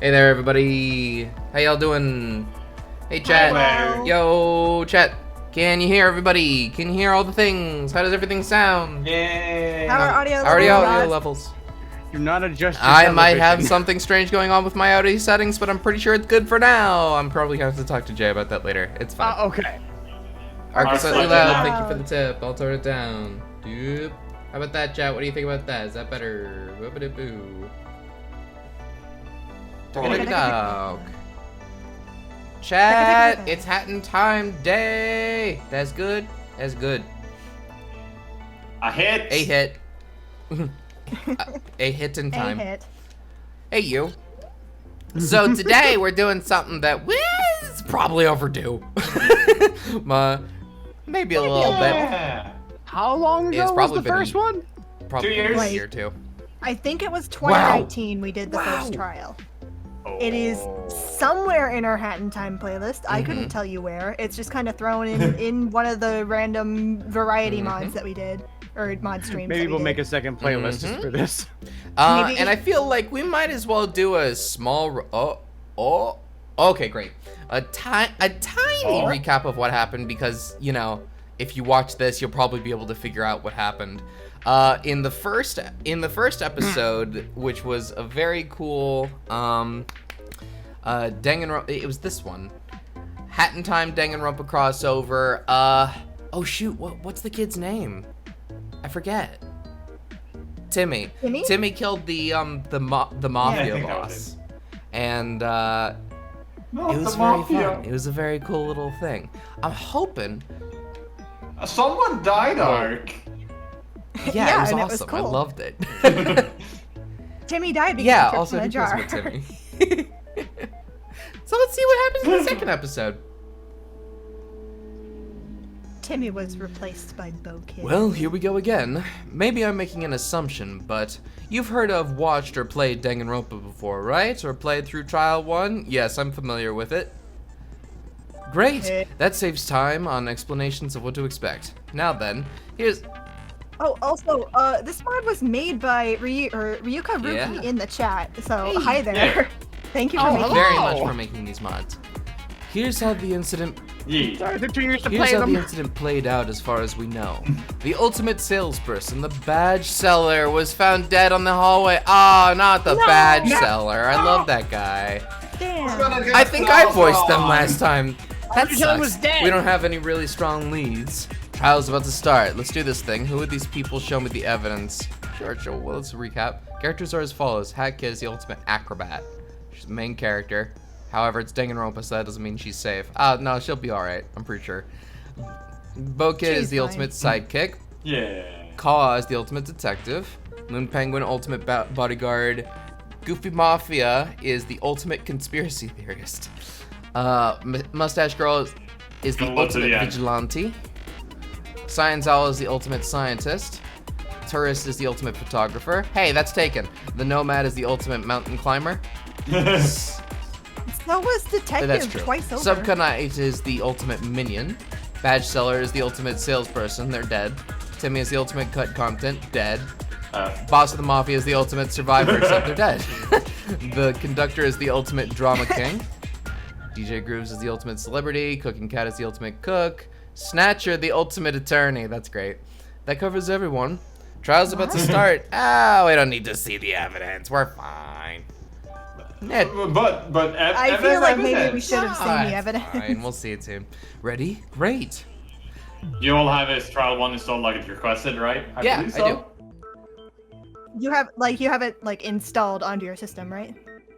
Hey there, everybody. How y'all doing? Hey, chat. Hello. Yo, chat. Can you hear everybody? Can you hear all the things? How does everything sound? Yay! How are audio levels? Audio levels. Do not adjust your I might have television. something strange going on with my audio settings, but I'm pretty sure it's good for now. I'm probably going to have to talk to Jay about that later. It's fine. Okay. Arcus Arcus, loud. loud. Thank you for the tip. I'll turn it down. Doop. How about that, chat? What do you think about that? Is that better? Whoopity-boo. Dog. Chat, it's Hatton time day. That's good. That's good. A hit! A hit. A hit in time. A hit. Hey, you. So today we're doing something that was probably overdue. Maybe a little bit. Yeah. How long It's ago was probably the been first one? Probably 2 years? a year or two. I think it was 2019 we did the first trial. It is somewhere in our Hatton Time playlist. I couldn't tell you where. It's just kind of thrown in one of the random variety mods that we did. Or mod streams. Maybe that we we'll did. make a second playlist just for this. Maybe- And I feel like we might as well do a small. Okay, great. A tiny recap of what happened because if you watch this, you'll probably be able to figure out what happened. In the first episode, which was a very cool Danganronpa. It was this one, Hatton Time Danganronpa crossover. Oh shoot, what's the kid's name? I forget. Timmy. Timmy? Timmy killed the mafia I think that boss, was and Not it was the very mafia. fun. It was a very cool little thing. I'm hoping. Someone died, Ark. Yeah, it was and awesome. it was cool. I loved it. Timmy died because Yeah, he tripped also in a who cares jar. about Timmy? So let's see what happens in the second episode. Timmy was replaced by Bo Kid. Well, here we go again. Maybe I'm making an assumption, but you've heard of, watched, or played Danganronpa before, right? Or played through Trial 1? Yes, I'm familiar with it. Great! That saves time on explanations of what to expect. Now then, here's... Oh, also, this mod was made by Ryuka Ruki Yeah. in the chat. So Hey. hi there. Yeah. Thank you for Oh, making very hello. much for making these mods. Here's how the incident Yee. Sorry, it took 2 years to Here's play how them. the incident played out as far as we know. The ultimate salesperson, the badge seller, was found dead on the hallway. Ah, not the badge seller. I love that guy. Damn. I think I voiced them last time. That Undertale sucks. was dead. We don't have any really strong leads. Trial's about to start. Let's do this thing. Who are these people? Show me the evidence. Sure. Well, let's recap. Characters are as follows. Hat Kid is the ultimate acrobat. She's the main character. However, it's Danganronpa, so that doesn't mean she's safe. No, she'll be alright. I'm pretty sure. Bo Kid is She's the fine. ultimate sidekick. Yeah. Kaw is the ultimate detective. Moon Penguin, ultimate bodyguard. Goofy Mafia is the ultimate conspiracy theorist. Mustache Girl is the Don't look to the ultimate end. vigilante. Science Owl is the ultimate scientist. Tourist is the ultimate photographer. Hey, that's taken. The Nomad is the ultimate mountain climber. So was detective That's true. twice over. Subconite is the ultimate minion. Badge Seller is the ultimate salesperson. They're dead. Timmy is the ultimate cut content. Dead. Boss of the Mafia is the ultimate survivor, except they're dead. The Conductor is the ultimate drama king. DJ Grooves is the ultimate celebrity. Cooking Cat is the ultimate cook. Snatcher, the ultimate attorney. That's great. That covers everyone. Trial's about to start. We don't need to see the evidence. We're fine. But I feel like maybe we should have seen the It's evidence. Fine, we'll see it soon. Ready? Great. You all have his trial 1 installed like it's requested, right? Yeah, believe I so. do. You have it installed onto your system, right?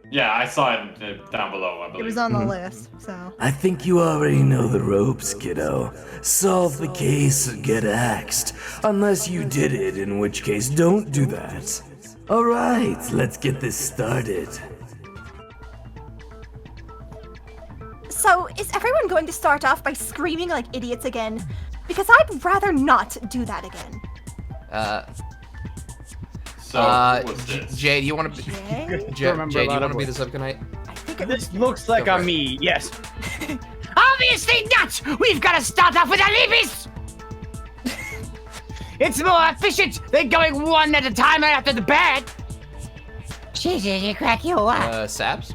Yeah, I saw it down below, I believe. It was on the list, so. I think you already know the ropes, kiddo. Solve the case or get axed. Unless you did it, in which case don't do that. Alright, let's get this started. So, is everyone going to start off by screaming like idiots again? Because I'd rather not do that again. So, what's this? Jay, do you want to be? Jay? Jay, remember do a you lot want of to be the words. subconite? I think it This looks like Go for on it. me, yes. Obviously not! We've got to start off with Alibis! It's more efficient than going one at a time right after the bad! Jesus, you crack your what? Saps?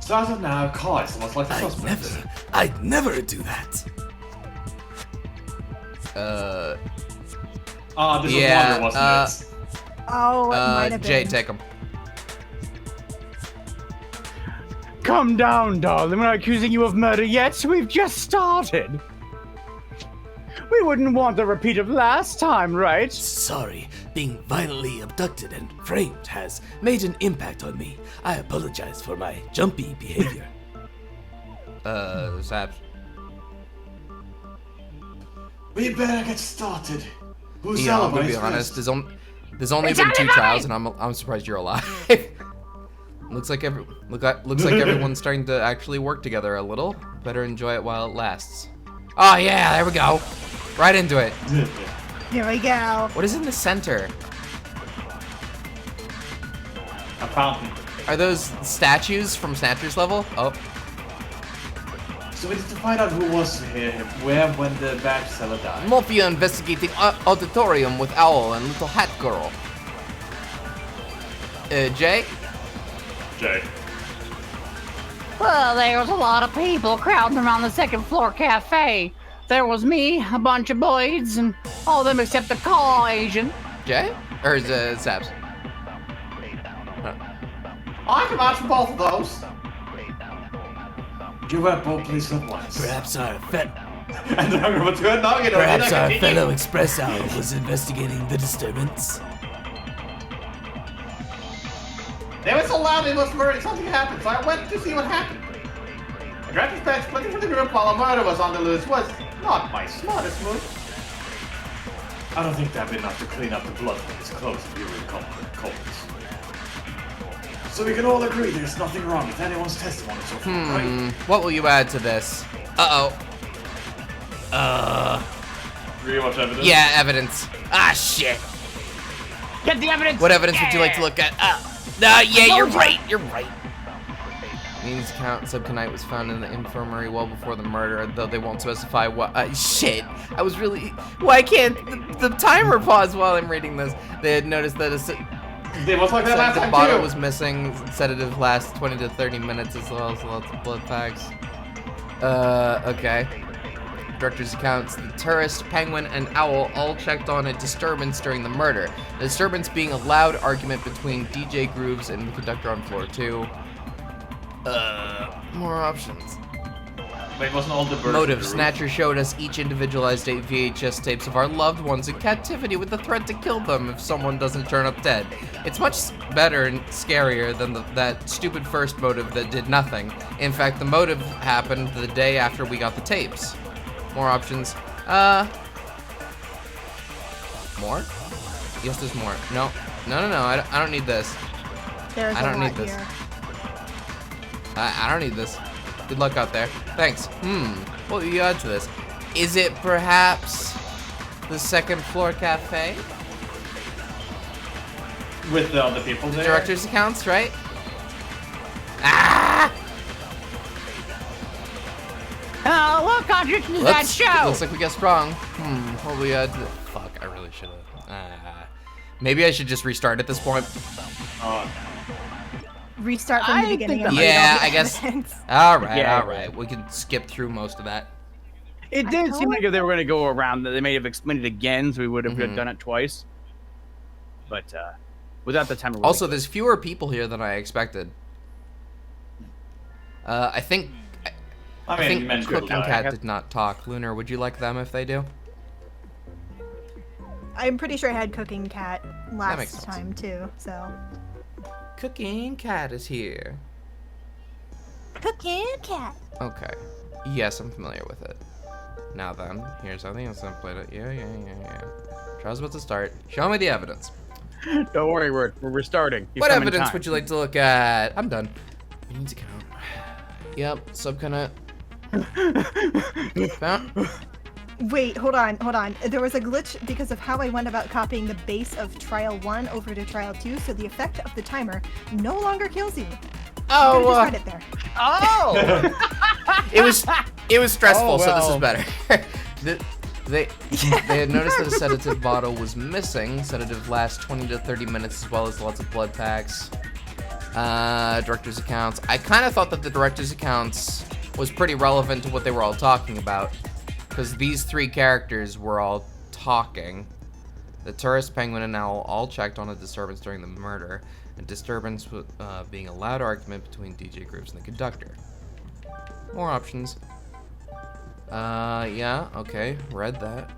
So as of now, Kai is the most likely suspect. I'd never do that. This was Wonder, wasn't it? Oh, it might have been. Jay, take him. Calm down, darling. We're not accusing you of murder yet. We've just started. We wouldn't want a repeat of last time, right? Sorry, being violently abducted and framed has made an impact on me. I apologize for my jumpy behavior. Zaps. We better get started. Who's Yeah, I'm gonna celebrating be honest. first? There's only been 2 trials, and I'm surprised you're alive. looks like everyone's starting to actually work together a little. Better enjoy it while it lasts. Oh yeah, there we go. Right into it. Here we go. What is in the center? A fountain. Are those statues from Snatcher's level? Oh. So we need to find out who was here, where, when the badge seller died. Mafia investigating auditorium with Owl and Little Hat Girl. Jay? Jay. Well, there was a lot of people crowding around the second floor cafe. There was me, a bunch of boys, and all of them except the call agent. Jay? Or is it Saps? I can vouch for both of those. You were both police at once. Perhaps our fellow Express Owl was investigating the disturbance. They were so loud it was murder. Something happened, so I went to see what happened. I grabbed his badge, looking for the group while a murder was on the loose was not my smartest move. I don't think that'd be enough to clean up the blood from his clothes if you were culprits. So we can all agree there's nothing wrong with anyone's testimony so far, right? What will you add to this? Really much evidence? Yeah, evidence. Ah, shit. Get the evidence. What evidence would you like to look at? Yeah, you're right. You're right. Means count subconite was found in the infirmary well before the murder, though they won't specify what. Shit. I was really. Why can't the timer pause while I'm reading this? They had noticed that It was like that last the time bottle too. was missing. Sedative lasts 20 to 30 minutes as well as lots of blood packs. Okay. Director's accounts, the tourist, penguin, and owl all checked on a disturbance during the murder. The disturbance being a loud argument between DJ Grooves and the conductor on floor 2. More options. Wait, wasn't all the birds Motive. in the room? Snatcher showed us each individualized 8 VHS tapes of our loved ones in captivity with the threat to kill them if someone doesn't turn up dead. It's much better and scarier than that stupid first motive that did nothing. In fact, the motive happened the day after we got the tapes. More options. More? Yes, there's more. No. I don't need this. There's I don't a lot need this. here. I don't need this. Good luck out there. Thanks. What will you add to this? Is it perhaps the second floor cafe? With the other people there? Director's accounts, right? Ah! What contradiction does that show? Looks like we guessed wrong. What will we add to Fuck, I really should have. Maybe I should just restart at this point. Restart from the beginning. And Yeah, read all the I guess. evidence. All right. Yeah. We can skip through most of that. It did seem like if they were going to go around, that they may have explained it again, so we would have done it twice. But without the timer. Also, there's fewer people here than I expected. I think Cooking Cat did not talk. Lunar, would you like them if they do? I'm pretty sure I had Cooking Cat makes last sense. time too, so. Cooking Cat is here. Cooking Cat. Okay. Yes, I'm familiar with it. Now then, here's something else I've played it. Yeah. Trial's about to start. Show me the evidence. Don't worry, we're restarting. You've What come in evidence time. would you like to look at? I'm done. We need to count. Yep, subconit. Found. Wait, hold on. There was a glitch because of how I went about copying the base of Trial 1 over to Trial 2, so the effect of the timer no longer kills you. Oh, Just write it there. Oh! it was stressful, Oh, so this is well. better. They had noticed that a sedative bottle was missing. Sedative lasts 20 to 30 minutes as well as lots of blood packs. Director's accounts. I kind of thought that the director's accounts was pretty relevant to what they were all talking about, because these three characters were all talking. The tourist, penguin, and owl all checked on a disturbance during the murder. A disturbance being a loud argument between DJ groups and the conductor. More options. Yeah, okay, read that.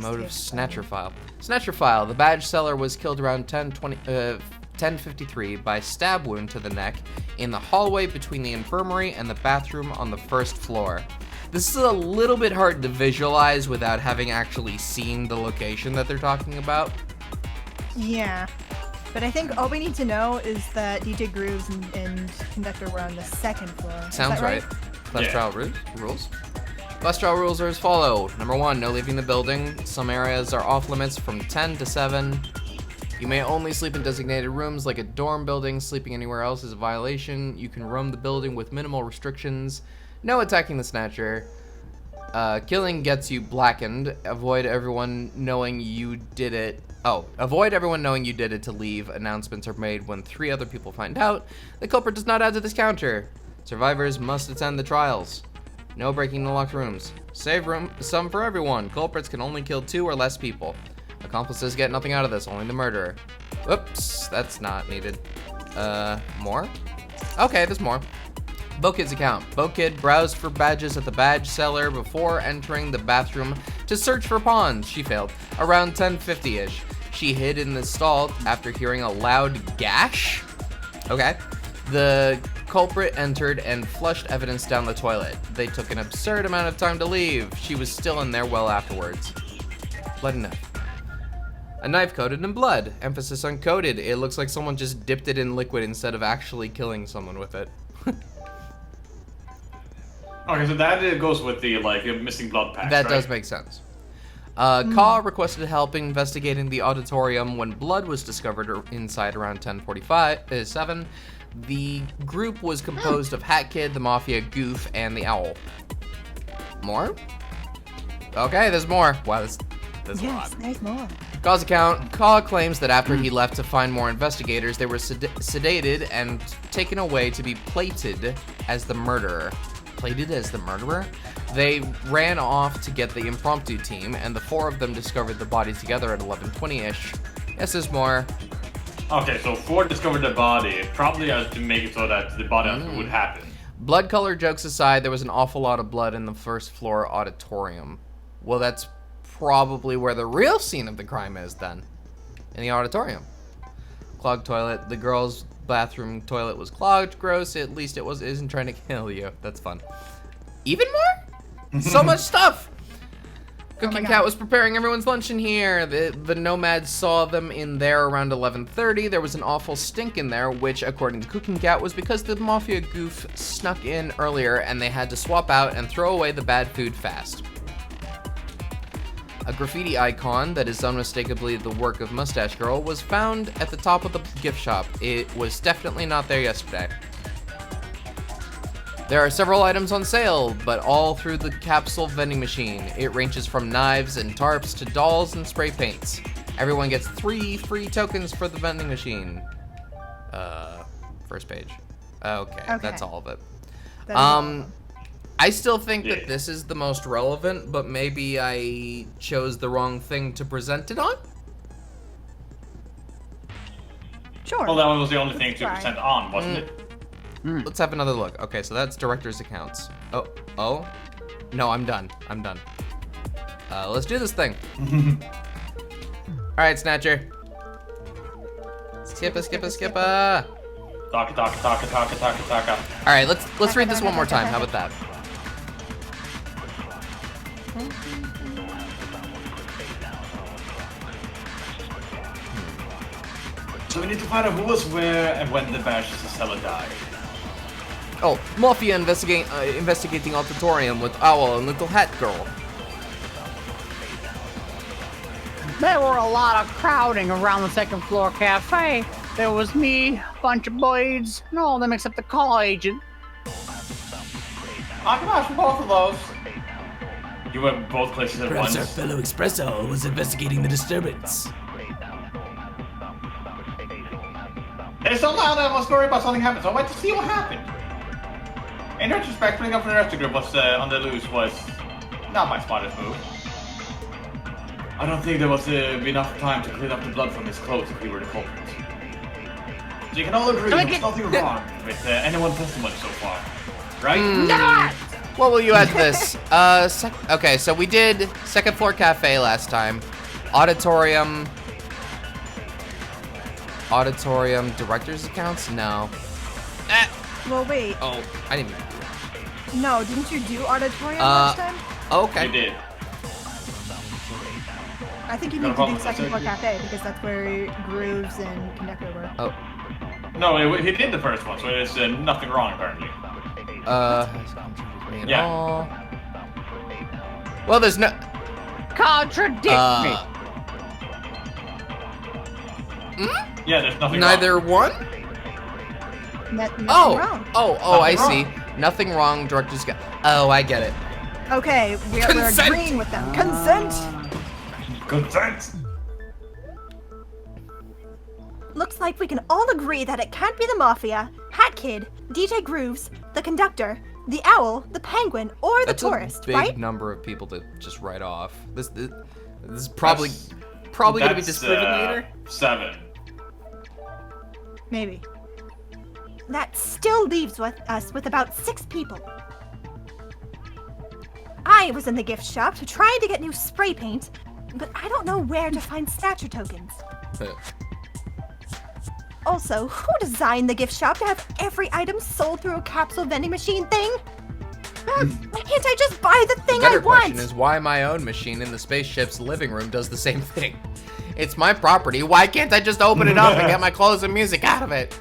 Motive Snatcher File. Snatcher File. The badge seller was killed around 10:53 by stab wound to the neck in the hallway between the infirmary and the bathroom on the first floor. This is a little bit hard to visualize without having actually seen the location that they're talking about. Yeah. But I think all we need to know is that DJ Grooves and Conductor were on the second floor. Sounds right. Class trial rules. Class trial rules are as follow. Number 1, no leaving the building. Some areas are off limits from 10 to 7. You may only sleep in designated rooms like a dorm building. Sleeping anywhere else is a violation. You can roam the building with minimal restrictions. No attacking the Snatcher. Killing gets you blackened. Avoid everyone knowing you did it. Avoid everyone knowing you did it to leave. Announcements are made when 3 other people find out. The culprit does not add to this counter. Survivors must attend the trials. No breaking the locked rooms. Save room, some for everyone. Culprits can only kill 2 or less people. Accomplices get nothing out of this, only the murderer. Whoops, that's not needed. More? Okay, there's more. Bokid's account. Bokid browsed for badges at the badge seller before entering the bathroom to search for pawns. She failed. Around 10:50-ish. She hid in the stall after hearing a loud gash. Okay. The culprit entered and flushed evidence down the toilet. They took an absurd amount of time to leave. She was still in there well afterwards. Bloody knife. A knife coated in blood. Emphasis on coated. It looks like someone just dipped it in liquid instead of actually killing someone with it. Okay, so that goes with the, like, missing blood packs, That right? does make sense. Kaw requested help investigating the auditorium when blood was discovered inside around 10:47. The group was composed of Hat Kid, the Mafia, Goof, and the Owl. More? Okay, there's more. Wow, there's a lot. There's more. Kaw's account. Kaw claims that after he left to find more investigators, they were sedated and taken away to be plated as the murderer. Plated as the murderer? They ran off to get the impromptu team, and the 4 of them discovered the bodies together at 11:20-ish. Yes, there's more. Okay, so 4 discovered the body, probably to make it so that the body would happen. Blood color jokes aside, there was an awful lot of blood in the first floor auditorium. Well, that's probably where the real scene of the crime is then. In the auditorium. Clogged toilet. The girls' bathroom toilet was clogged. Gross. At least it isn't trying to kill you. That's fun. Even more? So much stuff! Cooking Cat was preparing everyone's lunch in here. The nomads saw them in there around 11:30. There was an awful stink in there, which, according to Cooking Cat, was because the Mafia Goof snuck in earlier and they had to swap out and throw away the bad food fast. A graffiti icon that is unmistakably the work of Mustache Girl was found at the top of the gift shop. It was definitely not there yesterday. There are several items on sale, but all through the capsule vending machine. It ranges from knives and tarps to dolls and spray paints. Everyone gets 3 free tokens for the vending machine. First page. Okay, that's all of it. I still think that this is the most relevant, but maybe I chose the wrong thing to present it on? Sure. Well, that one was the only thing to present on, wasn't it? Let's have another look. Okay, so that's director's accounts. Oh? No, I'm done. Let's do this thing. Alright, Snatcher. Skippa. Taka. Alright, let's read this one more time. How about that? So we need to find out who was where and when the badge seller died. Oh, Mafia investigating auditorium with Owl and Little Hat Girl. There were a lot of crowding around the second floor cafe. There was me, a bunch of boys, and all of them except the call agent. I can ask for both of those. You went both places at Perhaps once. our fellow Espresso was investigating the disturbance. It's so loud I was worried about something happened, so I went to see what happened. In retrospect, putting up for the rest of the group was on the loose was not my smartest move. I don't think there was enough time to clean up the blood from his clothes if we were the culprit. So you can all agree there's nothing wrong with anyone's testimony so far, right? What will you add to this? Okay, so we did second floor cafe last time. Auditorium, director's accounts? No. Well, wait. Oh, I didn't even do that. No, didn't you do auditorium last time? Okay. You did. I think you need to do second floor cafe because that's where Grooves and Conductor were. Oh. No, he did the first one, so there's nothing wrong apparently. Yeah. Well, there's no. Contradict me. Yeah, there's nothing Neither wrong. one? Nothing wrong. I see. Nothing wrong, director's got. Oh, I get it. Okay, we're agreeing with them. Consent! Consent! Looks like we can all agree that it can't be the Mafia, Hat Kid, DJ Grooves, the Conductor, the Owl, the Penguin, or the Tourist, That's a big right? number of people to just write off. This is probably gonna be disproven later. 7. Maybe. That still leaves us with about 6 people. I was in the gift shop trying to get new spray paint, but I don't know where to find stature tokens. Also, who designed the gift shop to have every item sold through a capsule vending machine thing? Why can't I just buy the thing I Better want? question is why my own machine in the spaceship's living room does the same thing. It's my property. Why can't I just open it up and get my clothes and music out of it?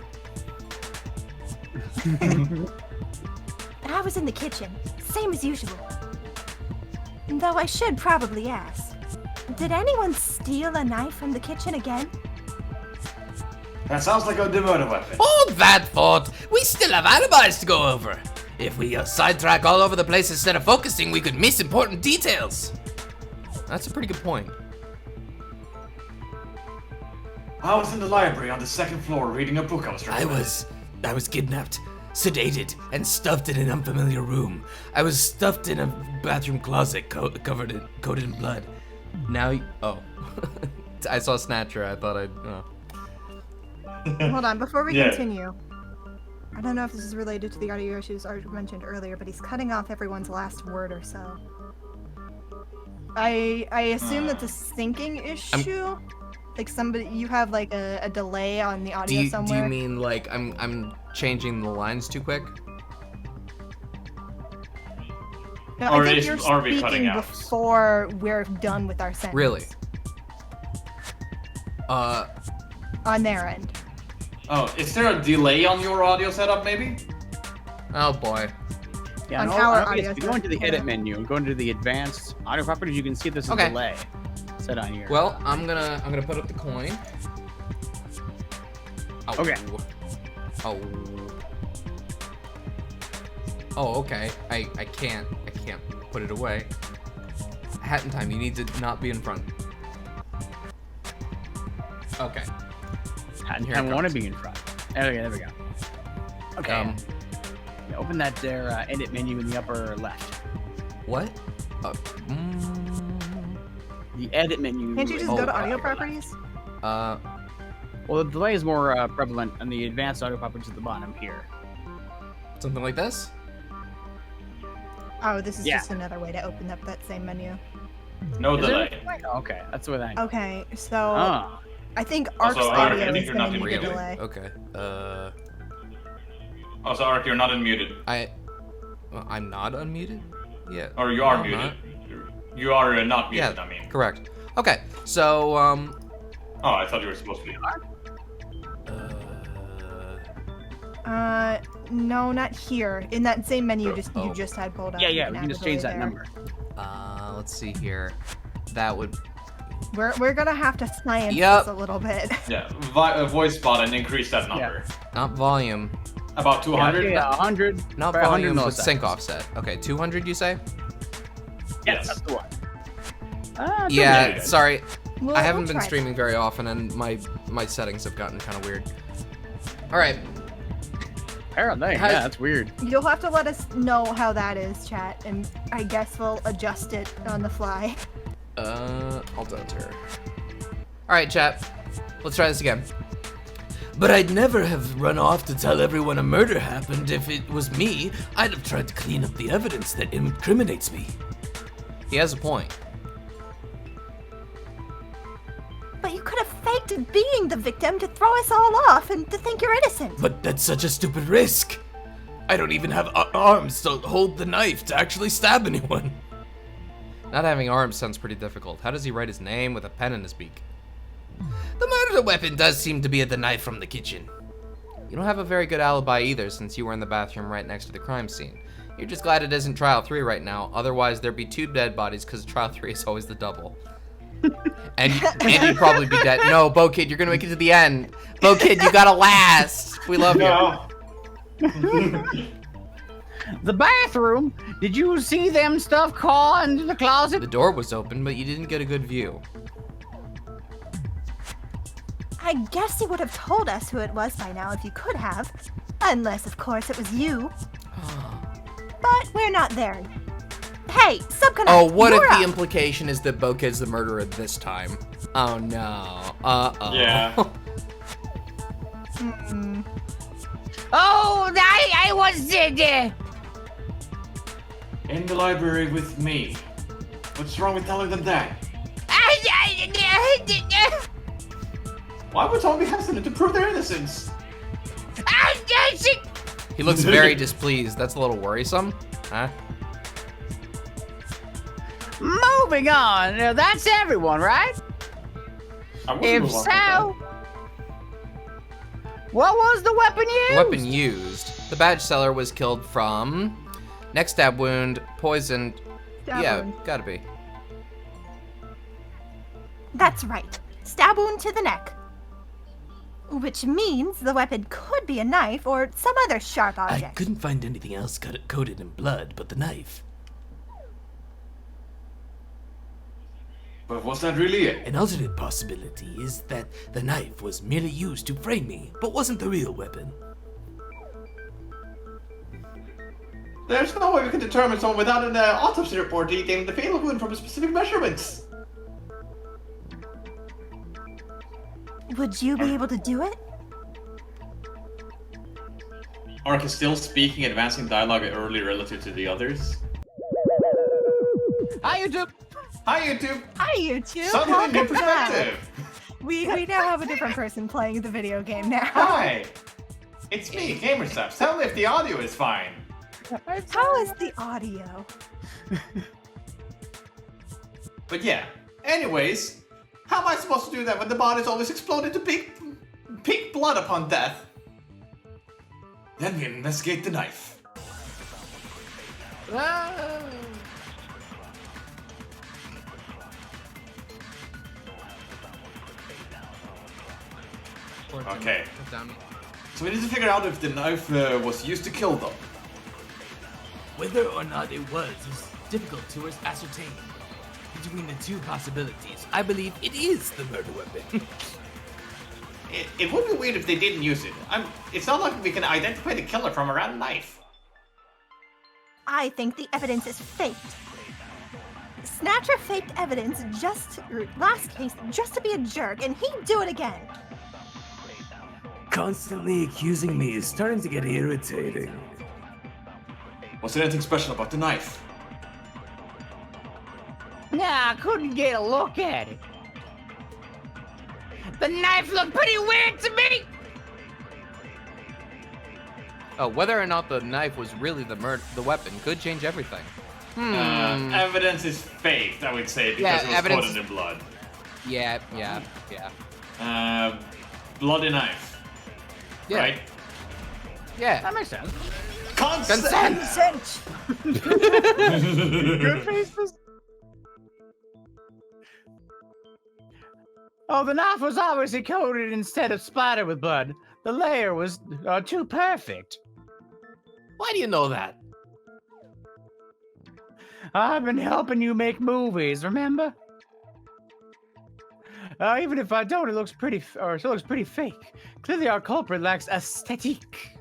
I was in the kitchen, same as usual. Though I should probably ask, did anyone steal a knife from the kitchen again? That sounds like a murder weapon. Hold that thought. We still have alibis to go over. If we sidetrack all over the place instead of focusing, we could miss important details. That's a pretty good point. I was in the library on the 2nd floor reading a book I was reading. I was kidnapped, sedated, and stuffed in an unfamiliar room. I was stuffed in a bathroom closet coated in blood. Now, oh, I saw Snatcher. I thought I'd. Hold on, before we continue. I don't know if this is related to the audio issues I mentioned earlier, but he's cutting off everyone's last word or so. I assume that's a syncing issue. Like you have like a delay on the audio somewhere. Do you mean like I'm changing the lines too quick? No, I think you're speaking before we're done with our sentence. Really? On their end. Oh, is there a delay on your audio setup, maybe? Oh boy. Yeah, On no, our if audio you go into the setup, edit menu and go into the advanced audio properties, you can see there's a delay set on here. Well, I'm gonna put up the coin. Oh. Okay. Oh. Oh, okay. I can't put it away. Hat in time. You need to not be in front. Okay. I want to be in front. There we go. Okay. Yeah, open that there edit menu in the upper left. What? The edit menu. Can't you just go to audio properties? Well, the delay is more prevalent on the advanced audio properties at the bottom here. Something like this? Oh, this is just another way to open up that same menu. No delay. Okay, that's the way that. Okay, so I think Ark's audio is going to need a delay. Okay. Also, Ark, you're not unmuted. I'm not unmuted? Yeah. Or you are muted. You are not muted, I mean. Correct. Okay, so, Oh, I thought you were supposed to be. No, not here. In that same menu you just had pulled up. Yeah, we can just change that number. Let's see here. That would... We're gonna have to science this a little bit. Yeah, voice bot and increase that number. Yeah. Not volume. About 200? Yeah, 100. Not volume, but sync offset. Okay, 200 you say? Yes. That's the one. Yeah, sorry. Well, I haven't been streaming very often, and my settings have gotten kind of weird. All right. Apparently, yeah, that's weird. You'll have to let us know how that is, chat, and I guess we'll adjust it on the fly. I'll doter. All right, chat. Let's try this again. But I'd never have run off to tell everyone a murder happened. If it was me, I'd have tried to clean up the evidence that incriminates me. He has a point. But you could have faked being the victim to throw us all off and to think you're innocent. But that's such a stupid risk. I don't even have arms to hold the knife to actually stab anyone. Not having arms sounds pretty difficult. How does he write his name with a pen in his beak? The murder weapon does seem to be the knife from the kitchen. You don't have a very good alibi either, since you were in the bathroom right next to the crime scene. You're just glad it isn't trial 3 right now, otherwise there'd be 2 dead bodies because trial 3 is always the double. and you'd probably be dead. No, Bo Kid, you're gonna make it to the end. Bo Kid, you gotta last. We love you. The bathroom? Did you see them stuff crawl into the closet? The door was open, but you didn't get a good view. I guess you would have told us who it was by now if you could have. Unless, of course, it was you. But we're not there. Hey, Subconnect, Oh, what if you're the up. implication is that Bo Kid's the murderer this time? Oh no. Uh-oh. Yeah. Oh, I was there. In the library with me. What's wrong with telling them that? Why would someone be hesitant to prove their innocence? He looks very displeased. That's a little worrisome. Huh? Moving on. Now, that's everyone, right? I wouldn't If move on from so, what was the weapon used? The weapon used. The badge seller was killed from neck stab wound, poisoned. Stab Yeah, wound. gotta be. That's right. Stab wound to the neck. Which means the weapon could be a knife or some other sharp I object. couldn't find anything else coated in blood but the knife. But was that really it? An alternate possibility is that the knife was merely used to frame me, but wasn't the real weapon. There's no way we can determine someone without an autopsy report detailing the fatal wound from specific measurements. Would you be able to do it? Ark is still speaking, advancing dialogue early relative to the others. Hi, YouTube. Hi, YouTube! Hi, YouTube. Suddenly new Welcome back. perspective! We now have a different person playing the video game now. Hi! It's me, GamerSubs. Tell me if the audio is fine. How is the audio? But yeah, anyways, how am I supposed to do that when the body's always exploded to pink blood upon death? Then we investigate the knife. Okay. So we need to figure out if the knife was used to kill them. Whether or not it was is difficult to ascertain. Between the two possibilities, I believe it is the murder weapon. It would be weird if they didn't use it. It's not like we can identify the killer from around a knife. I think the evidence is faked. Snatcher faked evidence last case just to be a jerk, and he'd do it again. Constantly accusing me is starting to get irritating. Was there anything special about the knife? Nah, I couldn't get a look at it. The knife looked pretty weird to me. Oh, whether or not the knife was really the weapon could change everything. Evidence is faked, I would say, because it was evidence- coated in blood. Yeah. Bloody knife. Yeah. Right? Yeah. That makes sense. Consent! Consent! Good faces. Oh, the knife was obviously coated instead of splattered with blood. The layer was too perfect. Why do you know that? I've been helping you make movies, remember? Even if I don't, it looks pretty, it looks pretty fake. Clearly, our culprit lacks aesthetic.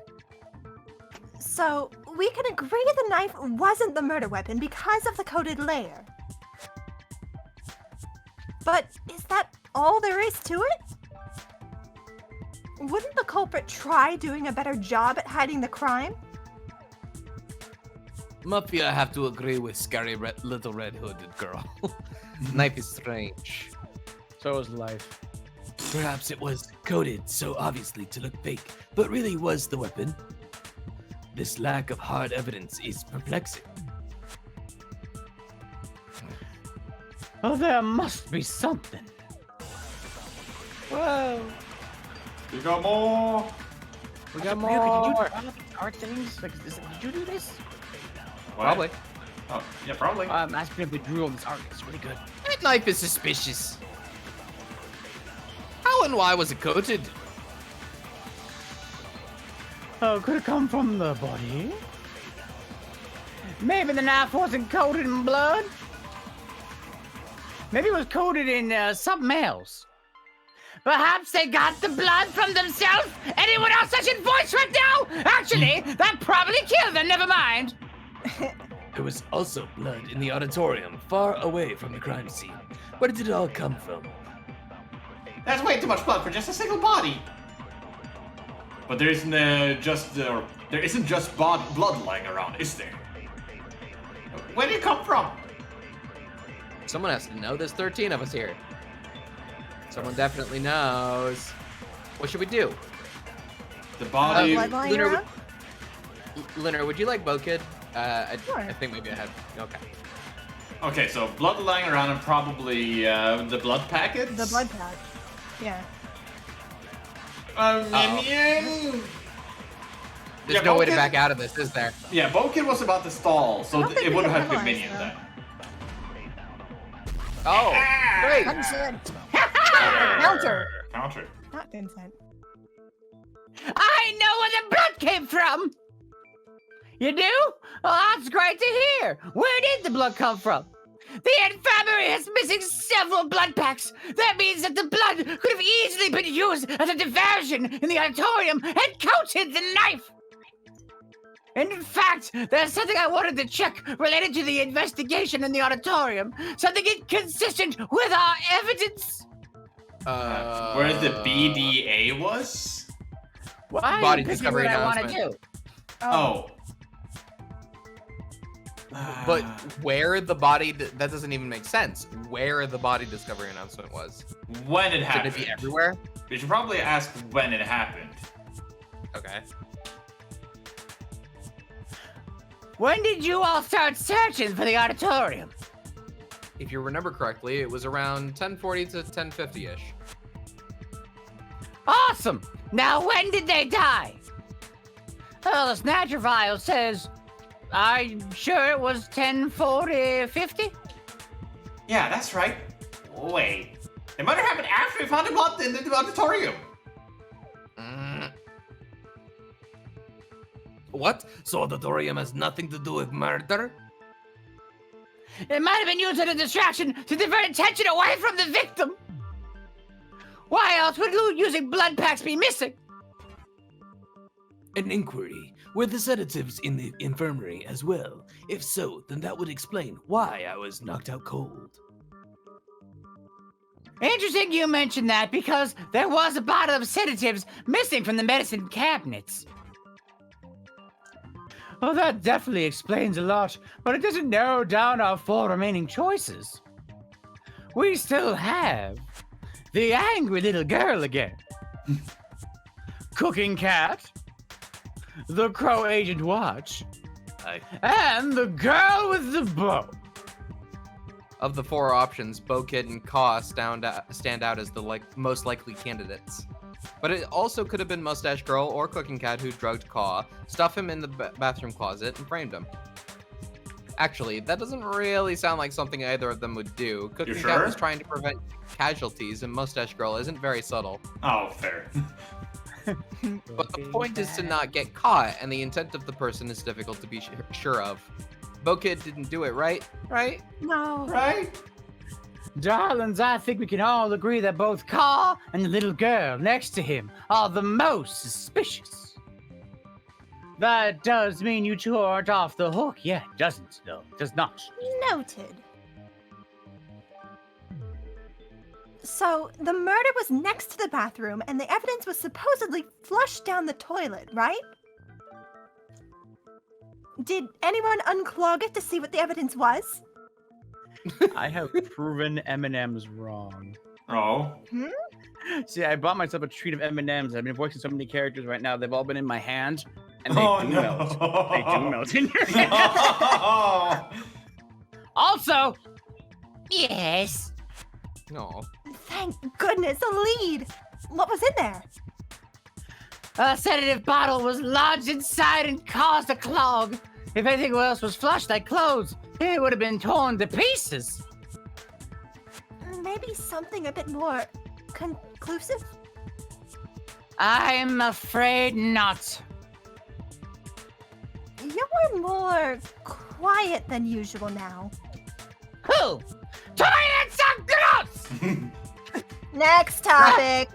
So, we can agree the knife wasn't the murder weapon because of the coated layer. But is that all there is to it? Wouldn't the culprit try doing a better job at hiding the crime? Mafia, I have to agree with scary little red-hooded girl. Knife is strange. So is life. Perhaps it was coated so obviously to look fake, but really was the weapon. This lack of hard evidence is perplexing. Oh, there must be something. Whoa. We got more. We got Could you do more. art things? Like, did you do this? What? Probably. Oh, yeah, probably. I'm asking if they drew on this art. It's really good. That knife is suspicious. How and why was it coated? Oh, could it come from the body? Maybe the knife wasn't coated in blood? Maybe it was coated in something else. Perhaps they got the blood from themselves? Anyone else I should voice right now? Actually, that probably killed them. Never mind. There was also blood in the auditorium, far away from the crime scene. Where did it all come from? That's way too much blood for just a single body. But there isn't just blood lying around, is there? Where did it come from? Someone has to know. There's 13 of us here. Someone definitely knows. What should we do? The body. Blood lying Lunar, around? Lunar, would you like Bokid? Sure. I think maybe I have. Okay. Okay, so blood lying around and probably the blood packets. The blood patch. Yeah. Minion. There's no way to back out of this, is there? Yeah, Bokid was about to stall, so I don't think it we would can have been penalize Minion them. then. Oh, great. Consent. Counter. Counter. Not consent. I know where the blood came from. You do? Well, that's great to hear. Where did the blood come from? The infirmary is missing several blood packs. That means that the blood could have easily been used as a diversion in the auditorium and coated the knife. And in fact, there's something I wanted to check related to the investigation in the auditorium. Something inconsistent with our evidence. Where the BDA was? Why? Body Because discovery what I want to announcement. do. Oh. But where the body, that doesn't even make sense. Where the body discovery announcement was. When it Should happened. it be everywhere? We should probably ask when it happened. Okay. When did you all start searching for the auditorium? If you remember correctly, it was around 1040 to 1050-ish. Awesome! Now when did they die? Well, the snatcher file says, I'm sure it was 10:40-50? Yeah, that's right. Wait. It might have happened after we found the blood in the auditorium. What? So auditorium has nothing to do with murder? It might have been used as a distraction to divert attention away from the victim. Why else would using blood packs be missing? An inquiry. Were the sedatives in the infirmary as well? If so, then that would explain why I was knocked out cold. Interesting you mentioned that because there was a bottle of sedatives missing from the medicine cabinets. Well, that definitely explains a lot, but it doesn't narrow down our 4 remaining choices. We still have the angry little girl again, cooking cat, the crow agent watch, and the girl with the bow. Of the 4 options, Bokid and Ka stand out as the most likely candidates. But it also could have been Mustache Girl or Cooking Cat who drugged Ka, stuffed him in the bathroom closet, and framed him. Actually, that doesn't really sound like something either of them would do. Cooking Cat sure? was trying to prevent casualties, and Mustache Girl isn't very subtle. Oh, fair. But the point is to not get caught, and the intent of the person is difficult to be sure of. Bokid didn't do it, right? Right? No. Right? Darlings, I think we can all agree that both Carl and the little girl next to him are the most suspicious. That does mean you two aren't off the hook yet, doesn't it? No, it does not. Noted. So, the murder was next to the bathroom, and the evidence was supposedly flushed down the toilet, right? Did anyone unclog it to see what the evidence was? I have proven M&M's wrong. Oh. See, I bought myself a treat of M&M's. I've been voicing so many characters right now. They've all been in my hand, and they do melt. They do melt in your hand. Also, yes. No. Thank goodness, a lead! What was in there? A sedative bottle was lodged inside and caused a clog. If anything else was flushed, like clothes, it would have been torn to pieces. Maybe something a bit more conclusive? I'm afraid not. You were more quiet than usual now. Who? Toilets are gross! Next topic.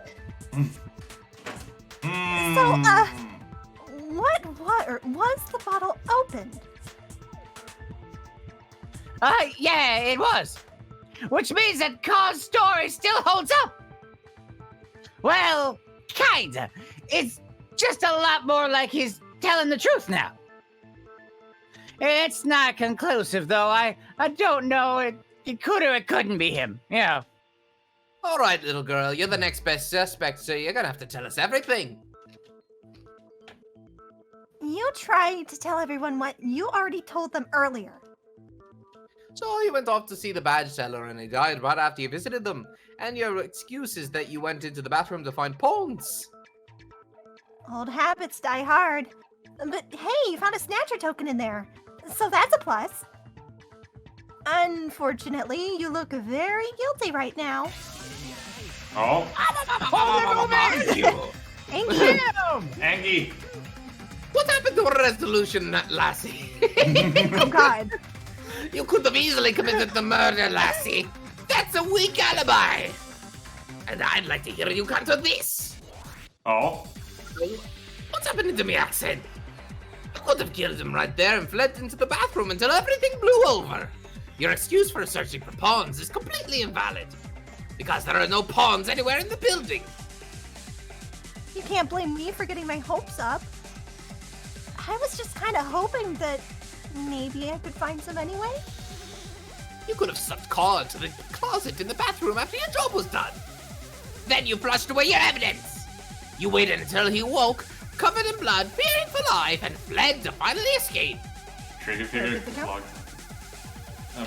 So, was the bottle opened? Yeah, it was. Which means that Carl's story still holds up. Well, kinda. It's just a lot more like he's telling the truth now. It's not conclusive, though. I don't know. It could or it couldn't be him. Yeah. All right, little girl, you're the next best suspect, so you're gonna have to tell us everything. You tried to tell everyone what you already told them earlier. So you went off to see the badge seller and he died right after you visited them. And your excuse is that you went into the bathroom to find pawns. Old habits die hard. But hey, you found a snatcher token in there. So that's a plus. Unfortunately, you look very guilty right now. Oh. Thank you. Angie. Angie. What happened to resolution, lassie? Oh God. You could have easily committed the murder, lassie. That's a weak alibi. And I'd like to hear you counter this. Oh. What's happening to me accent? I could have killed him right there and fled into the bathroom until everything blew over. Your excuse for searching for pawns is completely invalid. Because there are no pawns anywhere in the building. You can't blame me for getting my hopes up. I was just kind of hoping that maybe I could find some anyway. You could have sucked Carl into the closet in the bathroom after your job was done. Then you flushed away your evidence. You waited until he woke, covered in blood, fearing for life, and fled to finally escape. Trigger finger clogged.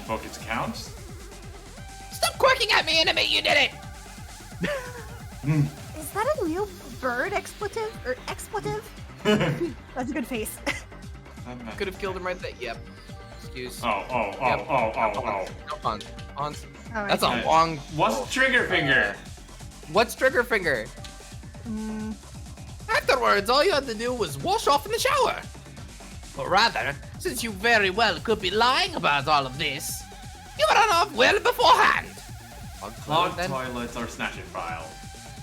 Book its accounts? Stop quirking at me and admit you did it! Is that a new bird expletive? Or expletive? That's a good face. Could have killed him right there. Yep. Excuse. Oh. No pawns. Pawns. Oh, That's a long... What's trigger finger? What's trigger finger? Afterwards, all you had to do was wash off in the shower. Or rather, since you very well could be lying about all of this, you ran off well beforehand. Clogged toilets or snatcher file?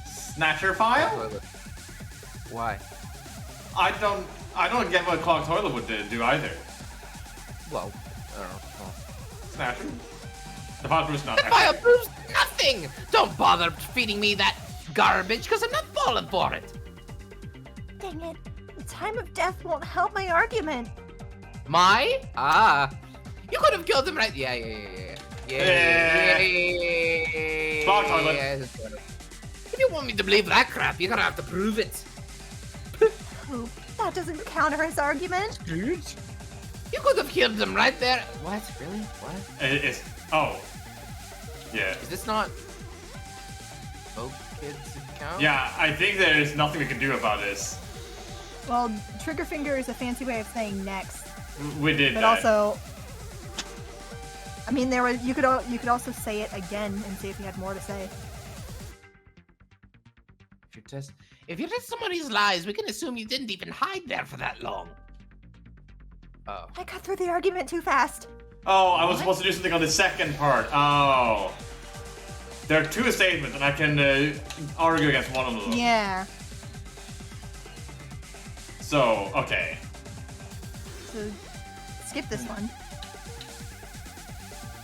Snatcher file? Why? I don't get what clogged toilet would do either. Well, I don't know. Snatcher? The file proves not. The file proves nothing! Don't bother feeding me that garbage, because I'm not falling for it. Dang it. The time of death won't help my argument. You could have killed him right. Yeah. Clogged toilet. If you want me to believe that crap, you're gonna have to prove it. Poop. That doesn't counter his argument. You could have killed him right there. What? Really? What? Oh. Yeah. Is this not both kids' account? Yeah, I think there's nothing we can do about this. Well, trigger finger is a fancy way of saying next. We did But that. also, I mean, you could also say it again and see if you had more to say. If you test somebody's lies, we can assume you didn't even hide there for that long. Oh. I got through the argument too fast. Oh, I was supposed to do something on the second part. Oh. There are two statements, and I can argue against one of them. Yeah. So, okay. So, skip this one.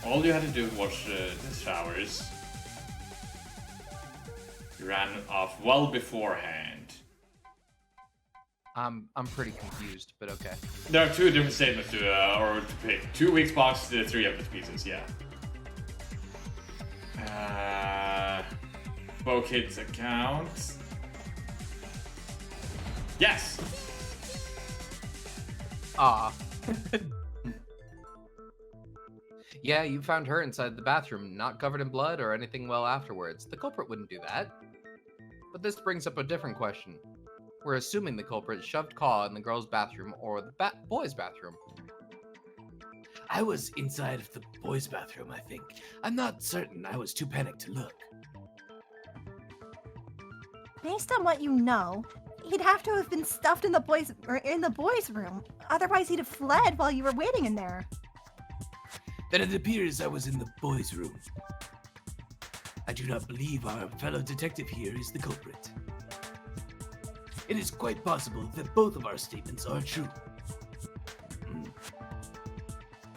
All you had to do was the showers. You ran off well beforehand. I'm pretty confused, but okay. There are two different statements to pick. 2 weeks box to 3 epic pieces, yeah. Bo Kid's account. Yes! Ah. Yeah, you found her inside the bathroom, not covered in blood or anything well afterwards. The culprit wouldn't do that. But this brings up a different question. We're assuming the culprit shoved Caw in the girl's bathroom or the boy's bathroom. I was inside of the boys' bathroom, I think. I'm not certain. I was too panicked to look. Based on what you know, he'd have to have been stuffed in the boys' room. Otherwise, he'd have fled while you were waiting in there. Then it appears I was in the boys' room. I do not believe our fellow detective here is the culprit. It is quite possible that both of our statements are true.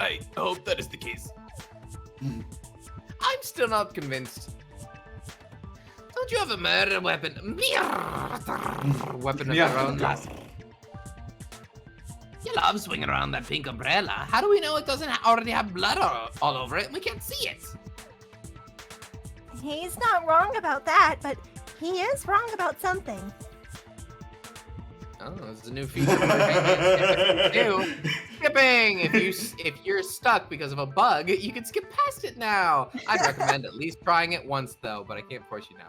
I hope that is the case. I'm still not convinced. Don't you have a murder weapon? Weapon of your own. You love swinging around that pink umbrella. How do we know it doesn't already have blood all over it and we can't see it? He's not wrong about that, but he is wrong about something. Oh, there's a new feature. Skipping. If you're stuck because of a bug, you can skip past it now. I'd recommend at least trying it once though, but I can't force you now.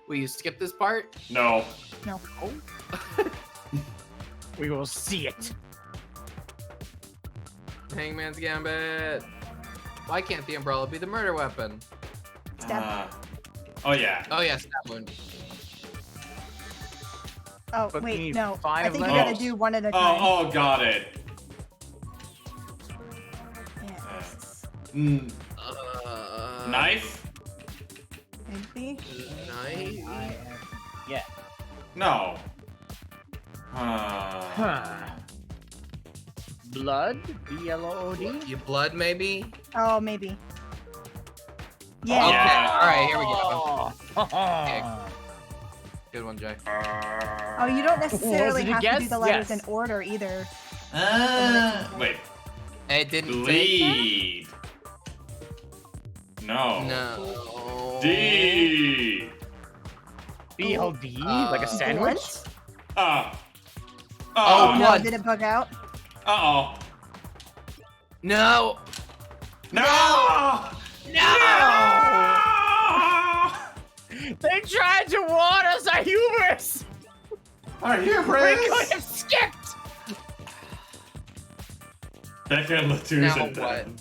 Will you skip this part? No. No. Oh. We will see it. Hangman's Gambit. Why can't the umbrella be the murder weapon? Stab. Oh yeah. Oh yeah, stab wound. Oh, But wait, can you no. find I a think you lemon? gotta do one at a time. Oh, got it. Yes. Knife? Maybe. Nice. Yeah. No. Blood? B-L-O-O-D? Your blood, maybe? Oh, maybe. Yeah. Okay, Yeah. alright, here we go. Okay. Good one, Jay. Oh, you don't necessarily did you have to do guess? the letters Yes. in order either. Wait. It didn't Bleed. No. No. D. B-L-D? Like a sandwich? Blunt? Oh, Oh. No, blood. did it bug out? Uh-oh. No. No! They tried to warn us, our hubris! Are you We could have skipped! Becca and Now Latu's what? dead.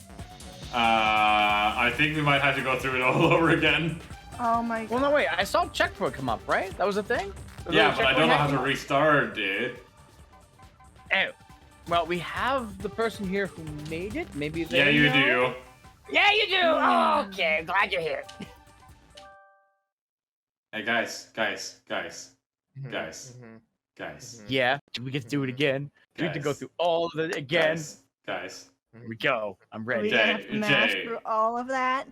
I think we might have to go through it all over again. Oh my god. Well, no, wait. I saw checkpoint come up, right? That was a thing? Was Yeah, there a but I don't know how checkpoint to restart it. Oh. Well, we have the person here who made it. Maybe they Yeah, you know? do. Yeah, you do. Oh, okay, glad you're here. Hey, guys. Mhm, Guys. mhm, Guys. mhm. Yeah. We get to do it again. Do we have to go Guys. through all of it again? Guys. Here we go. I'm We ready. have to mash Jay. through all of that.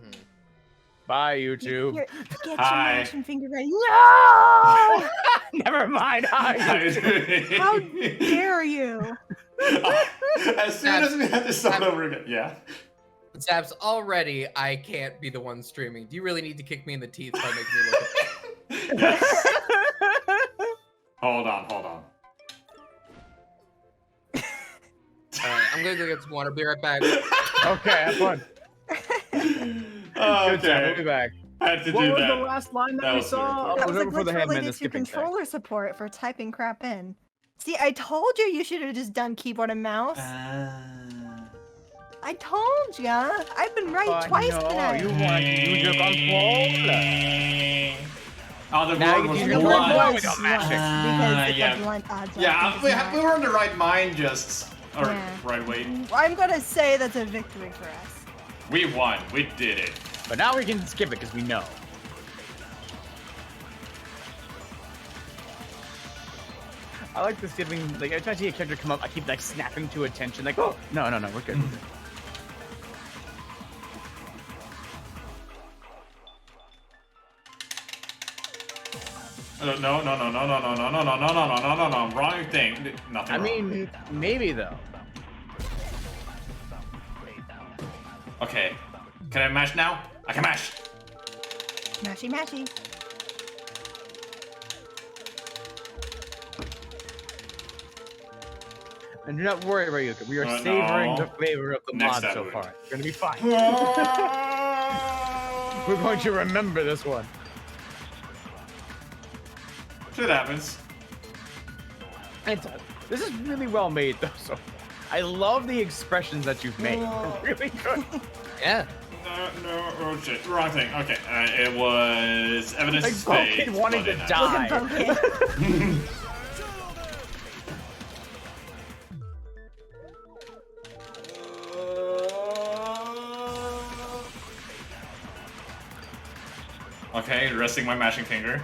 Mhm. Bye, YouTube. Here, get your Hi. mashing finger ready. No! Never mind. Hi. How dare you? As soon as we had to start over again. Yeah. Zaps, already I can't be the one streaming. Do you really need to kick me in the teeth by making me look at Yes. Hold on. Alright, I'm gonna go get some water. Be right back. Okay, have fun. Good time. We'll be Okay. back. I had to What do was that. the last line that, That we was saw? weird. That Oh, was a before the glitch headman, the related to skipping thing. controller support for typing crap in. See, I told you should have just done keyboard and mouse. I told ya. I've been right twice no, today. you want to use your controller. Oh, the Now word you was can The use word your blunt. controller was without blunt, mashing. because it's yeah. a blunt object. Yeah, it's we not. were in the right mind just. Or Yeah. right way. I'm gonna say that's a victory for us. We won. We did it. But now we can skip it because we know. I like this giving, like, every time I see a character come up, I keep, like, snapping to attention, like, oh, no, we're good. No, wrong thing. Nothing I wrong. mean, maybe, though. Okay. Can I mash now? I can mash. Mashy, mashy. And do not worry, Ryuka. We are savoring the flavor of the mod so far. We're gonna be fine. We're going to remember this one. Shit happens. This is really well made, though. So, I love the expressions that you've made. They're really good. Yeah. No, oh shit, wrong thing. Okay, it was evidence of Like spades. Boken wanting to die. Okay, resting my mashing finger.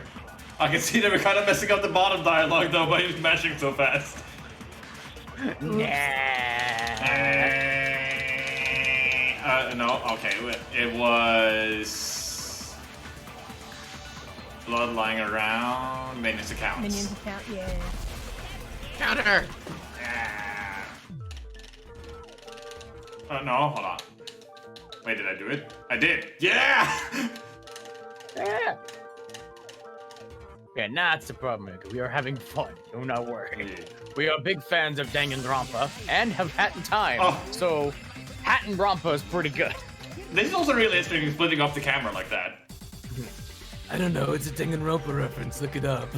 I can see they were kind of messing up the bottom dialogue though by mashing so fast. No, okay, it was blood lying around maintenance accounts. Minions account, yeah. Counter. No, hold on. Wait, did I do it? I did. Yeah. Yeah. Yeah, that's the problem, Ryuka. We are having fun. Do not worry. We are big fans of Danganronpa and have Hatton Time. So, Hattonronpa is pretty good. This is also really interesting, splitting off the camera like that. I don't know, it's a Danganronpa reference, look it up.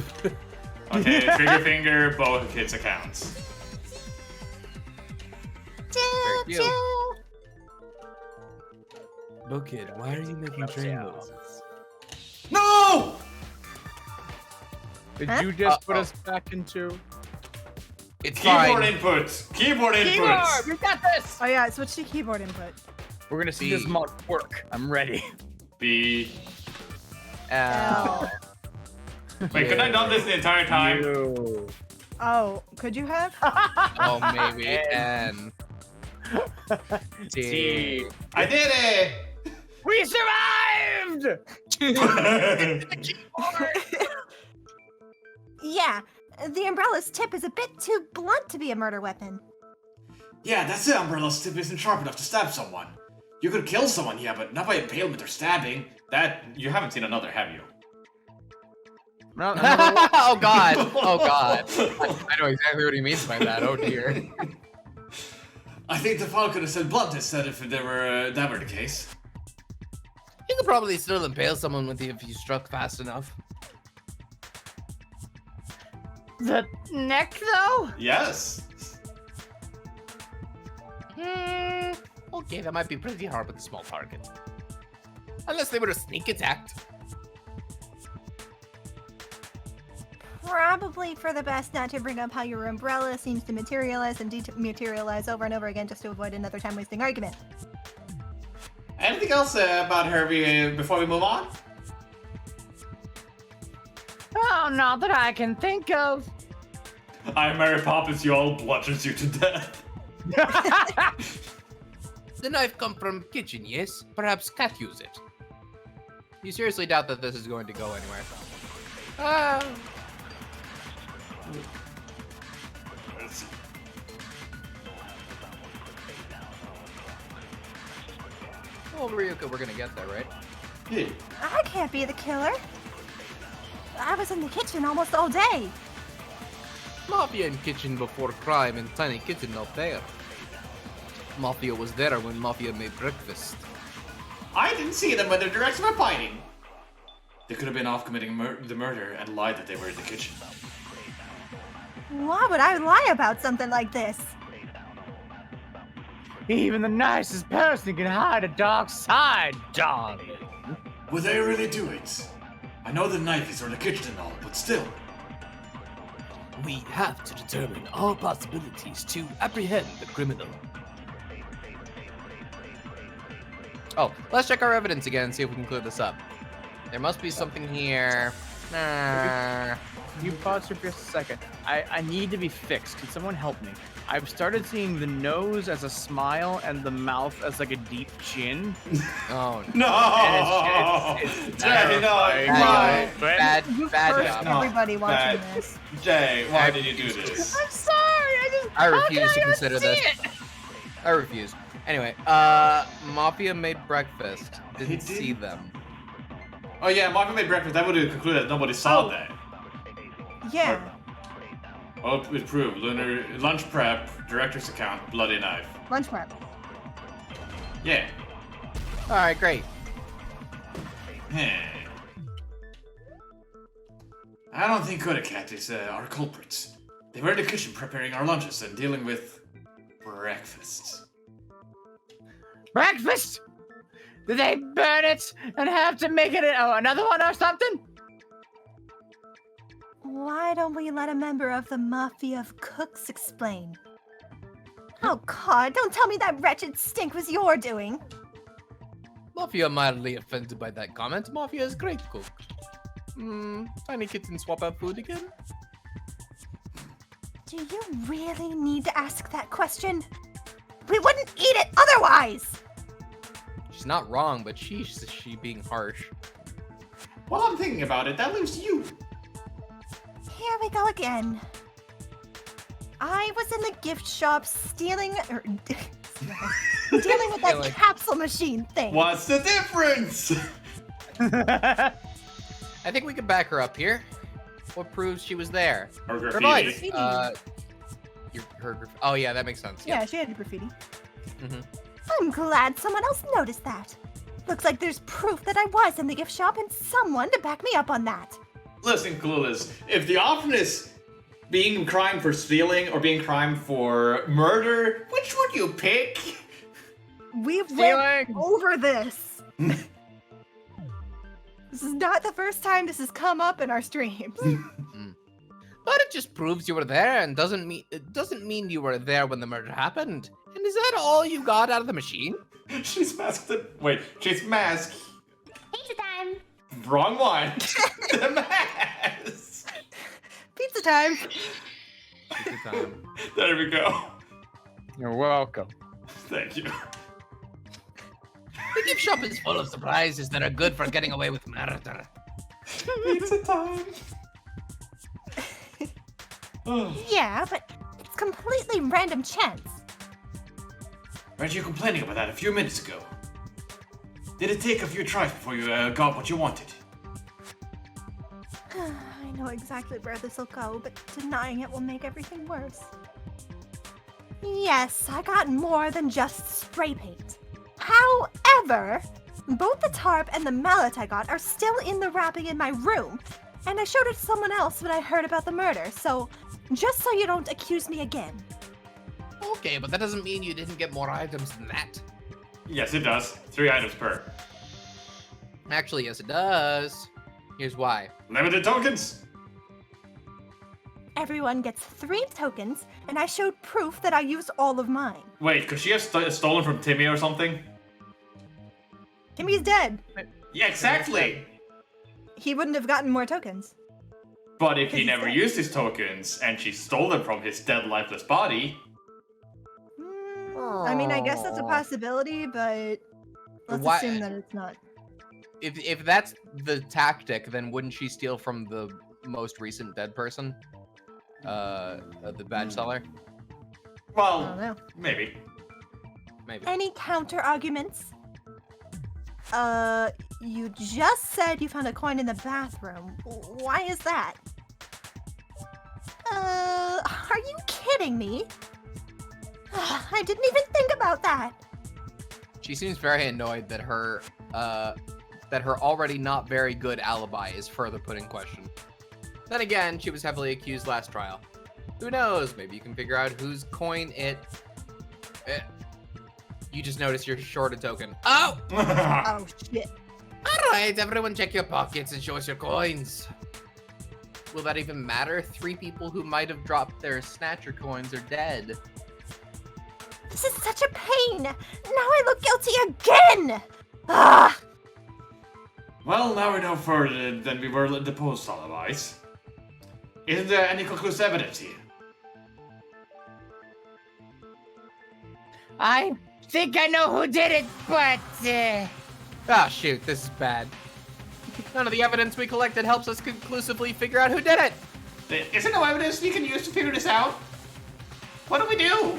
Okay, trigger finger, both kids' accounts. Very cute. Bokid, why are you making train noises? No! Did you just put us back into... It's Keyboard fine. inputs! Keyboard inputs! Keyboard! We got this! Oh yeah, switch to keyboard input. We're gonna see this mod work. I'm ready. B. L. Wait, could I have done this the entire time? Oh, could you have? Oh, maybe. N. T. I did it! We survived! Yeah, the umbrella's tip is a bit too blunt to be a murder weapon. Yeah, that's it. Umbrella's tip isn't sharp enough to stab someone. You could kill someone, yeah, but not by impalement or stabbing. That, you haven't seen another, have you? No. Oh god. Oh god. I know exactly what he means by that. Oh dear. I think the file could have said blunt instead if that were the case. You could probably still impale someone with you if you struck fast enough. The neck, though? Yes. Okay, that might be pretty hard with a small target. Unless they were a sneak attacked. Probably for the best not to bring up how your umbrella seems to materialize and dematerialize over and over again just to avoid another time-wasting argument. Anything else about her before we move on? Oh, not that I can think of. I'm Mary Poppins, you all bludgeons you to death. The knife come from kitchen, yes? Perhaps cat use it. You seriously doubt that this is going to go anywhere? Let's see. Well, Ryuka, we're gonna get there, right? Yeah. I can't be the killer. I was in the kitchen almost all day. Mafia in kitchen before crime and tiny kitchen not there. Mafia was there when Mafia made breakfast. I didn't see them when their direction were fighting. They could have been off committing the murder and lied that they were in the kitchen. Why would I lie about something like this? Even the nicest person can hide a dark side, darling. Would they really do it? I know the knife is in the kitchen and all, but still. We have to determine all possibilities to apprehend the criminal. Oh, let's check our evidence again and see if we can clear this up. There must be something here. Nah. You pause here for just a second. I need to be fixed. Can someone help me? I've started seeing the nose as a smile and the mouth as like a deep chin. Oh No! Jay, no, bad You job. cursed everybody watching bad. this. Jay, why did you do this? I'm sorry. I refuse to not consider see this. it? I refuse. Anyway, Mafia made breakfast. He Didn't did? see them. Oh yeah, Mafia made breakfast. That would have concluded that nobody saw that. Yeah. Well, it proved. Lunar lunch prep, director's account, bloody knife. Lunch prep. Yeah. All right, great. I don't think Kodak is our culprits. They were in the kitchen preparing our lunches and dealing with breakfast. Breakfast? Did they burn it and have to make it another one or something? Why don't we let a member of the Mafia of Cooks explain? Oh God, don't tell me that wretched stink was your doing. Mafia mildly offended by that comment. Mafia is great cook. Tiny kitten swap out food again? Do you really need to ask that question? We wouldn't eat it otherwise! She's not wrong, but she's she being harsh. While I'm thinking about it, that leaves you. Here we go again. I was in the gift shop dealing with that Like- capsule machine thing. What's the difference? I think we can back her up here. What proves she was there? Or Graffiti. graffiti. Oh yeah, that makes sense. Yeah, she had a graffiti. Mm-hmm. I'm glad someone else noticed that. Looks like there's proof that I was in the gift shop and someone to back me up on that. Listen, Clueless, if the option is being crime for stealing or being crime for murder, which would you pick? We've Stealing. went over this. This is not the first time this has come up in our streams. But it just proves you were there, and doesn't mean you were there when the murder happened. And is that all you got out of the machine? She's masked. She's masked. Pizza time. Wrong one. The mask. Pizza time. Good time. There we go. You're welcome. Thank you. The gift shop is full of surprises that are good for getting away with murder. Pizza time. Yeah, but it's completely random chance. Weren't you complaining about that a few minutes ago? Did it take a few tries before you got what you wanted? I know exactly where this will go, but denying it will make everything worse. Yes, I got more than just spray paint. However, both the tarp and the mallet I got are still in the wrapping in my room, and I showed it to someone else when I heard about the murder, so just so you don't accuse me again. Okay, but that doesn't mean you didn't get more items than that. Yes, it does. 3 items per. Actually, yes, it does. Here's why. Limited tokens. Everyone gets 3 tokens, and I showed proof that I used all of mine. Wait, could she have stolen from Timmy or something? Timmy's dead. Yeah, exactly. He wouldn't have gotten more tokens. But if he He's never dead. used his tokens and she stole them from his dead, lifeless body, I mean, I guess that's a Aw. possibility, but let's Why- assume that it's not. If that's the tactic, then wouldn't she steal from the most recent dead person? The badge seller? I don't well, know. maybe. Maybe. Any counter arguments? You just said you found a coin in the bathroom. Why is that? Are you kidding me? I didn't even think about that. She seems very annoyed that her already not very good alibi is further put in question. Then again, she was heavily accused last trial. Who knows? Maybe you can figure out whose coin it. You just noticed you're short a token. Oh! Oh shit. Alright, everyone check your pockets and show us your coins. Will that even matter? 3 people who might have dropped their snatcher coins are dead. This is such a pain. Now I look guilty again. Ah! Well, now we know further than we were deposed alibis. Isn't there any conclusive evidence here? I think I know who did it, but Ah, shoot, this is bad. None of the evidence we collected helps us conclusively figure out who did it. Is there no evidence we can use to figure this out? What do we do?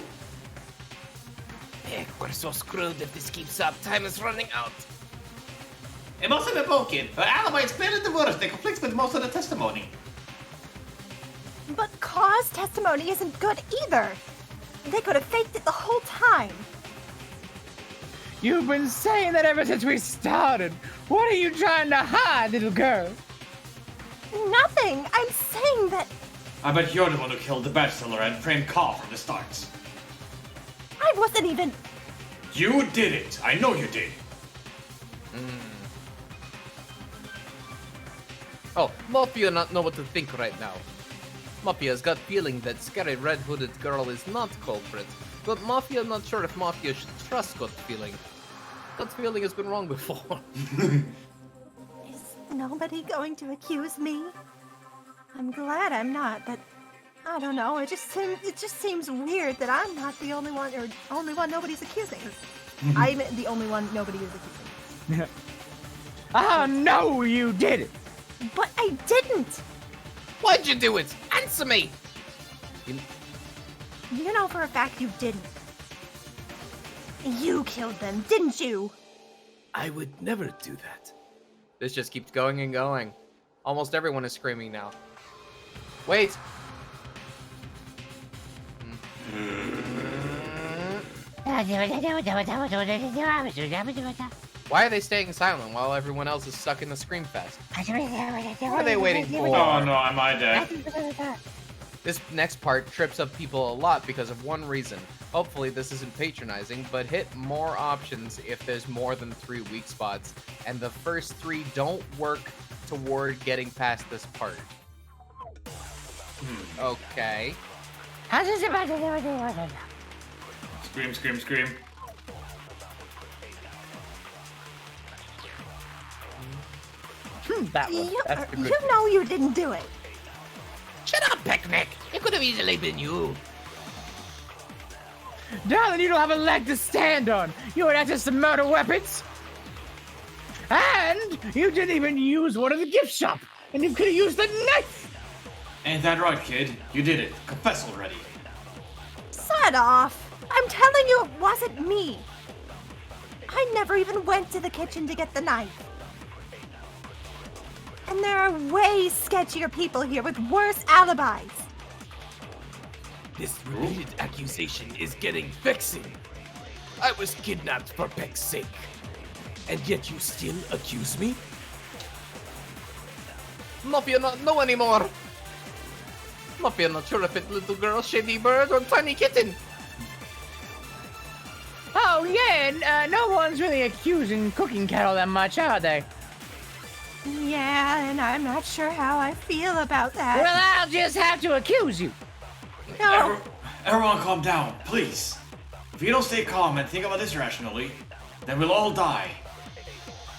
Heck, we're so screwed if this keeps up. Time is running out. It must have been broken. Her alibi is clearly the worst. It conflicts with most of the testimony. But Kaw's testimony isn't good either. They could have faked it the whole time. you've been saying that ever since we started. What are you trying to hide, little girl? Nothing. I'm saying that I bet you're the one who killed the bachelor and framed Kaw from the start. I wasn't even... You did it. I know you did. Oh, Mafia not know what to think right now. Mafia's got feeling that scary red-hooded girl is not culprit, but Mafia not sure if Mafia should trust gut feeling. Gut feeling has been wrong before. Is nobody going to accuse me? I'm glad I'm not, but I don't know. It just seems weird that I'm not the only one, or only one nobody's accusing. I'm the only one nobody is accusing. I know you did it. But I didn't. Why'd you do it? Answer me! You know for a fact you didn't. You killed them, didn't you? I would never do that. This just keeps going and going. Almost everyone is screaming now. Wait! Why are they staying silent while everyone else is stuck in the scream fest? What are they waiting for? Oh no, am I dead? This next part trips up people a lot because of one reason. Hopefully this isn't patronizing, but hit more options if there's more than 3 weak spots, and the first 3 don't work toward getting past this part. Okay. Scream, scream, scream. That's the good. You know you didn't do it. Shut up, Picnic! It could have easily been you. Darling, you don't have a leg to stand on. You had access to murder weapons. And you didn't even use one in the gift shop. And you could have used the knife. Ain't that right, kid? You did it. Confess already. Shut off. I'm telling you it wasn't me. I never even went to the kitchen to get the knife. And there are way sketchier people here with worse alibis. This repeated accusation is getting vexing. I was kidnapped for Peck's sake. And yet you still accuse me? Mafia not know anymore. Mafia not sure if it's little girl, shady bird, or tiny kitten. Oh, yeah, and no one's really accusing Cooking Kettle that much, are they? Yeah, and I'm not sure how I feel about that. Well, I'll just have to accuse you. No. Everyone calm down, please. If you don't stay calm and think about this rationally, then we'll all die.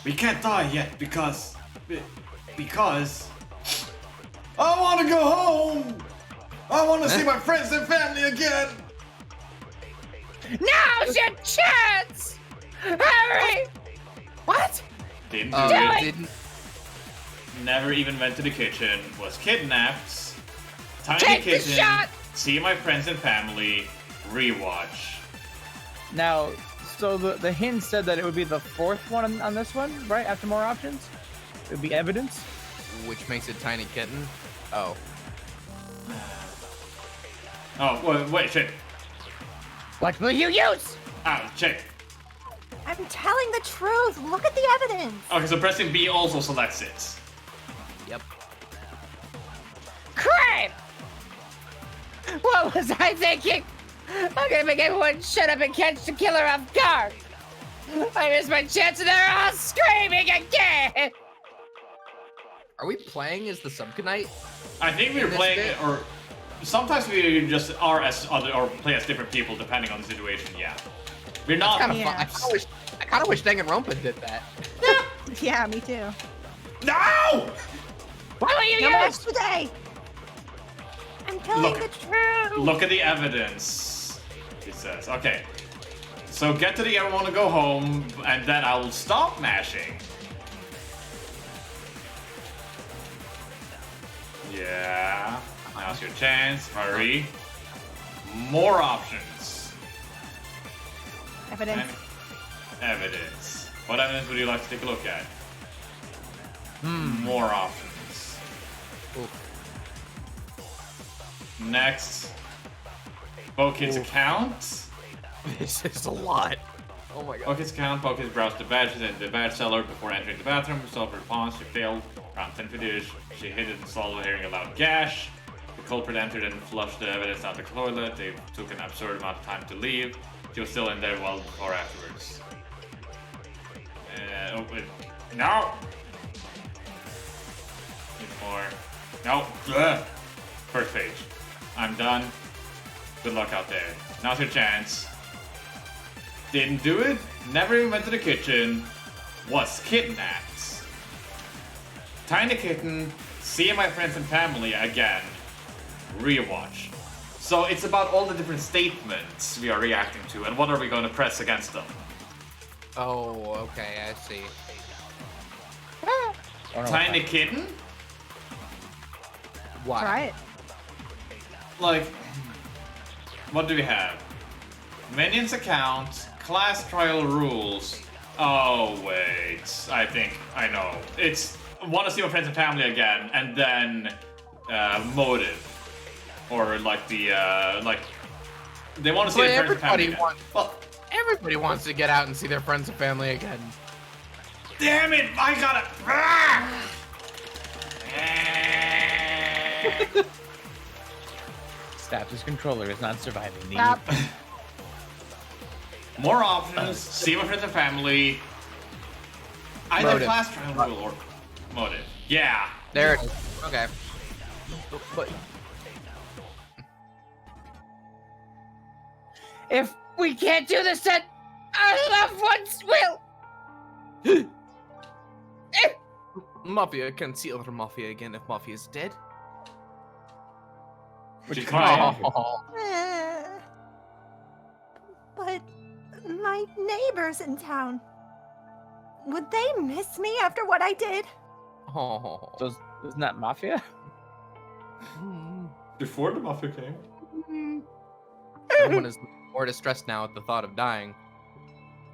We can't die yet because I want to go home. I want to see my friends and family again. Now's your chance! Hurry! What? Didn't Oh, do you it. didn't. Never even went to the kitchen. Was kidnapped. Tiny Take the kitchen. shot! See my friends and family. Rewatch. Now, so the hint said that it would be the 4th one on this one, right? After more options? It would be evidence? Which makes it tiny kitten. Oh. Oh, wait, shit. What will you use? Ah, check. I'm telling the truth. Look at the evidence. Okay, so pressing B also selects it. Yep. Crap! What was I thinking? I'm gonna make everyone shut up and catch the killer off guard. I missed my chance and they're all screaming again! Are we playing as the Subconite? I think we were this playing, bit? or sometimes we just are as other, or play as different people depending on the situation. Yeah, we're not. Kind of Yeah. fun. I kind of wish Danganronpa did that. Yeah, me too. No! Why were you No here? match today. I'm telling the truth. Look at the evidence, he says. Okay. So get to the I want to go home, and then I'll stop mashing. Yeah. Now's your chance. Hurry. More options. Evidence. Evidence. What evidence would you like to take a look at? More options. Ooh. Next. Bokids account. This is a lot. Oh my god. Bokids account. Bokids browsed the badges in the badge cellar before entering the bathroom. Resolved her response. She failed. Around 10:50ish. She hid it and swallowed, hearing a loud gash. The culprit entered and flushed the evidence down the toilet. They took an absurd amount of time to leave. She was still in there well before afterwards. Oh, wait. No! Need more. No! Ugh. First page. I'm done. Good luck out there. Now's your chance. Didn't do it. Never even went to the kitchen. Was kidnapped. Tiny kitten. Seeing my friends and family again. Rewatch. So it's about all the different statements we are reacting to and what are we going to press against them. Oh, okay, I see. Tiny kitten? Why? Try it. Like, what do we have? Minions account, class trial rules. Oh, wait. I think I know. It's want to see my friends and family again, and then motive. Or like the, like, they want to see their friends and family again. Everybody wants to get out and see their friends and family again. Damn it! I got it! Stabs his controller is not surviving the. Stop. More options. See my friends and family. Either Motive. class trial rule or motive. Yeah. There it is. Okay. But If we can't do this, then our loved ones will. Mafia can see other Mafia again if Mafia is dead. Which is fine. Oh. But my neighbors in town, would they miss me after what I did? Oh. So isn't that Mafia? Before the Mafia came. Everyone is more distressed now at the thought of dying.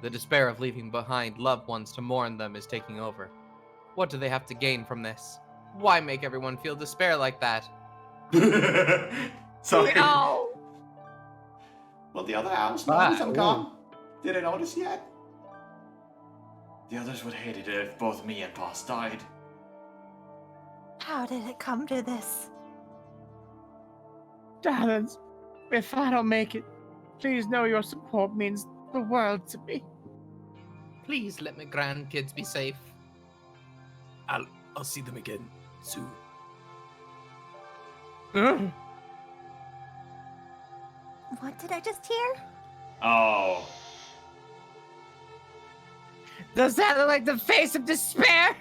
The despair of leaving behind loved ones to mourn them is taking over. What do they have to gain from this? Why make everyone feel despair like that? Sorry. No. Well, the other owls notice I'm gone. Did I notice yet? The others would hate it if both me and Boss died. How did it come to this? Darlings, if I don't make it, please know your support means the world to me. Please let my grandkids be safe. I'll see them again soon. What did I just hear? Oh. Does that look like the face of despair?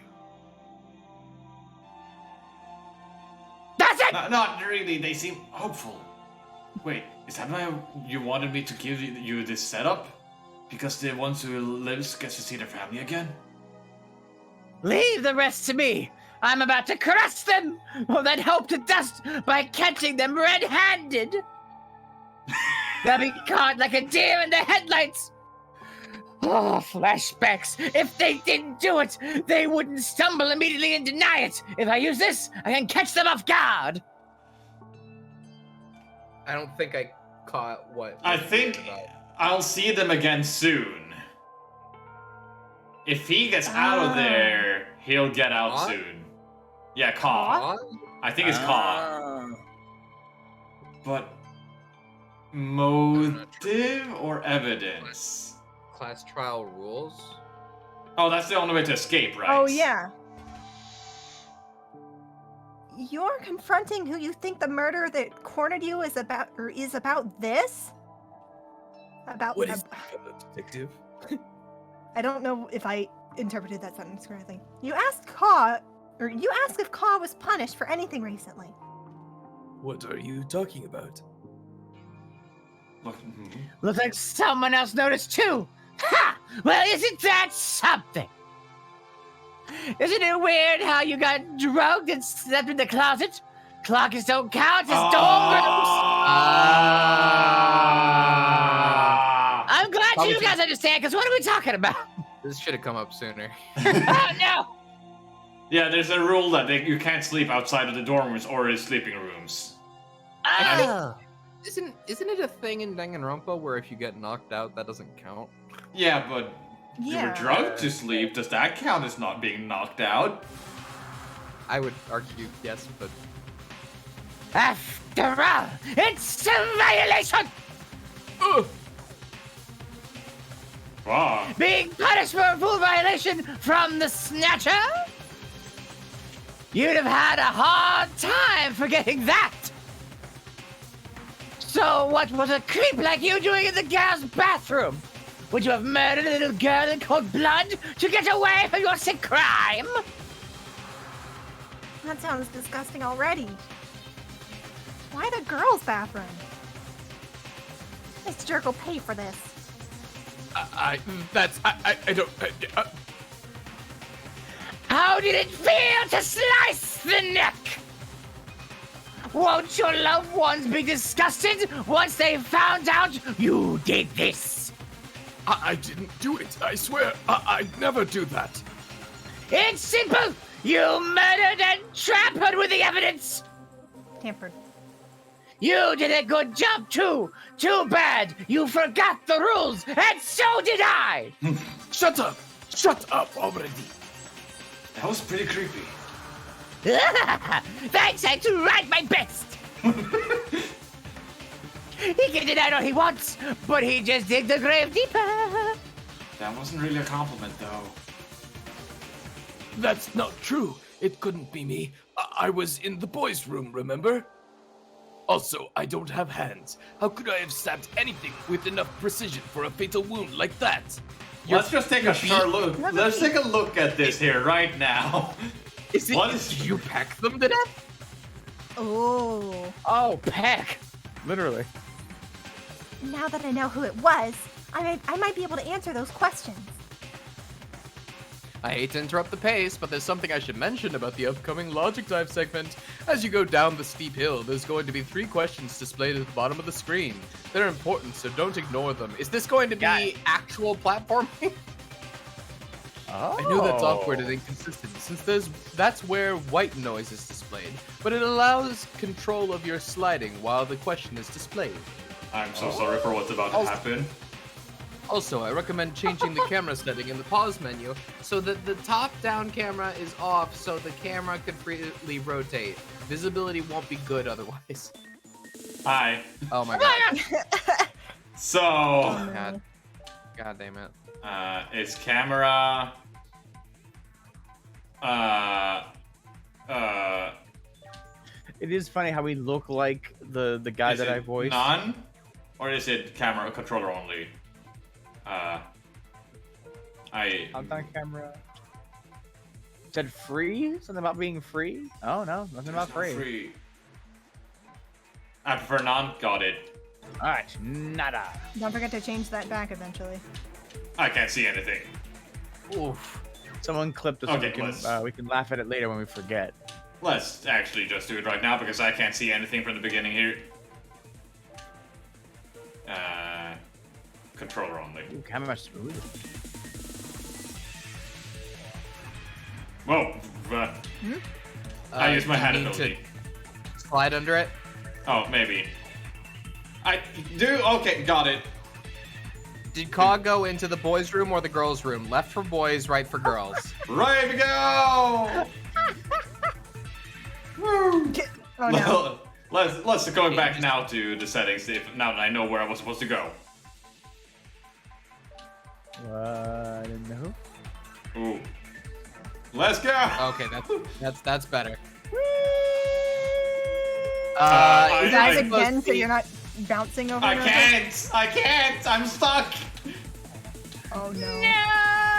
That's it! Not really, they seem hopeful. Wait, is that why you wanted me to give you this setup? Because the ones who lives gets to see their family again? Leave the rest to me. I'm about to crush them, or then hope to dust by catching them red-handed. They'll be caught like a deer in the headlights. Oh, flashbacks. If they didn't do it, they wouldn't stumble immediately and deny it. If I use this, I can catch them off guard. I don't think I caught what. I think I'll see them again soon. If he gets out of there, he'll get out Con? soon. Yeah, Con. I think it's Con. But motive or evidence? Class trial rules? Oh, that's the only way to escape, right? Oh, yeah. You're confronting who you think the murder that cornered you is about, or is about this? About What is that, detective? I don't know if I interpreted that sentence correctly. You asked if Ka was punished for anything recently. What are you talking about? Looks like someone else noticed too. Ha! Well, isn't that something? Isn't it weird how you got drugged and slept in the closet? Clockers don't count as dorm rooms. I'm glad you guys understand, because what are we talking about? This should have come up sooner. Oh, no! Yeah, there's a rule that you can't sleep outside of the dorm rooms or in sleeping rooms. Oh! Isn't it a thing in Danganronpa where if you get knocked out, that doesn't count? Yeah, but you were Yeah. drugged to sleep. Does that count as not being knocked out? I would argue yes, but After all, it's a violation! Wow. Being punished for a full violation from the Snatcher? You'd have had a hard time forgetting that! So what was a creep like you doing in the girl's bathroom? Would you have murdered a little girl in cold blood to get away from your sick crime? That sounds disgusting already. Why the girls' bathroom? This jerk will pay for this. I don't. How did it feel to slice the neck? Won't your loved ones be disgusted once they found out you did this? I didn't do it. I swear. I'd never do that. It's simple! You murdered and tampered with the evidence! Tampered. You did a good job too! Too bad you forgot the rules, and so did I! Shut up! Shut up already! That was pretty creepy. Thanks, I tried my best! He can deny all he wants, but he just digged the grave deeper! That wasn't really a compliment, though. That's not true. It couldn't be me. I was in the boys' room, remember? Also, I don't have hands. How could I have stabbed anything with enough precision for a fatal wound like that? Let's just take a short look. Let's take a look at this here right now. Is it? What is- Do you pack them to death? Oh. Oh, peck. Literally. Now that I know who it was, I might be able to answer those questions. I hate to interrupt the pace, but there's something I should mention about the upcoming Logic Dive segment. As you go down the steep hill, there's going to be 3 questions displayed at the bottom of the screen. They're important, so don't ignore them. Is this going to be actual platforming? Oh. I know that's awkward and inconsistent, since that's where white noise is displayed, but it allows control of your sliding while the question is displayed. I'm so sorry for what's about to happen. Also, I recommend changing the camera setting in the pause menu so that the top-down camera is off so the camera can freely rotate. Visibility won't be good otherwise. Hi. Oh my god. So, God damn it. it's camera. It is funny how we look like the guy Is that I it voiced. None? Or is it camera controller only? On camera. Said free? Something about being free? Oh no, nothing about free. I prefer none. Got it. Alright, nada. Don't forget to change that back eventually. I can't see anything. Oof. Someone clipped us Okay, so we can laugh at it later when we forget. Let's actually just do it right now because I can't see anything from the beginning here. Controller only. Ooh, camera smooth. Whoa. I use my you hand need ability. to slide under it. Oh, maybe. I do. Okay, got it. Did Ka go into the boys' room or the girls' room? Left for boys, right for girls. Ready to go. Woo. Oh no. Let's go back now to the settings. Now that I know where I was supposed to go. I didn't know. Ooh. Let's go. Okay, that's better. I- You guys I- again, so you're not bouncing over. I and over? can't. I'm stuck. Oh no. No!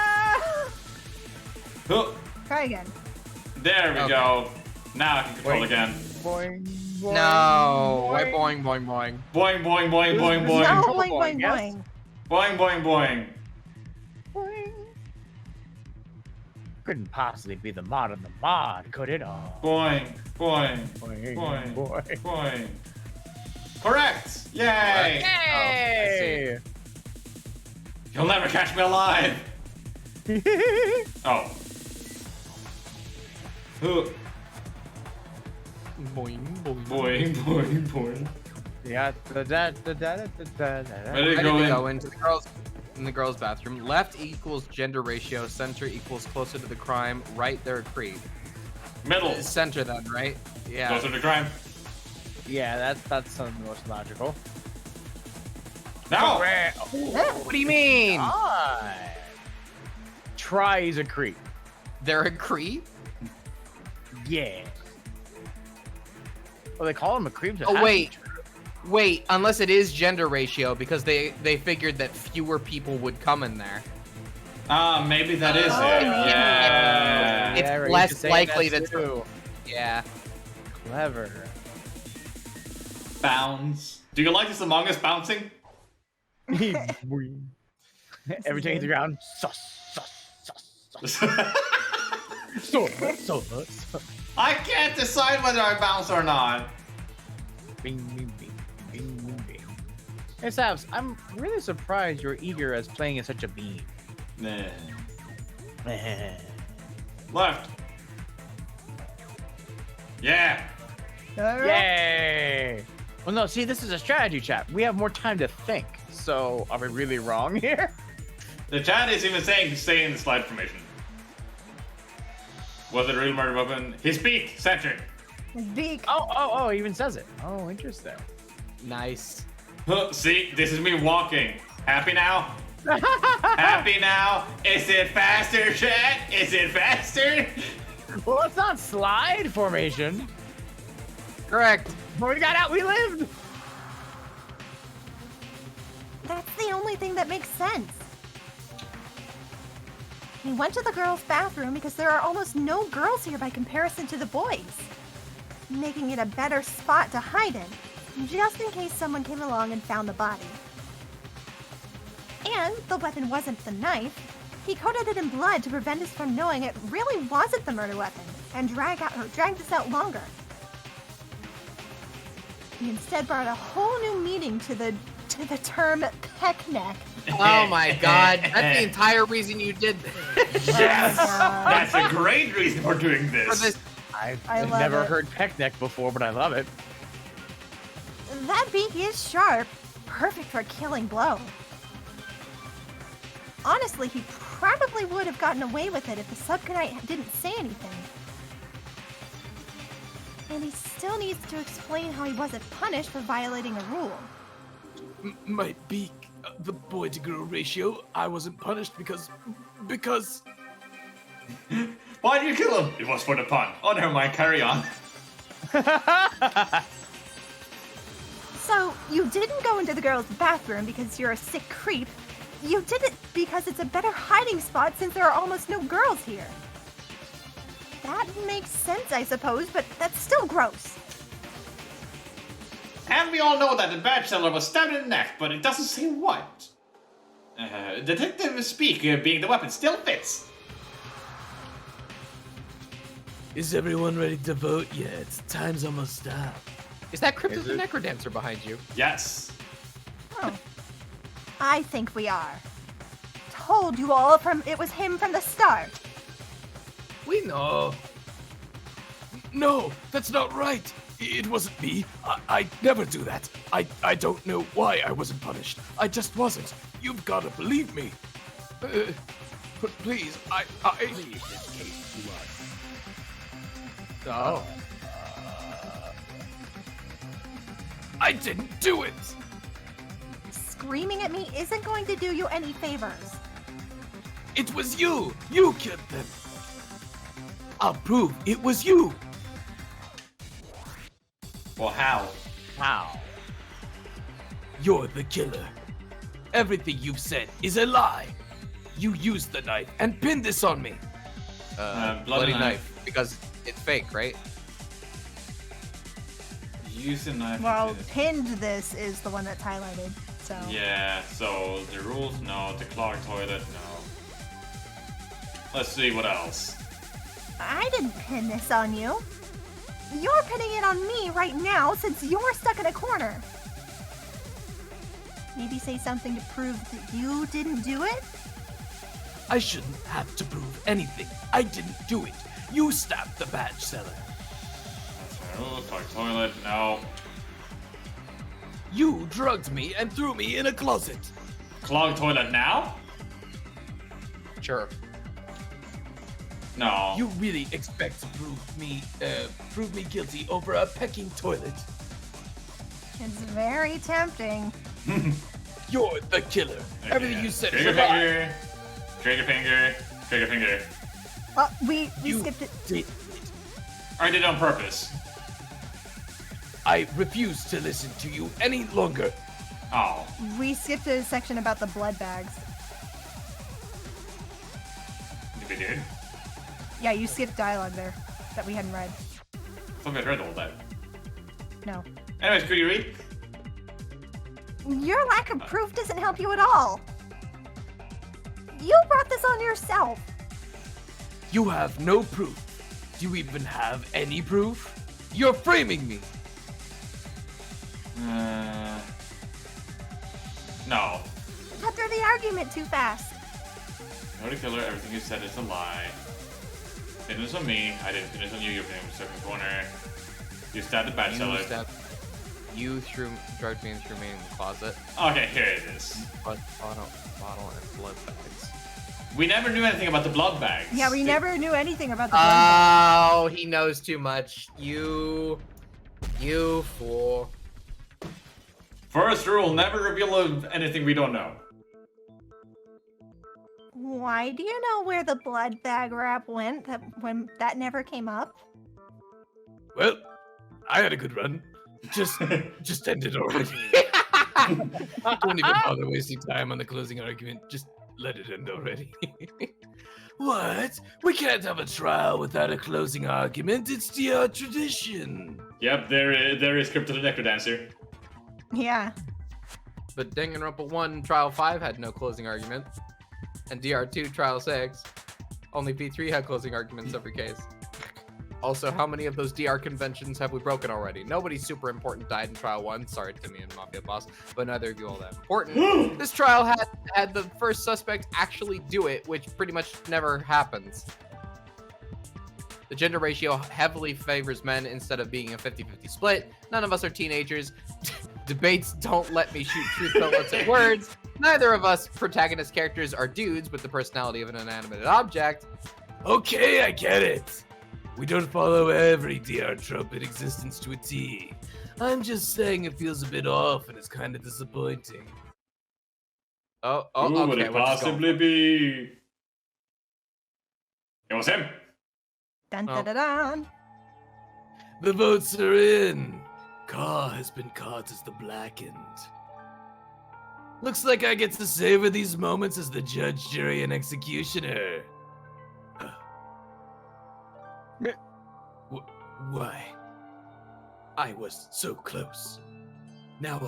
Try again. There we go. Now I can control again. Boing, boing, No. Why boing. boing, boing, boing? Boing, boing, boing, boing, boing. No, Control boing, point, boing, yes? boing. Boing, boing, boing. Boing. Couldn't possibly be the mod on the mod, could it? Oh. Boing, boing, Boing, boing, boing. boing. Correct! Yay! Hey! You'll never catch me alive! Oh. Boing, boing. Boing, boing, boing. Yeah. Where did it Ready go to in? go into the girls' bathroom. Left equals gender ratio. Center equals closer to the crime. Right, they're a creep. Middle. Center then, right? Yeah. Closer to crime. Yeah, that's the most logical. No! What do you mean? Try is a creep. They're a creep? Yeah. Well, they call him a creep. so it Oh, has to wait. be true. Wait, unless it is gender ratio, because they figured that fewer people would come in there. Maybe that is it. maybe. Yeah. It's Yeah, right, you less could say likely that to... too. Yeah. Clever. Bounce. Do you like this Among Us bouncing? Every time you hit the ground, sus. So. I can't decide whether I bounce or not. Bing, bing, bing, bing, bing, bing. Hey, Sabs, I'm really surprised you're eager as playing in such a beam. Nah. Left. Yeah. Alright. Yay! Well, no, see, this is a strategy chat. We have more time to think. So, are we really wrong here? The chat is even saying stay in the slide formation. Was it a real murder weapon? His beak, center. His beak. Oh, he even says it. Oh, interesting. Nice. See, this is me walking. Happy now? Happy now? Is it faster, chat? Is it faster? Well, it's not slide formation. Correct. When we got out, we lived. That's the only thing that makes sense. He went to the girls' bathroom because there are almost no girls here by comparison to the boys, making it a better spot to hide in, just in case someone came along and found the body. And the weapon wasn't the knife. He coated it in blood to prevent us from knowing it really wasn't the murder weapon and drag us out longer. He instead brought a whole new meaning to the term peck neck. Oh my god. That's the entire reason you did this. Yes! Oh my God. That's a great reason for doing For this. this. I I've love never it. heard peck neck before, but I love it. That beak is sharp, perfect for a killing blow. Honestly, he probably would have gotten away with it if the subconite didn't say anything. And he still needs to explain how he wasn't punished for violating a rule. My beak, the boy to girl ratio, I wasn't punished because. Why did you kill him? It was for the pun. Oh, never mind. Carry on. So, you didn't go into the girls' bathroom because you're a sick creep. You did it because it's a better hiding spot since there are almost no girls here. That makes sense, I suppose, but that's still gross. And we all know that the badge seller was stabbed in the neck, but it doesn't say what. Detective Speak being the weapon still fits. Is everyone ready to vote yet? Time's almost up. Is that Crypto the Necrodancer behind you? Yes. Oh. I think we are. Told you all it was him from the start. We know. No, that's not right. It wasn't me. I'd never do that. I don't know why I wasn't punished. I just wasn't. You've got to believe me. But please, Please, this case to us. Oh. I didn't do it. Screaming at me isn't going to do you any favors. It was you. You killed them. I'll prove it was you. Well, how? How? You're the killer. Everything you've said is a lie. You used the knife and pinned this on me. Bloody knife. Because it's fake, right? Use a knife. Well, pinned this is the one that's highlighted. So. Yeah, so the rules, no. The clogged toilet, no. Let's see what else. I didn't pin this on you. You're pinning it on me right now since you're stuck in a corner. Maybe say something to prove that you didn't do it? I shouldn't have to prove anything. I didn't do it. You stabbed the badge seller. That's my rule. Clogged toilet, no. You drugged me and threw me in a closet. Clogged toilet now? Sure. No. You really expect to prove me guilty over a pecking toilet? It's very tempting. You're the killer. Okay. Everything you said is Trigger a lie. finger. Trigger finger. Trigger finger. Oh, we You skipped it. did. I did it on purpose. I refuse to listen to you any longer. Oh. We skipped a section about the blood bags. Did we do? Yeah, you skipped dialogue there that we hadn't read. I thought we had read all that. No. Anyways, could you read? Your lack of proof doesn't help you at all. You brought this on yourself. You have no proof. Do you even have any proof? You're framing me. No. Cut through the argument too fast. No the killer, everything you said is a lie. Pin this on me, I didn't pin this on you, you're pinning stuck in the corner. You stabbed the badge seller. You drugged me and threw me in the closet. Okay, here it is. Bottle and blood bags. We never knew anything about the blood bags. Yeah, we never knew anything about the blood bags. Oh, he knows too much. You fool. First rule, never reveal anything we don't know. Why do you know where the blood bag wrap went when that never came up? Well, I had a good run. Just ended already. Don't even bother wasting time on the closing argument. Just let it end already. What? We can't have a trial without a closing argument. It's the tradition. Yep, there is Crypto the Necrodancer. Yeah. But Danganronpa 1 Trial 5 had no closing argument. And DR2 Trial 6. Only P3 had closing arguments every case. Also, how many of those DR conventions have we broken already? Nobody super important died in Trial 1. Sorry, Timmy and Mafia Boss, but neither of you all that important. This trial had the first suspect actually do it, which pretty much never happens. The gender ratio heavily favors men instead of being a 50-50 split. None of us are teenagers. Debates don't let me shoot truth bullets at words. Neither of us protagonist characters are dudes with the personality of an inanimate object. Okay, I get it. We don't follow every DR trope in existence to a T. I'm just saying it feels a bit off and it's kind of disappointing. Who Okay. would it possibly be? It was him. Dun dun dun dun. The votes are in. Ka has been caught as the blackened. Looks like I get to savor these moments as the judge, jury, and executioner. Why? I was so close. Now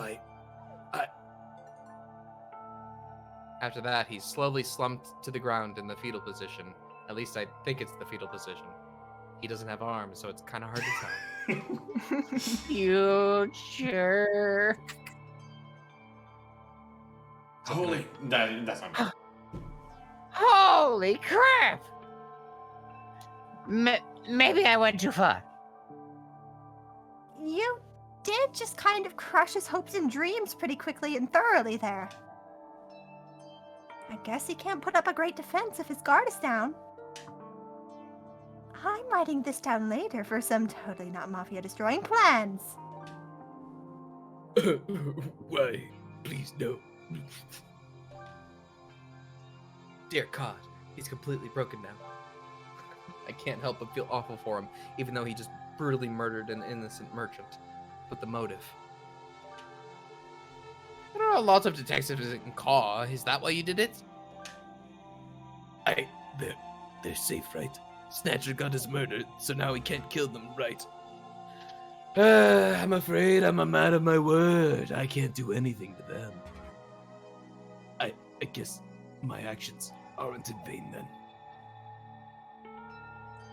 After that, he slowly slumped to the ground in the fetal position. At least I think it's the fetal position. He doesn't have arms, so it's kind of hard to tell. Future. Holy, that's not bad. Holy crap! Maybe I went too far. You did just kind of crush his hopes and dreams pretty quickly and thoroughly there. I guess he can't put up a great defense if his guard is down. I'm writing this down later for some totally not mafia-destroying plans. Why? Please, no. Dear God, he's completely broken now. I can't help but feel awful for him, even though he just brutally murdered an innocent merchant. But the motive. There are lots of detectives in Caw. Is that why you did it? They're safe, right? Snatcher got us murdered, so now he can't kill them, right? I'm afraid I'm a man of my word. I can't do anything to them. I guess my actions aren't in vain then.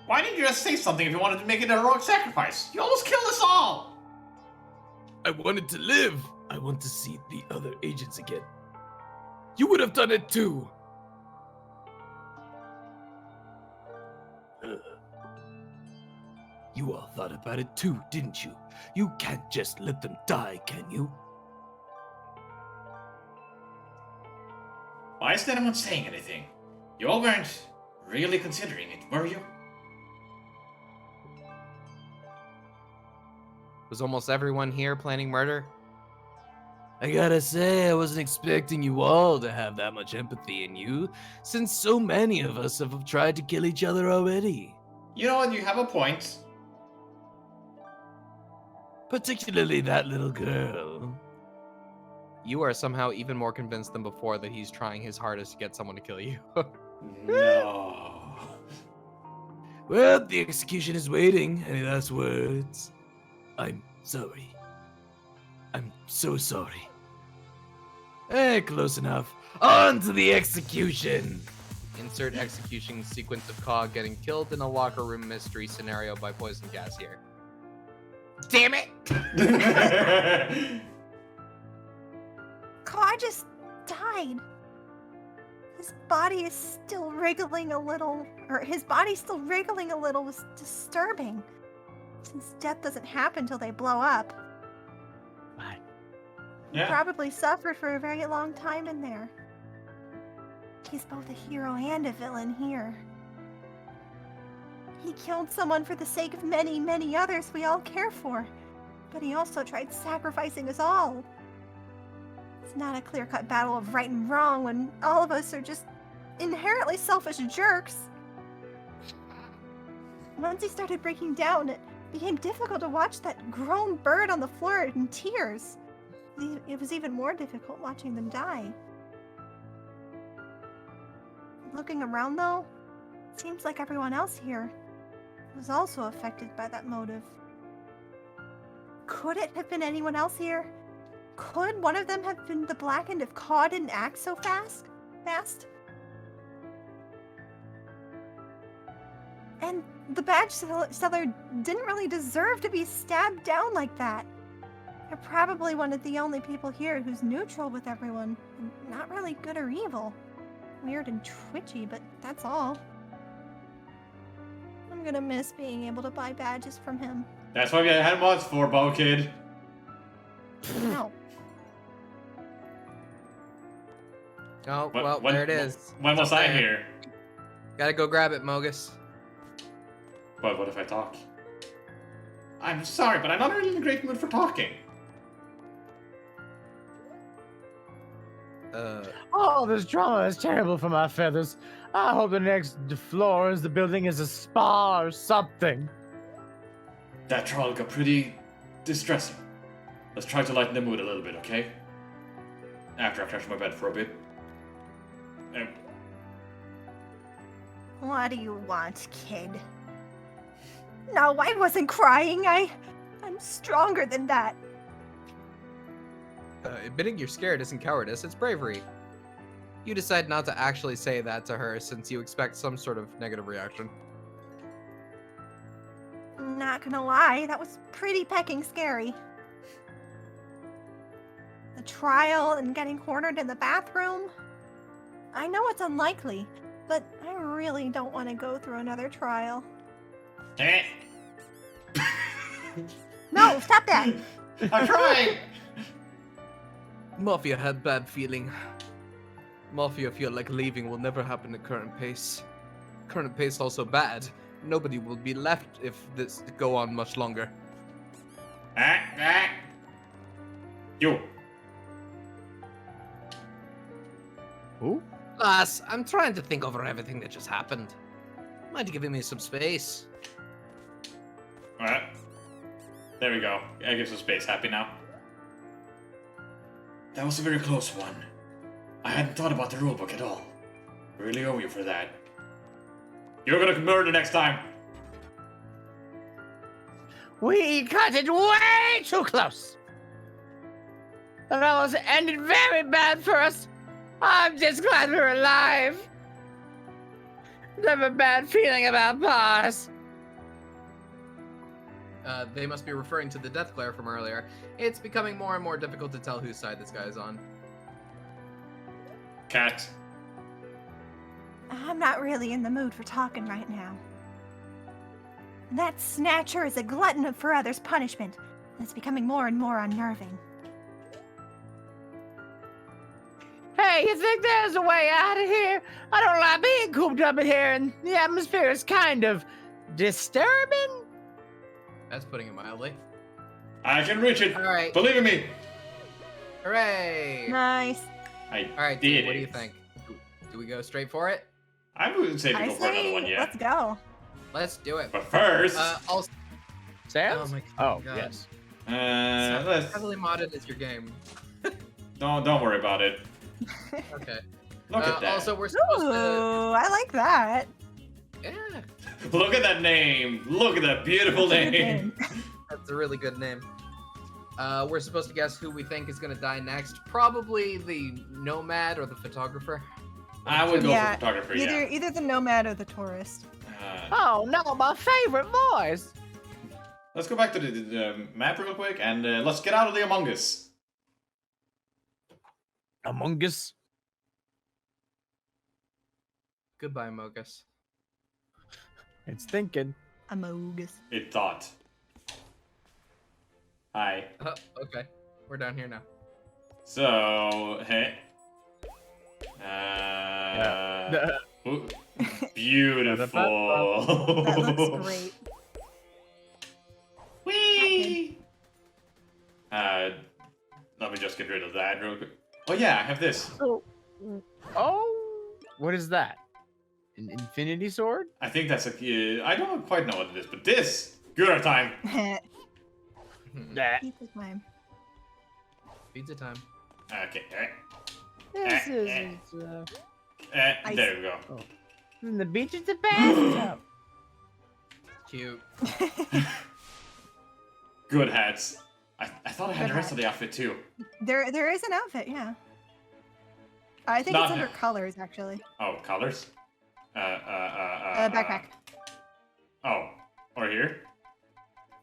Why didn't you just say something if you wanted to make it a heroic sacrifice? You almost killed us all! I wanted to live. I want to see the other agents again. You would have done it too. You all thought about it too, didn't you? You can't just let them die, can you? Why isn't anyone saying anything? You all weren't really considering it, were you? Was almost everyone here planning murder? I gotta say, I wasn't expecting you all to have that much empathy in you, since so many of us have tried to kill each other already. You know what, you have a point. Particularly that little girl. You are somehow even more convinced than before that he's trying his hardest to get someone to kill you. No. Well, the execution is waiting. Any last words? I'm sorry. I'm so sorry. Close enough. On to the execution! Insert execution sequence of Cog getting killed in a locker room mystery scenario by poison gas here. Damn it! Cog just died. His body is still wriggling a little, was disturbing. Since death doesn't happen till they blow up. Yeah. He probably suffered for a very long time in there. He's both a hero and a villain here. He killed someone for the sake of many, many others we all care for. But he also tried sacrificing us all. It's not a clear-cut battle of right and wrong when all of us are just inherently selfish jerks. Once he started breaking down, it became difficult to watch that grown bird on the floor in tears. It was even more difficult watching them die. Looking around though, it seems like everyone else here was also affected by that motive. Could it have been anyone else here? Could one of them have been the Blackened if Caw didn't act so fast? And the badge seller didn't really deserve to be stabbed down like that. They're probably one of the only people here who's neutral with everyone, and not really good or evil. Weird and twitchy, but that's all. I'm gonna miss being able to buy badges from him. That's what we had mods for, Bow Kid. No. Oh, well, there it is. When was I here? Gotta go grab it, Mogus. But what if I talk? I'm sorry, but I'm not really in a great mood for talking. Oh, this drama is terrible for my feathers. I hope the next floor is the building is a spa or something. That trial got pretty distressing. Let's try to lighten the mood a little bit, okay? After I crash my bed for a bit. What do you want, kid? No, I wasn't crying. I'm stronger than that. Admitting you're scared isn't cowardice, it's bravery. You decide not to actually say that to her since you expect some sort of negative reaction. Not gonna lie, that was pretty pecking scary. The trial and getting cornered in the bathroom. I know it's unlikely, but I really don't want to go through another trial. No, stop that! I'm trying! Mafia had bad feeling. Mafia feel like leaving will never happen at current pace. Current pace also bad. Nobody will be left if this go on much longer. You. Who? Lass, I'm trying to think over everything that just happened. Mind giving me some space? Alright. There we go. I give some space. Happy now? That was a very close one. I hadn't thought about the rulebook at all. Really owe you for that. You're gonna murder next time. We cut it way too close. That almost ended very bad for us. I'm just glad we're alive. I have a bad feeling about boss. They must be referring to the death glare from earlier. It's becoming more and more difficult to tell whose side this guy is on. Cat. I'm not really in the mood for talking right now. That snatcher is a glutton for others' punishment. It's becoming more and more unnerving. Hey, you think there's a way out of here? I don't like being cooped up in here, and the atmosphere is kind of disturbing. That's putting it mildly. I can reach it. All right. Believe in me. Hooray! Nice. All right, did what do it. you think? Do we go straight for it? I wouldn't say to I go for another one say, yet. let's go. Let's do it. But first, Also, Sans? oh my Oh, God. yes. let's heavily modded is your game. don't worry about it. Okay. Look at that. Also, we're supposed Ooh, I like that. to. Yeah, Look at that name. Look at that beautiful name. that's a really good name. We're supposed to guess who we think is gonna die next. Probably the nomad or the photographer. I would go Yeah, for photographer. Either the nomad or the tourist. Oh no, my favorite voice. Let's go back to the map real quick and let's get out of the Among Us. Among Us. Goodbye, Mogus. It's thinking. Amogus. It thought. Hi. Okay, we're down here now. So, hey. Ooh, beautiful. That looks great. Whee! Let me just get rid of that real quick. Oh yeah, I have this. Oh, what is that? An infinity sword? I think that's a. I don't quite know what it is, but this. Good time. That. Pizza time. Pizza time. Okay. This eh. is There we go. and the beach is the bathtub. Cute. Good hats. I thought I had Good the rest hat. of the outfit too. There is an outfit, yeah. I think Not it's under now. colors, actually. Oh, colors. Backpack. Oh, or here.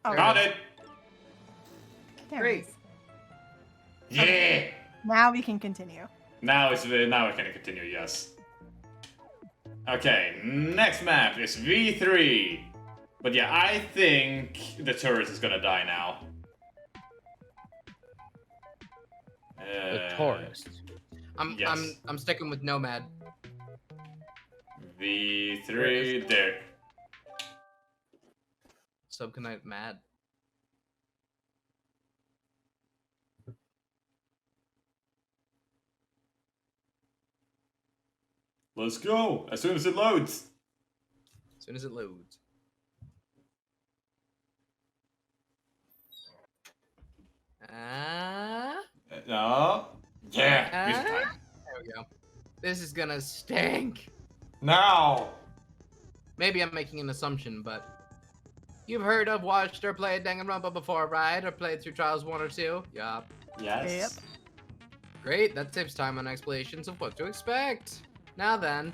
Oh, Got it. there Great. it is. Yeah. Now we can continue. Now we can continue. Yes. Okay. Next map is V3. But yeah, I think the tourist is gonna die now. The tourist. Yes. I'm sticking with nomad. V3 there. Subconite mad. Let's go as soon as it loads. As soon as it loads. No. Yeah. Music time. There we go. This is gonna stink. Now. Maybe I'm making an assumption, but you've heard of, watched, or played Danganronpa before, right? Or played through Trials 1 or 2? Yup. Yes. Yep. Great, that saves time on explanations of what to expect. Now then,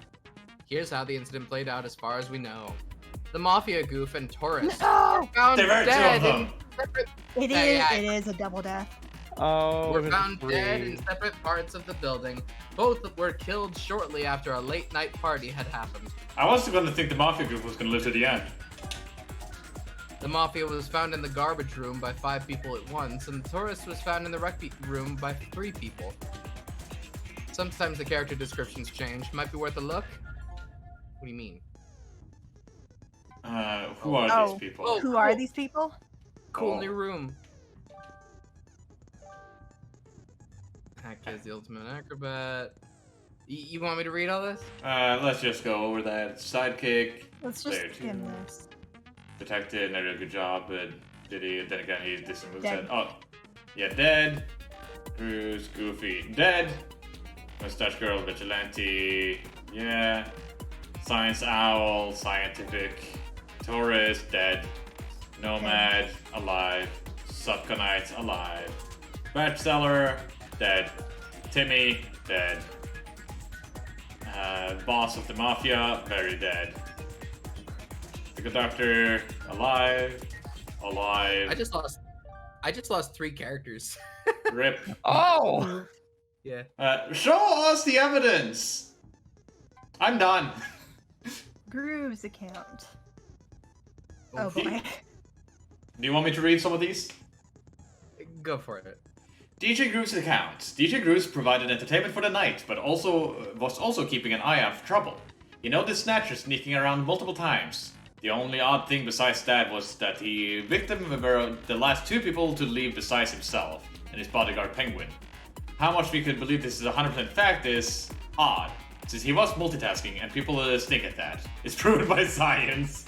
here's how the incident played out as far as we know. The Mafia goof and tourist No! found There were two dead of them. in separate It is a double death. Oh, were there's found dead three. in separate parts of the building. Both were killed shortly after a late night party had happened. I was going to think the Mafia group was going to live to the end. The Mafia was found in the garbage room by 5 people at once, and the tourist was found in the rec room by 3 people. Sometimes the character descriptions change. Might be worth a look. What do you mean? Who are Oh. these people? Oh. Who are these people? Cool Oh. new room. Hatty is the ultimate acrobat. You want me to read all this? Let's just go over that. Sidekick, Let's There, just too. skim this. detected, never did a good job, but did he? Then again, he did some moves. Dead. Oh, yeah, dead. Bruce, Goofy, dead. Mustache Girl, Vigilante, yeah. Science owl, scientific, tourist, dead. Nomad, alive. Subconite, alive. Batch seller, dead. Timmy, dead. Boss of the mafia, very dead. The conductor, alive. Alive. I just lost 3 characters. Rip. Oh! Yeah. Show us the evidence! I'm done. Groove's account. Oh Okay. boy. Do you want me to read some of these? Go for it. DJ Groove's account. DJ Grooves provided entertainment for the night, but was also keeping an eye out for trouble. He noticed Snatcher sneaking around multiple times. The only odd thing besides that was that the victim were the last 2 people to leave besides himself and his bodyguard Penguin. How much we could believe this is 100% fact is odd, since he was multitasking and people stink at that. It's proven by science.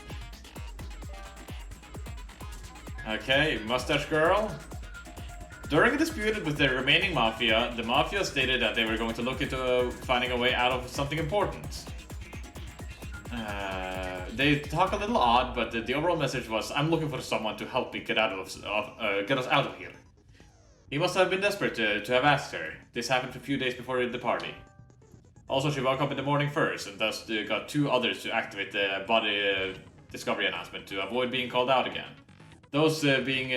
Okay, Mustache Girl. During a dispute with the remaining mafia, the mafia stated that they were going to look into finding a way out of something important. They talk a little odd, but the overall message was, I'm looking for someone to help me get us out of here. He must have been desperate to have asked her. This happened a few days before the party. Also, she woke up in the morning first, and thus got 2 others to activate the body discovery announcement to avoid being called out again. Those being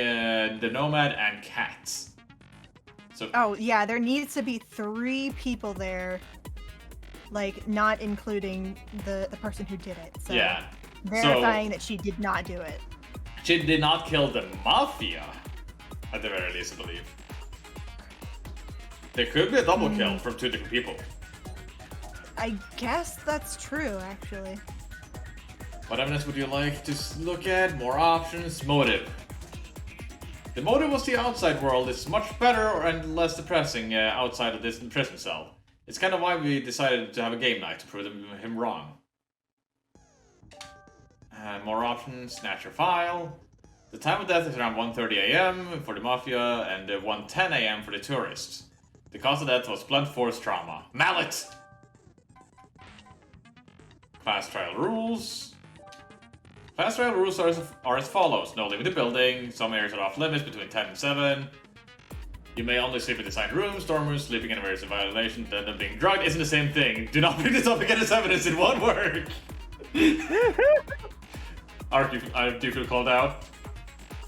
the Nomad and Cats. So. Oh yeah, there needs to be 3 people there, like not including the person who did it. So Yeah. verifying that she did not do it. She did not kill the mafia, at the very least, I believe. There could be a double kill from 2 different people. I guess that's true, actually. What evidence would you like to look at? More options. Motive. The motive was the outside world is much better and less depressing outside of this prison cell. It's kind of why we decided to have a game night to prove him wrong. More options. Snatcher file. The time of death is around 1:30 a.m. for the mafia and 1:10 a.m. for the tourists. The cause of death was blunt force trauma. Mallet! Class trial rules. Class trial rules are as follows. No leaving the building. Some areas are off limits between 10 and 7. You may only sleep in assigned rooms. Stormers sleeping in areas of violation. Then being drugged isn't the same thing. Do not bring this up again as evidence. It won't work. Ark, do you feel called out?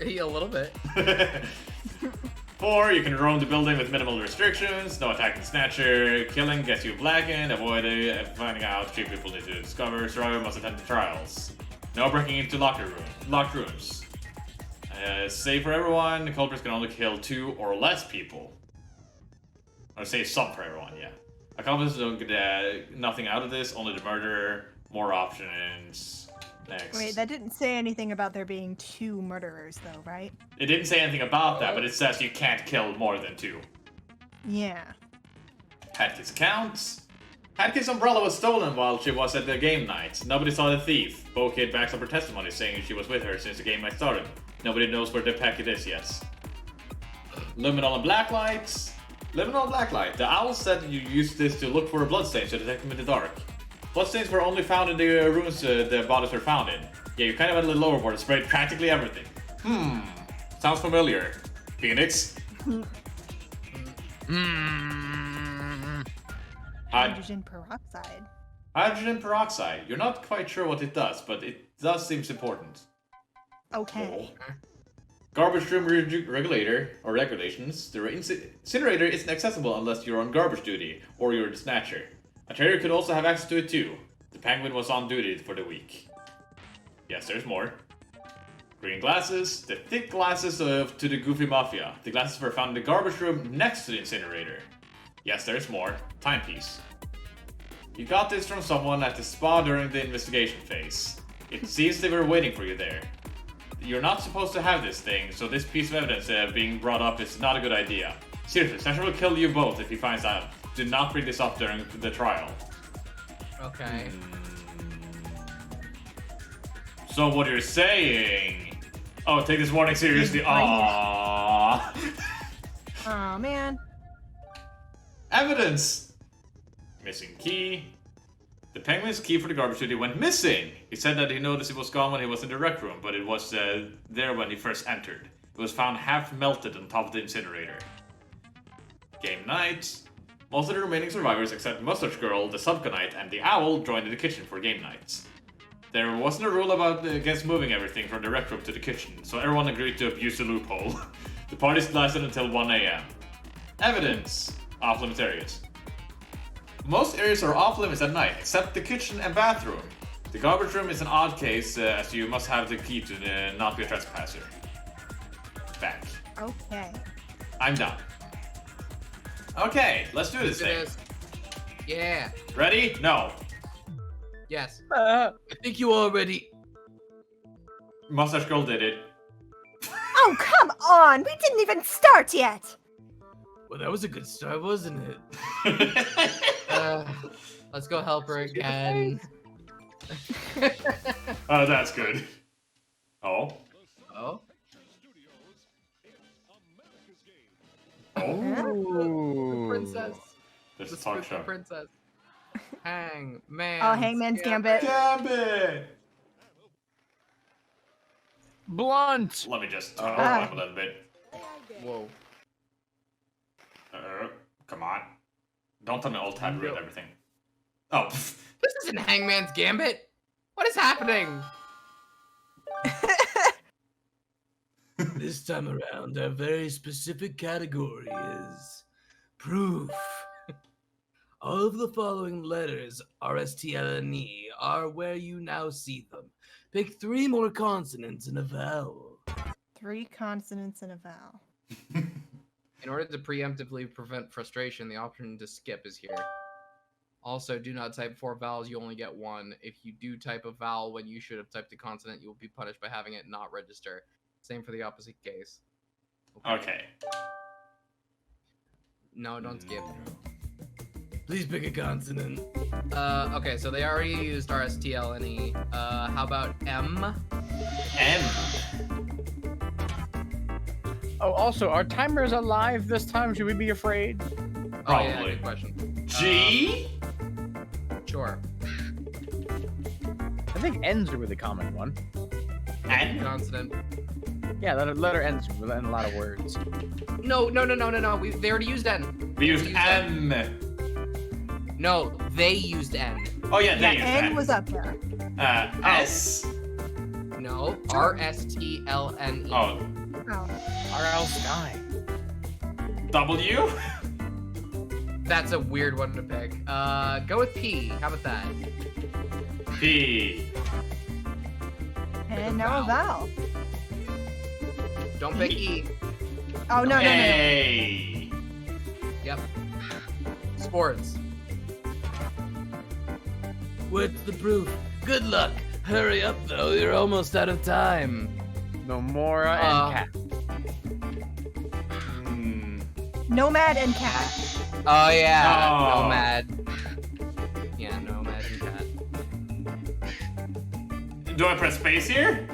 Yeah, a little bit. 4, you can roam the building with minimal restrictions. No attacking Snatcher. Killing gets you blackened. Avoid it. Finding out 3 people need to discover. Survivor must attend the trials. No breaking into locked rooms. Save for everyone. The culprits can only kill 2 or less people. Or save some for everyone, yeah. Accomplices don't get nothing out of this. Only the murderer. More options. Next. Wait, that didn't say anything about there being 2 murderers, though, right? It didn't say anything about that, but it says you can't kill more than 2. Yeah. Hatty's accounts. Hatty's umbrella was stolen while she was at the game night. Nobody saw the thief. Bo-Kid backs up her testimony, saying she was with her since the game night started. Nobody knows where the packet is yet. Luminol and Blacklight. Luminol and Blacklight. The owl said you used this to look for bloodstains to detect them in the dark. Bloodstains were only found in the rooms the bodies were found in. Yeah, you kind of went a little overboard and sprayed practically everything. Sounds familiar. Phoenix? Hydrogen peroxide. Hydrogen peroxide. You're not quite sure what it does, but it does seem important. Okay. Garbage room regulator, or regulations. The incinerator isn't accessible unless you're on garbage duty, or you're the Snatcher. A trader could also have access to it too. The Penguin was on duty for the week. Yes, there's more. Green glasses. The thick glasses to the Goofy Mafia. The glasses were found in the garbage room next to the incinerator. Yes, there's more. Timepiece. You got this from someone at the spa during the investigation phase. It seems they were waiting for you there. You're not supposed to have this thing, so this piece of evidence being brought up is not a good idea. Seriously, Snatcher will kill you both if he finds out. Do not bring this up during the trial. Okay. So what you're saying... Oh, take this warning seriously. Aww. Oh man. Evidence. Missing key. The penguin's key for the garbage duty went missing. He said that he noticed it was gone when he was in the rec room, but it was there when he first entered. It was found half melted on top of the incinerator. Game night. Most of the remaining survivors, except Mustache Girl, the Subconite, and the Owl, joined in the kitchen for game nights. There wasn't a rule against moving everything from the rec room to the kitchen, so everyone agreed to abuse the loophole. The party lasted until 1 AM. Evidence. Off-limits areas. Most areas are off-limits at night, except the kitchen and bathroom. The garbage room is an odd case, as you must have the key to not be a trespasser. Back. Okay. I'm done. Okay, let's do this thing. Yeah. Ready? No. Yes. I think you already. Mustache Girl did it. Oh, come on! We didn't even start yet! Well, that was a good start, wasn't it? Let's go help her again. Oh, that's good. Oh. Oh? Oh. Princess. There's a The talk spooky show. princess. Hangman. Oh, Hangman's Gambit. Gambit! Blunt. Let me just turn it up a little bit. Whoa. Come on. Don't tell me alt tab ruined everything. Oh. This isn't Hangman's Gambit. What is happening? This time around, our very specific category is proof. All of the following letters, R-S-T-L-N-E, are where you now see them. Pick 3 more consonants and a vowel. 3 consonants and a vowel. In order to preemptively prevent frustration, the option to skip is here. Also, do not type 4 vowels, you only get 1. If you do type a vowel when you should have typed a consonant, you will be punished by having it not register. Same for the opposite case. Okay. No, don't skip. Please pick a consonant. Okay, so they already used R-S-T-L-N-E. How about M? M. Oh, also, are timers alive this time? Should we be afraid? Oh, Probably. yeah, good question. G? Sure. I think N's a really common one. N? Consonant. Yeah, that letter N's in a lot of words. No. They already used N. We used M. No, they used N. Oh yeah, they used N N. was up there. S? No, R-S-T-L-N-E. Oh. Oh. R.L. Sky. W? That's a weird one to pick. Go with P. How about that? P. And now a vowel. Don't pick E. Oh, no. A. Yep. Sports. What's the proof? Good luck. Hurry up, though. You're almost out of time. Nomura and Cat. Nomad and cat. Oh, yeah. Oh. Nomad. Yeah, Nomad and cat. Do I press space here?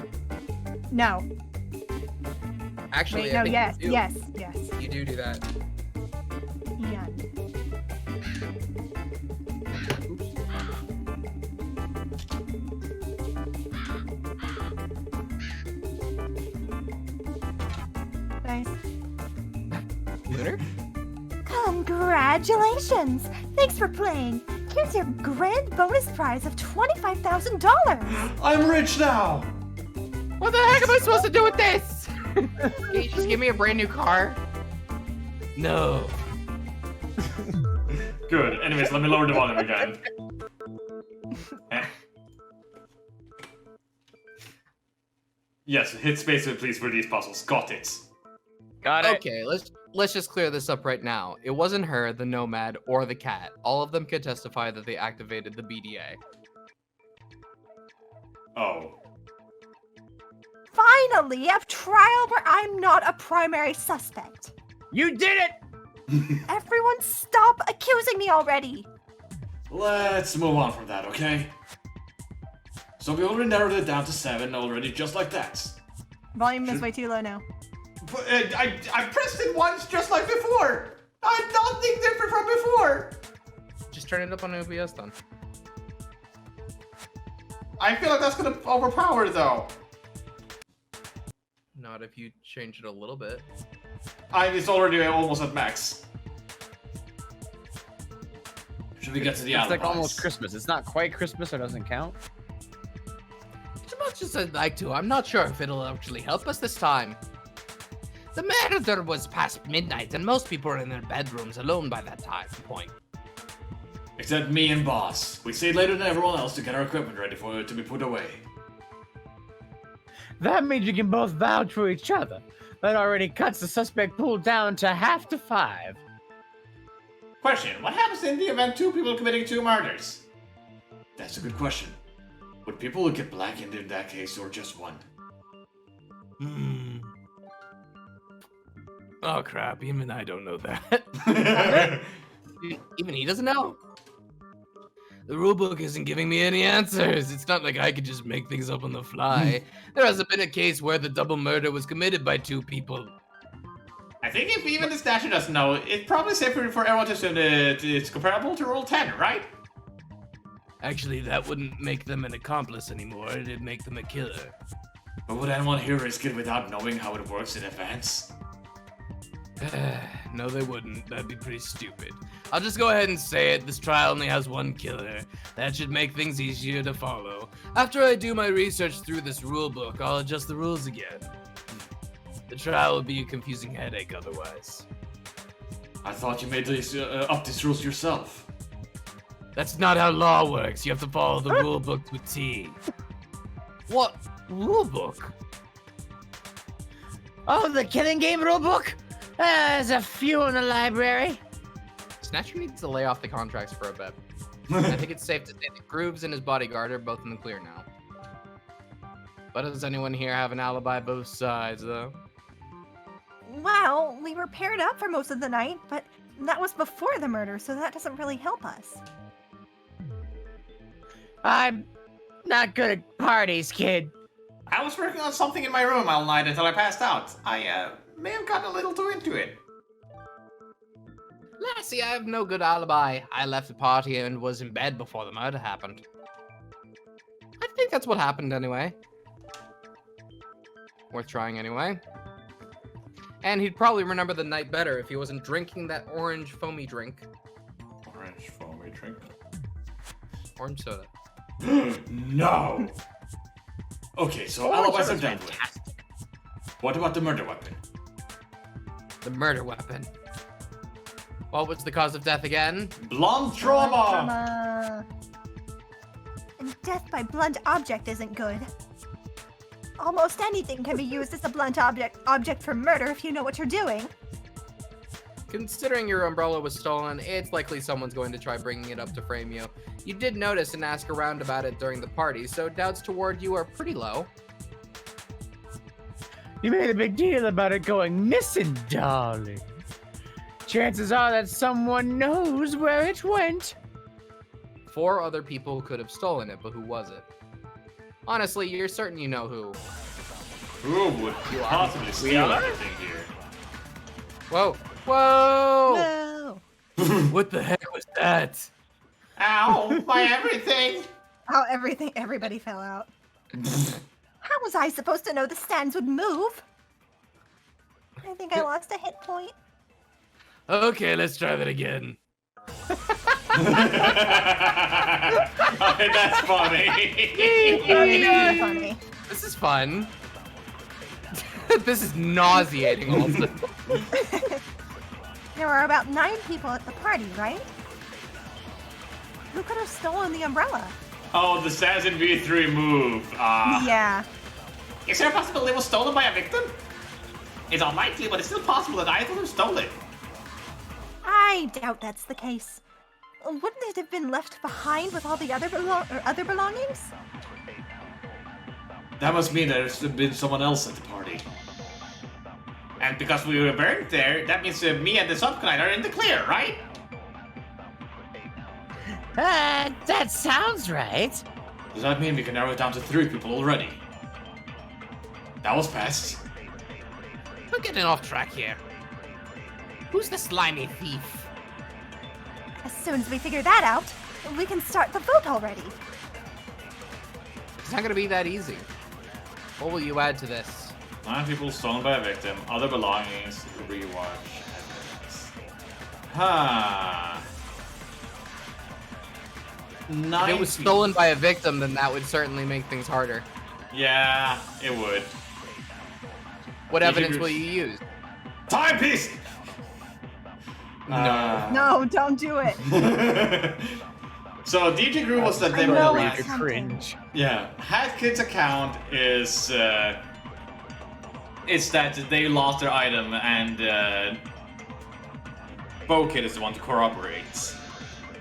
No. Actually, Wait, I no, think yes, you do. yes. You do that. Yeah. Nice. Lunar? Congratulations! Thanks for playing. Here's your grand bonus prize of $25,000. I'm rich now! What the heck am I supposed to do with this? Can you just give me a brand new car? No. Good. Anyways, let me lower the volume again. Yes, hit space please for these puzzles. Got it. Got it. Okay, let's just clear this up right now. It wasn't her, the Nomad, or the cat. All of them could testify that they activated the BDA. Oh. Finally, a trial where I'm not a primary suspect. You did it! Everyone stop accusing me already. Let's move on from that, okay? So we already narrowed it down to 7 already, just like that. Volume is way too low now. But, I pressed it once, just like before. I'm nothing different from before. Just turn it up on OBS then. I feel like that's gonna overpower though. Not if you change it a little bit. It's already almost at max. Should we get to the It's alibis? like almost Christmas. It's not quite Christmas, so it doesn't count. As much as I'd like to, I'm not sure if it'll actually help us this time. The murder was past midnight, and most people are in their bedrooms alone by that time point. Except me and Boss. We stayed later than everyone else to get our equipment ready for it to be put away. That means you can both vouch for each other. That already cuts the suspect pool down to half to 5. Question, what happens in the event 2 people committing 2 murders? That's a good question. Would people get blackened in that case, or just one? Oh crap, even I don't know that. Even he doesn't know. The rulebook isn't giving me any answers. It's not like I could just make things up on the fly. There hasn't been a case where the double murder was committed by 2 people. I think if even the statute doesn't know, it's probably safer for everyone to assume that it's comparable to Rule 10, right? Actually, that wouldn't make them an accomplice anymore. It'd make them a killer. But would anyone here risk it without knowing how it works in advance? No, they wouldn't. That'd be pretty stupid. I'll just go ahead and say it. This trial only has 1 killer. That should make things easier to follow. After I do my research through this rule book, I'll adjust the rules again. The trial will be a confusing headache otherwise. I thought you made up these rules yourself. That's not how law works. You have to follow the rule book to a T. What rule book? Oh, the killing game rulebook? There's a few in the library. Snatcher needs to lay off the contracts for a bit. I think it's safe to say that Grooves and his bodyguard are both in the clear now. But does anyone here have an alibi both sides, though? Well, we were paired up for most of the night, but that was before the murder, so that doesn't really help us. I'm not good at parties, kid. I was working on something in my room all night until I passed out. I may have gotten a little too into it. Lassie, I have no good alibi. I left the party and was in bed before the murder happened. I think that's what happened anyway. Worth trying anyway. And he'd probably remember the night better if he wasn't drinking that orange foamy drink. Orange foamy drink? Orange soda. No! Okay, so alibis are done with. What about the murder weapon? The murder weapon. What was the cause of death again? Blunt trauma! Trauma. And death by blunt object isn't good. Almost anything can be used as a blunt object for murder if you know what you're doing. Considering your umbrella was stolen, it's likely someone's going to try bringing it up to frame you. You did notice and ask around about it during the party, so doubts toward you are pretty low. You made a big deal about it going missing, darling. Chances are that someone knows where it went. 4 other people could have stolen it, but who was it? Honestly, you're certain you know who. Who would possibly steal everything here? Whoa! Whoa! No. What the heck was that? Ow! My everything! How everybody fell out. How was I supposed to know the stands would move? I think I lost a hit point. Okay, let's try that again. That's funny. Funny. This is fun. This is nauseating also. There were about 9 people at the party, right? Who could have stolen the umbrella? Oh, the Assassin V3 move. Yeah. Is there a possibility it was stolen by a victim? It's unlikely, but it's still possible that either of them stole it. I doubt that's the case. Wouldn't it have been left behind with all the other belongings? That must mean there's been someone else at the party. And because we were burned there, that means me and the subclient are in the clear, right? That sounds right. Does that mean we can narrow it down to 3 people already? That was fast. We're getting off track here. Who's the slimy thief? As soon as we figure that out, we can start the vote already. It's not gonna be that easy. What will you add to this? 9 people stolen by a victim. Other belongings. Rewatch. Huh. If it was stolen by a victim, then that would certainly make things harder. Yeah, it would. What evidence will you use? Timepiece! No, don't do it. So DJ Groove was that they I were the know last. it's Cringe. Yeah, Hatkid's account is that they lost their item and Bokid is the one to corroborate.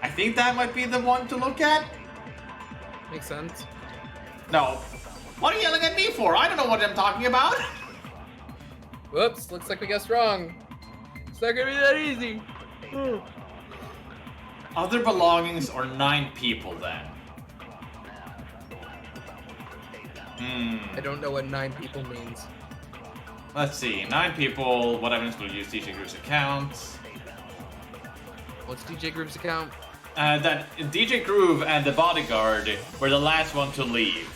I think that might be the one to look at. Makes sense. No. What are you yelling at me for? I don't know what I'm talking about. Whoops, looks like we guessed wrong. It's not gonna be that easy. Other belongings or 9 people then? I don't know what 9 people means. Let's see. 9 people. What evidence will use DJ Groove's account? What's DJ Groove's account? That DJ Groove and the bodyguard were the last one to leave.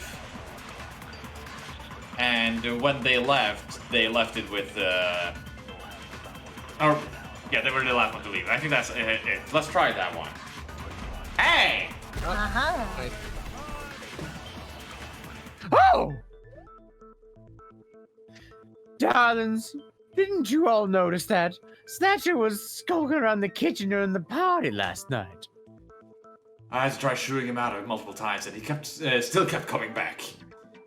And when they left it with yeah, they were the last one to leave. I think that's it. Let's try that one. Hey! Nice. Oh! Darlings, didn't you all notice that? Snatcher was skulking around the kitchen during the party last night. I had to try shooting him out multiple times, and he still kept coming back.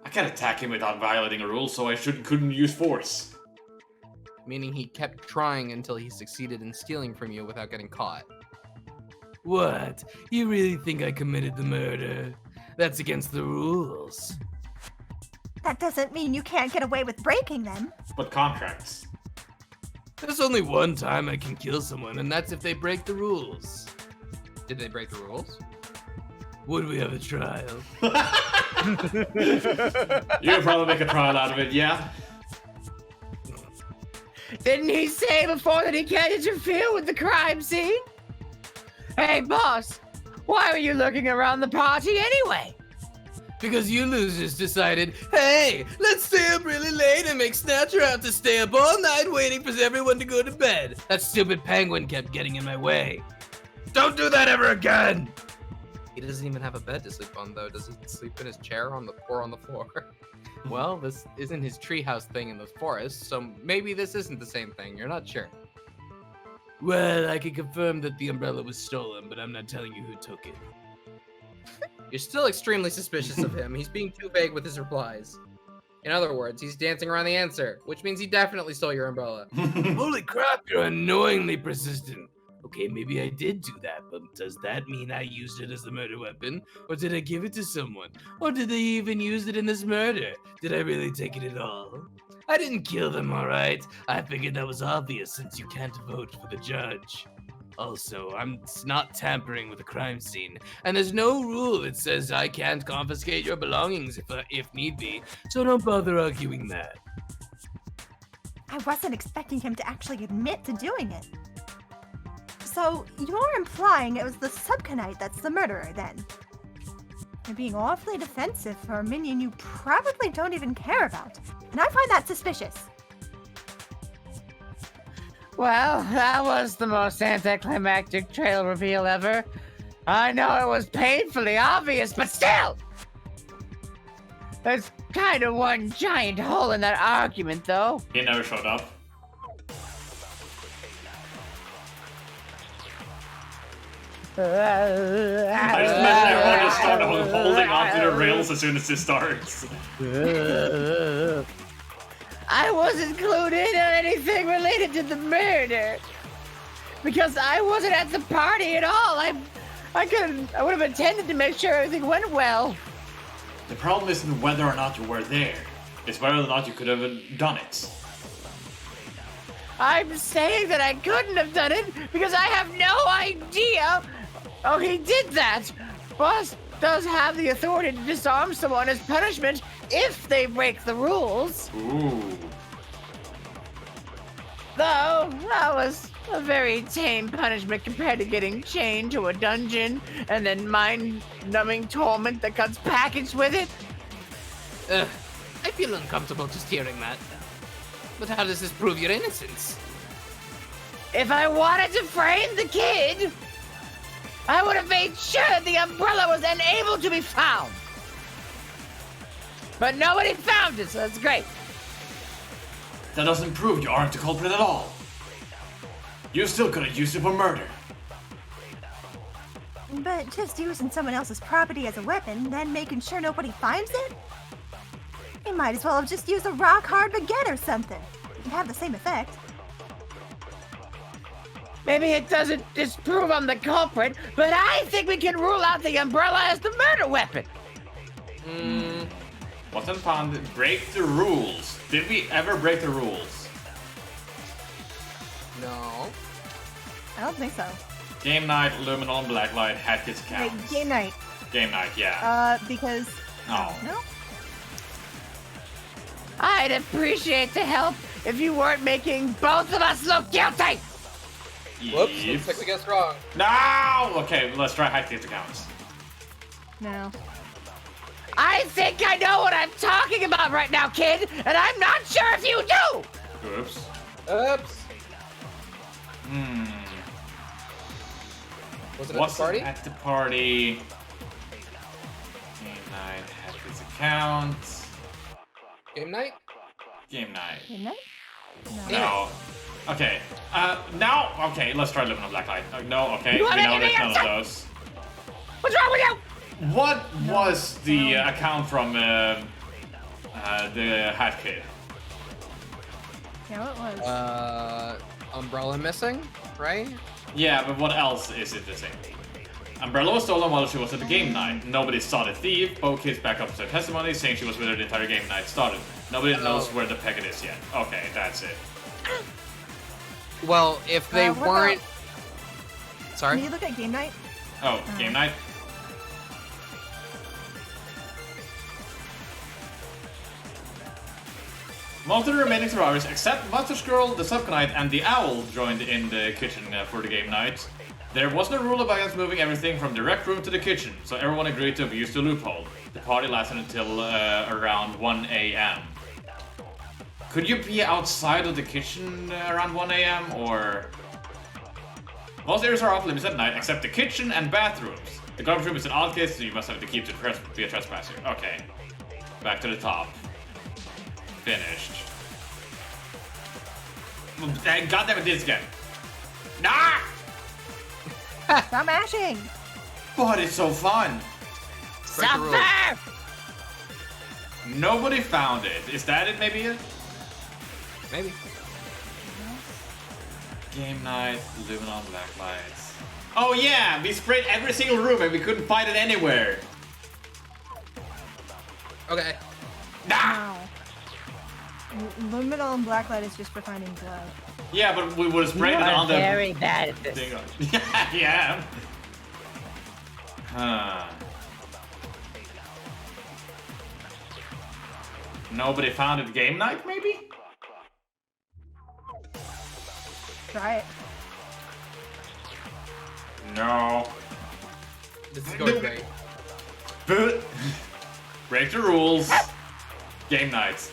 I can't attack him without violating a rule, so I couldn't use force. Meaning he kept trying until he succeeded in stealing from you without getting caught. What? You really think I committed the murder? That's against the rules. That doesn't mean you can't get away with breaking them. But contracts. There's only one time I can kill someone, and that's if they break the rules. Did they break the rules? Would we have a trial? You'll probably make a trial out of it, yeah? Didn't he say before that he can't interfere with the crime scene? Hey, boss, why were you looking around the party anyway? Because you losers decided, hey, let's stay up really late and make Snatcher have to stay up all night waiting for everyone to go to bed. That stupid penguin kept getting in my way. Don't do that ever again! He doesn't even have a bed to sleep on, though. Does he sleep in his chair or on the floor? Well, this isn't his treehouse thing in the forest, so maybe this isn't the same thing. You're not sure. Well, I can confirm that the umbrella was stolen, but I'm not telling you who took it. You're still extremely suspicious of him. He's being too vague with his replies. In other words, he's dancing around the answer, which means he definitely stole your umbrella. Holy crap, you're annoyingly persistent. Okay, maybe I did do that, but does that mean I used it as the murder weapon? Or did I give it to someone? Or did they even use it in this murder? Did I really take it at all? I didn't kill them, alright? I figured that was obvious since you can't vote for the judge. Also, I'm not tampering with a crime scene, and there's no rule that says I can't confiscate your belongings if need be, so don't bother arguing that. I wasn't expecting him to actually admit to doing it. So, you're implying it was the Subconite that's the murderer, then? You're being awfully defensive for a minion you probably don't even care about, and I find that suspicious. Well, that was the most anticlimactic trail reveal ever. I know it was painfully obvious, but still! There's kind of one giant hole in that argument, though. He never showed up. I just imagine everyone just started holding onto the rails as soon as this starts. I wasn't clued in on anything related to the murder. Because I wasn't at the party at all. I would have attended to make sure everything went well. The problem isn't whether or not you were there. It's whether or not you could have done it. I'm saying that I couldn't have done it because I have no idea. Oh, he did that. Boss does have the authority to disarm someone as punishment if they break the rules. Ooh. Though, that was a very tame punishment compared to getting chained to a dungeon and then mind-numbing torment that comes packaged with it. Ugh, I feel uncomfortable just hearing that. But how does this prove your innocence? If I wanted to frame the kid, I would have made sure the umbrella was unable to be found. But nobody found it, so that's great. That doesn't prove you aren't the culprit at all. You still could have used it for murder. But just using someone else's property as a weapon, then making sure nobody finds it? You might as well have just used a rock-hard baguette or something. It'd have the same effect. Maybe it doesn't disprove I'm the culprit, but I think we can rule out the umbrella as the murder weapon. Wasn't found. Break the rules. Did we ever break the rules? No. I don't think so. Game night, luminol, blacklight, Hatty's account. Wait, game night. Game night, yeah. Because... Oh. No? I'd appreciate the help if you weren't making both of us look guilty. Whoops, Yep. looks like we guessed wrong. No! Okay, let's try Hatty's accounts. No. I think I know what I'm talking about right now, kid, and I'm not sure if you do. Oops. Oops. Was it at the party? At the party. Game night, Hatty's account. Game night? Game night. Game night? No. No. Okay. Now, okay, let's try luminol, blacklight. No, okay, You we have know anything there's none of else? those. What's wrong with you? What was the account from the Hat Kid? Yeah, it was. Umbrella missing, right? Yeah, but what else is it missing? Umbrella was stolen while she was at the game night. Nobody saw the thief. Both kids back up their testimony, saying she was with her the entire game night started. Nobody knows where the packet is yet. Okay, that's it. Well, if they what weren't... Can Sorry? you look at game night? Oh, game night? Most of the remaining survivors, except Monster Girl, the Subconite, and the Owl, joined in the kitchen for the game night. There was no rule against moving everything from the rec room to the kitchen, so everyone agreed to use the loophole. The party lasted until around 1 a.m. Could you be outside of the kitchen around 1 a.m. or... Most areas are off limits at night, except the kitchen and bathrooms. The garbage room is an odd case, so you must have the key to be a trespasser. Okay. Back to the top. Finished. God damn it, this again. Nah! Stop mashing! But it's so fun. Break the rules. Suffer! Nobody found it. Is that it, maybe? Maybe. Game night, luminol, black lights. Oh yeah, we sprayed every single room and we couldn't find it anywhere. Okay. Nah! Wow. Luminol and blacklight is just for finding blood. Yeah, but we would have sprayed You it are on the... very bad at this. thing. Yeah. Nobody found it game night, maybe? Try it. No. This is going great. Break the rules. Game nights.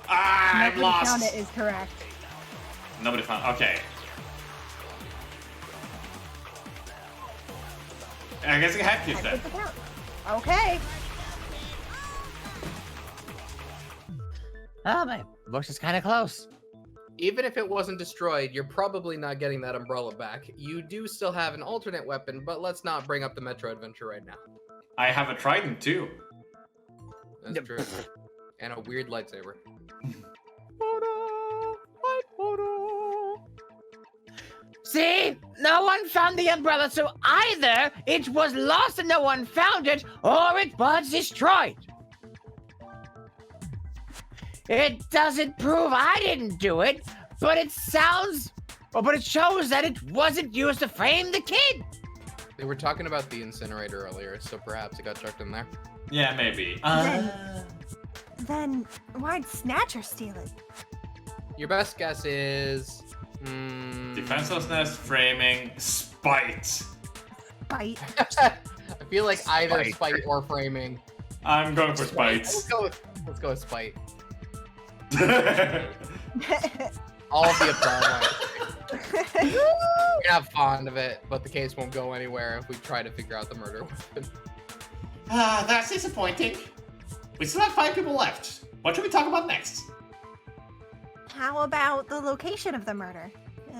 I'm Nobody lost. found it is correct. Nobody found. Okay. I guess it had kids then. Check the count. Okay. Oh, my voice is kind of close. Even if it wasn't destroyed, you're probably not getting that umbrella back. You do still have an alternate weapon, but let's not bring up the Metro adventure right now. I have a trident too. That's Yep. true. And a weird lightsaber. See? No one found the umbrella, so either it was lost and no one found it, or it was destroyed. It doesn't prove I didn't do it, but it shows that it wasn't used to frame the kid. They were talking about the incinerator earlier, so perhaps it got chucked in there. Yeah, maybe. Then why'd Snatcher steal it? Your best guess is... Defenselessness, framing, spite. Bite. I feel like either Spite. spite or framing. I'm going for Let's spites. go with spite. All of the above. We're not fond of it, but the case won't go anywhere if we try to figure out the murder weapon. That's disappointing. We still have 5 people left. What should we talk about next? How about the location of the murder?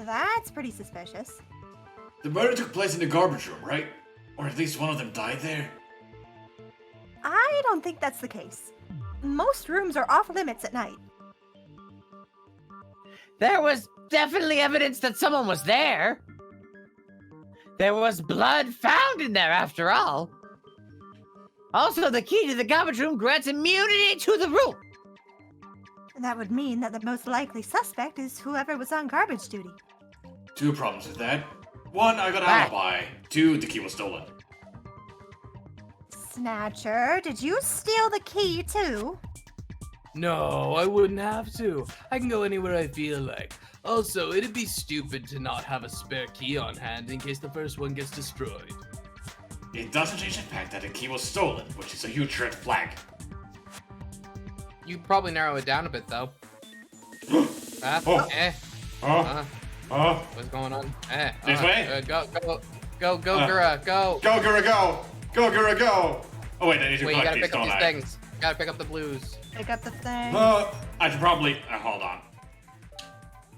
That's pretty suspicious. The murder took place in the garbage room, right? Or at least one of them died there? I don't think that's the case. Most rooms are off limits at night. There was definitely evidence that someone was there. There was blood found in there after all. Also, the key to the garbage room grants immunity to the room. That would mean that the most likely suspect is whoever was on garbage duty. 2 problems with that. 1, I got an Right. alibi. 2, the key was stolen. Snatcher, did you steal the key too? No, I wouldn't have to. I can go anywhere I feel like. Also, it'd be stupid to not have a spare key on hand in case the first one gets destroyed. It doesn't change the fact that the key was stolen, which is a huge red flag. You probably narrow it down a bit though. Oh. What's going on? This way? Go, Gura, go. Go, Gura, go! Go, Gura, go! Oh wait, I need to Wait, you collect gotta these, pick up don't these I? things. You gotta pick up the blues. Pick up the thing. I should probably... hold on.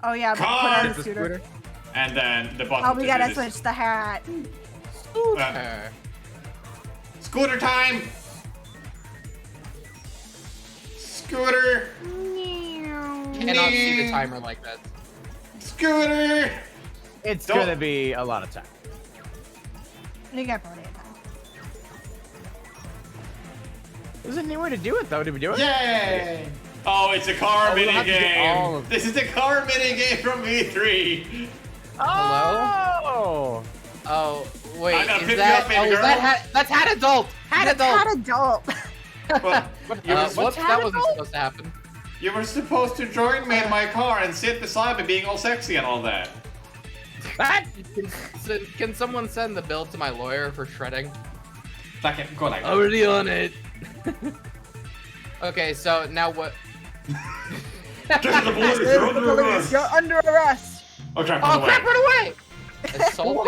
Oh yeah, put Car! on It's the a scooter. And then the button Oh, we to gotta do this. switch the hat. Scooter time! Scooter! Cannot see the timer like that. Scooter! It's Don't- gonna be a lot of time. You got plenty of time. There's anywhere to do it though. Did we do it? Yay! Oh, it's a car Oh, we'll mini have to do all game. of This is the car mini game from E3. Hello? Oh! Oh, wait, I'm gonna is pick that, you up, baby oh, is girl. that that's hat adult! Hat That's adult! not adult. Well, Whoops, that wasn't supposed to happen. you were supposed to join me in my car and sit beside me being all sexy and all that. What? Can someone send the bill to my lawyer for shredding? Second, go like that. Already on it. Okay, so now what? Get to the police, you're under arrest. You're under arrest. Oh crap, Oh run crap, away. run away! Assault?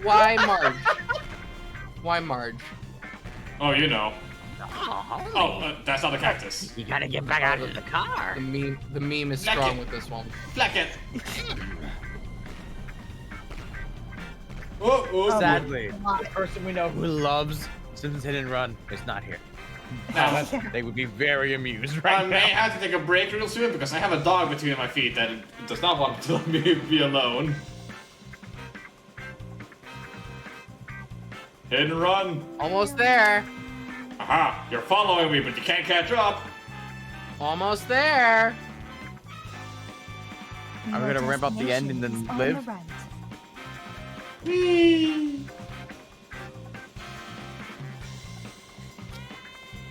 Why Marge? Why Marge? Oh, you know. Oh, Oh, that's not a cactus. you gotta get back out of the car. The meme is Like strong it. with this one. Fleck it. Oh. Sadly, the person we know who loves Simpsons Hit and Run is not here. Now, They would be very amused I right may now. have to take a break real soon because I have a dog between my feet that does not want to let me be alone. Hit and run. Almost there. Aha, you're following me, but you can't catch up. Almost there. Are we gonna ramp up the end and then Destination is on live? the right. Whee!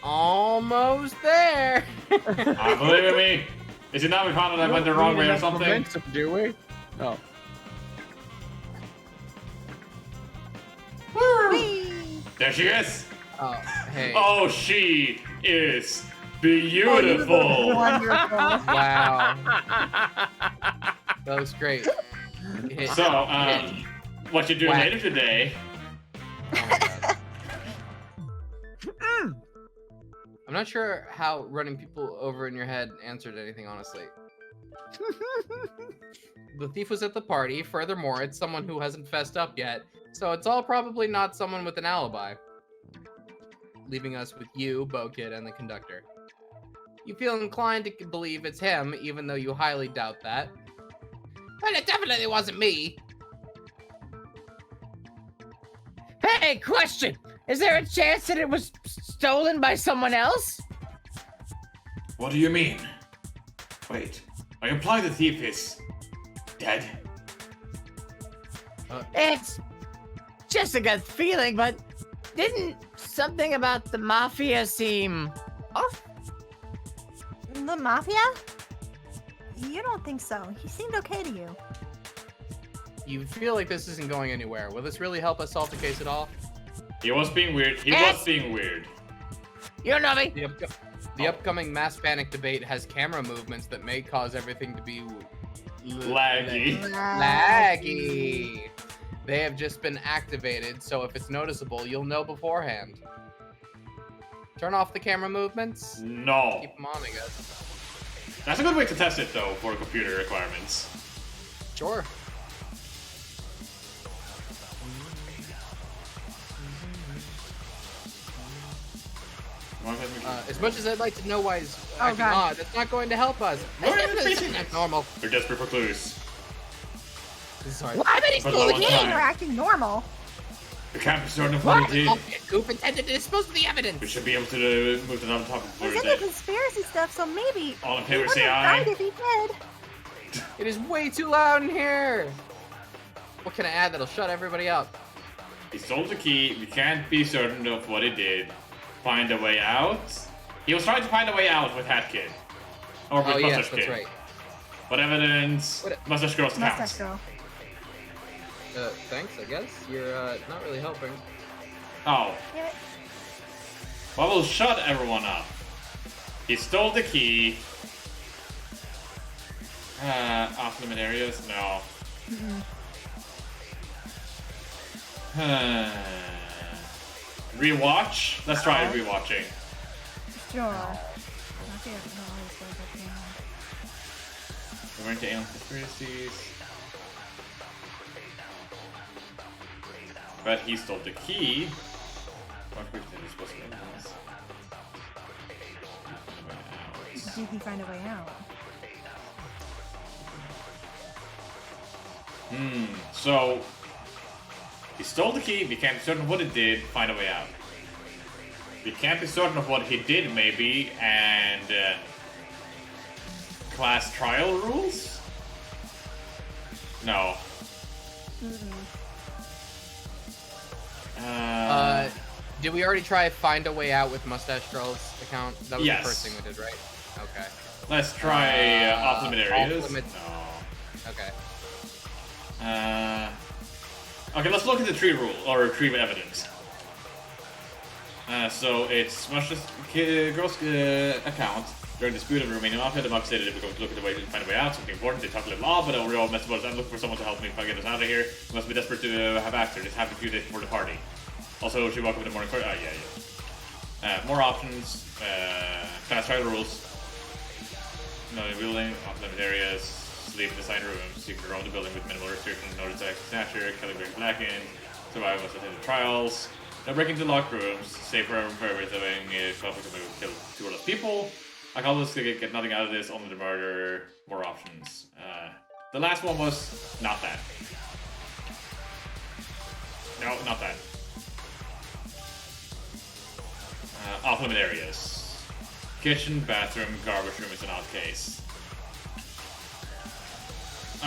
Almost there. Believe in me. Is it not we found out I went the wrong way or something? Momentum, do we? Oh. Whee! There she is. Oh, hey. Oh, she is beautiful. Wonderful. Wow. That was great. You hit- So, hit- what you doing Whack. later today? oh my God. I'm not sure how running people over in your head answered anything, honestly. The thief was at the party. Furthermore, it's someone who hasn't fessed up yet, so it's all probably not someone with an alibi. Leaving us with you, Bo-Kid, and the conductor. You feel inclined to believe it's him, even though you highly doubt that. But it definitely wasn't me. Hey, question! Is there a chance that it was stolen by someone else? What do you mean? Wait, I imply the thief is dead. It's just a gut feeling, but didn't something about the mafia seem off? The mafia? You don't think so. He seemed okay to you. You feel like this isn't going anywhere. Will this really help us solve the case at all? He was being weird. He was being weird. You know me. The upcoming mass panic debate has camera movements that may cause everything to be Laggy. laggy. They have just been activated, so if it's noticeable, you'll know beforehand. Turn off the camera movements. No. Keep them on, I guess. That's a good way to test it, though, for computer requirements. Sure. As much as I'd like to know why he's acting odd, that's not going to help us. It's normal. We're desperate for clues. Sorry. Why did he For steal the the one key? time. You're acting normal. The camp is starting to what he did. Goof intended to dispose of the evidence. We should be able to move to the top of the He's into conspiracy stuff, so maybe All in he favor, wouldn't say have aye. died if he did. It is way too loud in here. What can I add that'll shut everybody up? He stole the key. We can't be certain of what he did. Find a way out. He was trying to find a way out with Hat Kid. Or with Oh Mustache yes, that's Kid. right. What evidence? Mustache Girl's Mustache counts. girl. Thanks, I guess. You're not really helping. Oh. Yeah. Well, we'll shut everyone up. He stole the key. Off-limit areas? No. Rewatch? Let's try rewatching. Sure. We went to alien conspiracies. But he stole the key. What group did he supposed to influence? Did he find a way out? So he stole the key, we can't be certain of what it did, find a way out. We can't be certain of what he did, maybe, and class trial rules? No. Did we already try find a way out with Mustache Girl's account? That was Yes. the first thing we did, right? Okay. Let's try off-limit areas. Off-limit. No. Okay. Okay, let's look at the tree rule, or tree evidence. So it's Mustache Girl's account. During the dispute of Romanian Mafia, the Mafia stated if we're going to look at the way to find a way out, something important, they talk a little off, but overall mess about it. I'm looking for someone to help me get us out of here. We must be desperate to have actors. Just have a few days before the party. Also, she woke up in the morning. More options. Fast trial rules. No building, off-limit areas. Sleep in assigned rooms. Secret around the building with minimal restrictions. No detect snatcher. Calibrate blackened. Survival of attended trials. No breaking into locked rooms. Safe for everything. If public can kill 2 or less people. I call this to get nothing out of this, only the murder, more options. The last one was not that. No, not that. Off-limit areas. Kitchen, bathroom, garbage room is an odd case.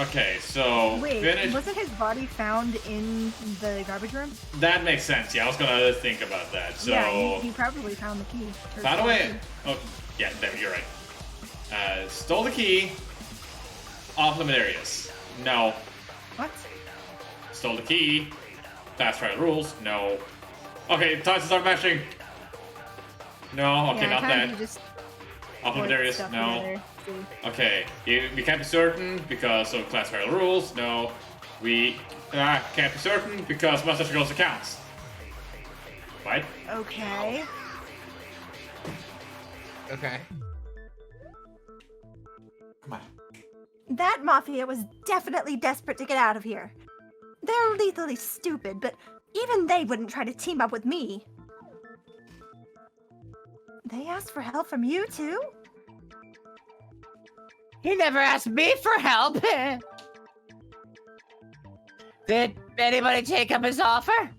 Okay, so Wait, finish. wasn't his body found in the garbage room? That makes sense. Yeah, I was gonna think about that. So Yeah, he probably found the key. Or found a stole the way. key. Oh, yeah, there, you're right. Stole the key. Off-limit areas. No. What? Stole the key. Fast trial rules. No. Okay, time to start mashing. No. Okay, Yeah, not kinda that. just Off-limit put areas. stuff No. together. See. Okay, we can't be certain because of class trial rules. No. We can't be certain because Mustache Girl's accounts. Right? Okay. Okay. Come on. That mafia was definitely desperate to get out of here. They're lethally stupid, but even they wouldn't try to team up with me. They asked for help from you too? He never asked me for help. Did anybody take up his offer?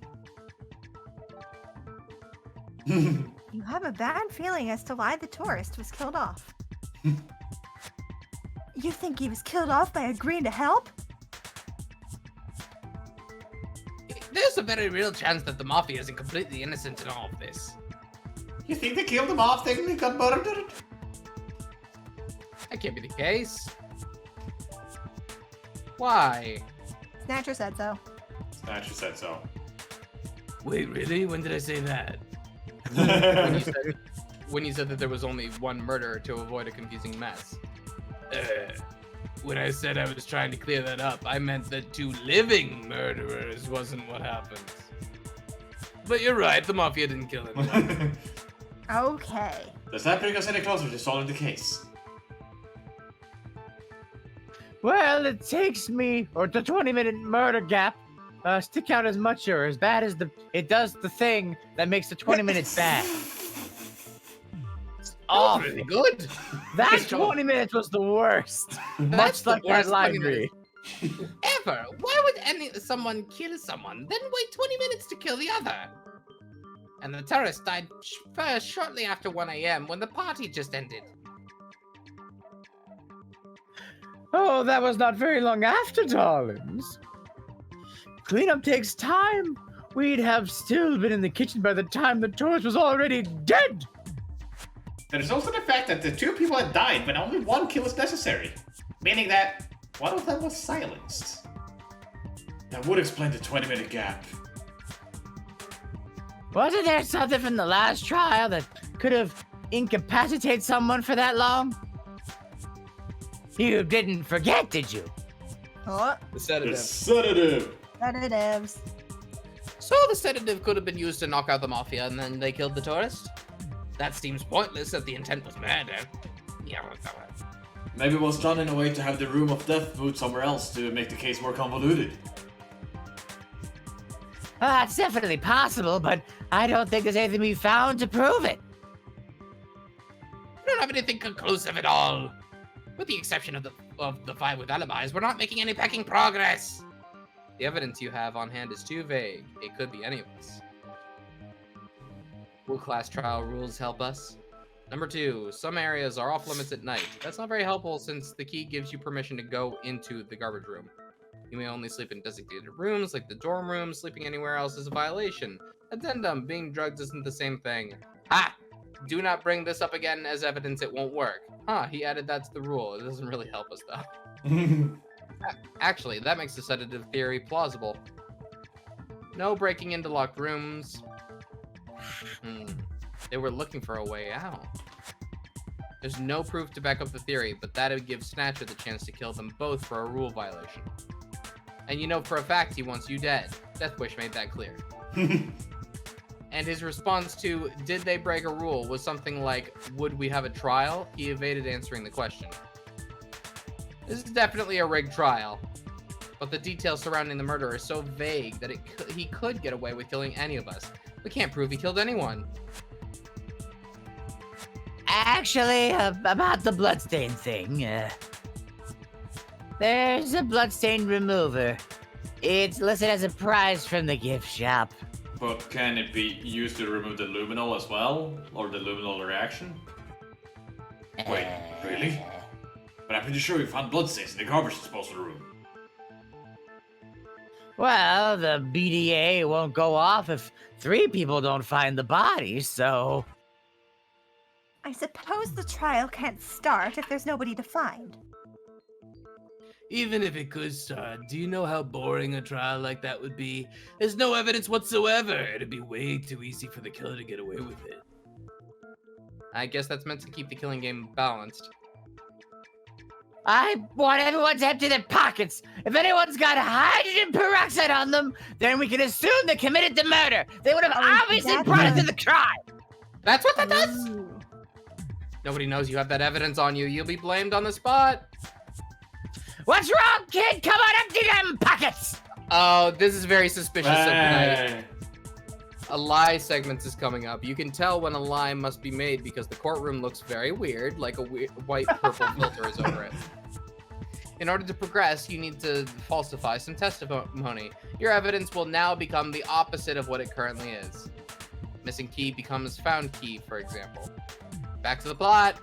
You have a bad feeling as to why the tourist was killed off. You think he was killed off by agreeing to help? There's a very real chance that the Mafia isn't completely innocent in all of this. You think they killed him off thinking he got murdered? That can't be the case. Why? Snatcher said so. Snatcher said so. Wait, really? When did I say that? when you said that there was only one murderer to avoid a confusing mess. When I said I was trying to clear that up, I meant that 2 living murderers wasn't what happened. But you're right, the Mafia didn't kill anyone. Okay. Does that bring us any closer to solving the case? Well, it takes me, or the 20-minute murder gap, to count as much or as bad as it does the thing that makes the 20 minutes bad. Oh, really good. That 20 minutes was the worst. Much like that library. Ever. Why would someone kill someone, then wait 20 minutes to kill the other? And the terrorist died shortly after 1 a.m. when the party just ended. Oh, that was not very long after, darlings. Cleanup takes time. We'd have still been in the kitchen by the time the tourist was already dead. There's also the fact that the 2 people had died, but only 1 kill was necessary. Meaning that one of them was silenced. That would explain the 20-minute gap. Wasn't there something from the last trial that could have incapacitated someone for that long? You didn't forget, did you? Oh, The sedative. The sedative! sedatives. So the sedative could have been used to knock out the Mafia and then they killed the tourist? That seems pointless as the intent was murder. Yeah, Maybe it was done in a way to have the room of death moved somewhere else to make the case more convoluted. That's definitely possible, but I don't think there's anything we found to prove it. We don't have anything conclusive at all. With the exception of the 5 with alibis, we're not making any packing progress. The evidence you have on hand is too vague. It could be any of us. Will class trial rules help us? Number 2, some areas are off limits at night. That's not very helpful since the key gives you permission to go into the garbage room. You may only sleep in designated rooms, like the dorm room. Sleeping anywhere else is a violation. Addendum, being drugged isn't the same thing. Ha! Do not bring this up again as evidence, it won't work. Huh, he added that to the rule. It doesn't really help us, though. Actually, that makes the sedative theory plausible. No breaking into locked rooms. They were looking for a way out. There's no proof to back up the theory, but that would give Snatcher the chance to kill them both for a rule violation. And you know for a fact he wants you dead. Deathwish made that clear. And his response to, did they break a rule, was something like, would we have a trial? He evaded answering the question. This is definitely a rigged trial, but the details surrounding the murder are so vague that he could get away with killing any of us. We can't prove he killed anyone. Actually, about the bloodstain thing, there's a bloodstain remover. It's listed as a prize from the gift shop. But can it be used to remove the luminol as well? Or the luminol reaction? Wait, really? But I'm pretty sure we found bloodstains in the garbage disposal room. Well, the BDA won't go off if 3 people don't find the bodies, so... I suppose the trial can't start if there's nobody to find. Even if it could start, do you know how boring a trial like that would be? There's no evidence whatsoever. It'd be way too easy for the killer to get away with it. I guess that's meant to keep the killing game balanced. I want everyone to empty their pockets. If anyone's got hydrogen peroxide on them, then we can assume they committed the murder. They would have obviously brought it to the crime. That's what that does? Ooh. Nobody knows you have that evidence on you. You'll be blamed on the spot. What's wrong, kid? Come on, empty them pockets. Oh, this is very suspicious of tonight. A lie segment is coming up. You can tell when a lie must be made because the courtroom looks very weird, like a white-purple filter is over it. In order to progress, you need to falsify some testimony. Your evidence will now become the opposite of what it currently is. Missing key becomes found key, for example. Back to the plot.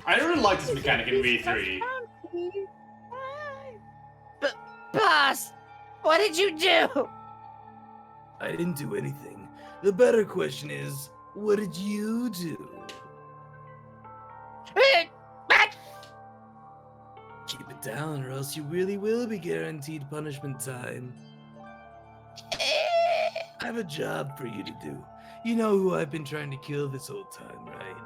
I really like this mechanic in V3. Boss, what did you do? I didn't do anything. The better question is, what did you do? Keep it down or else you really will be guaranteed punishment time. I have a job for you to do. You know who I've been trying to kill this whole time, right?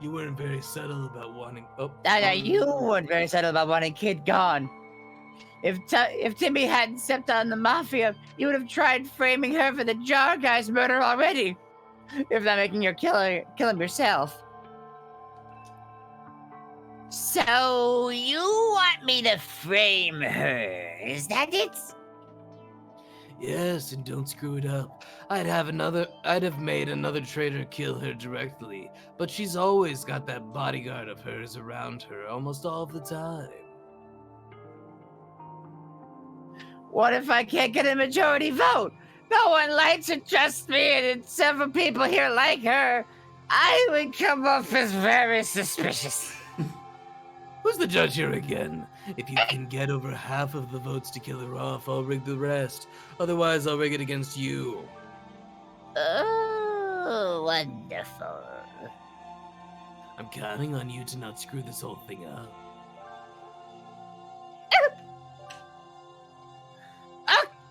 You weren't very subtle about wanting. Oh, No, you weren't very subtle about wanting Kid gone. If Timmy hadn't stepped on the Mafia, you would have tried framing her for the Jar Guy's murder already. If not making her kill him yourself. So you want me to frame her? Is that it? Yes, and don't screw it up. I'd have made another traitor kill her directly, but she's always got that bodyguard of hers around her almost all the time. What if I can't get a majority vote? No one likes or trusts me, and several people here like her. I would come off as very suspicious. Who's the judge here again? If you can get over half of the votes to kill her off, I'll rig the rest. Otherwise, I'll rig it against you. Oh, wonderful. I'm counting on you to not screw this whole thing up.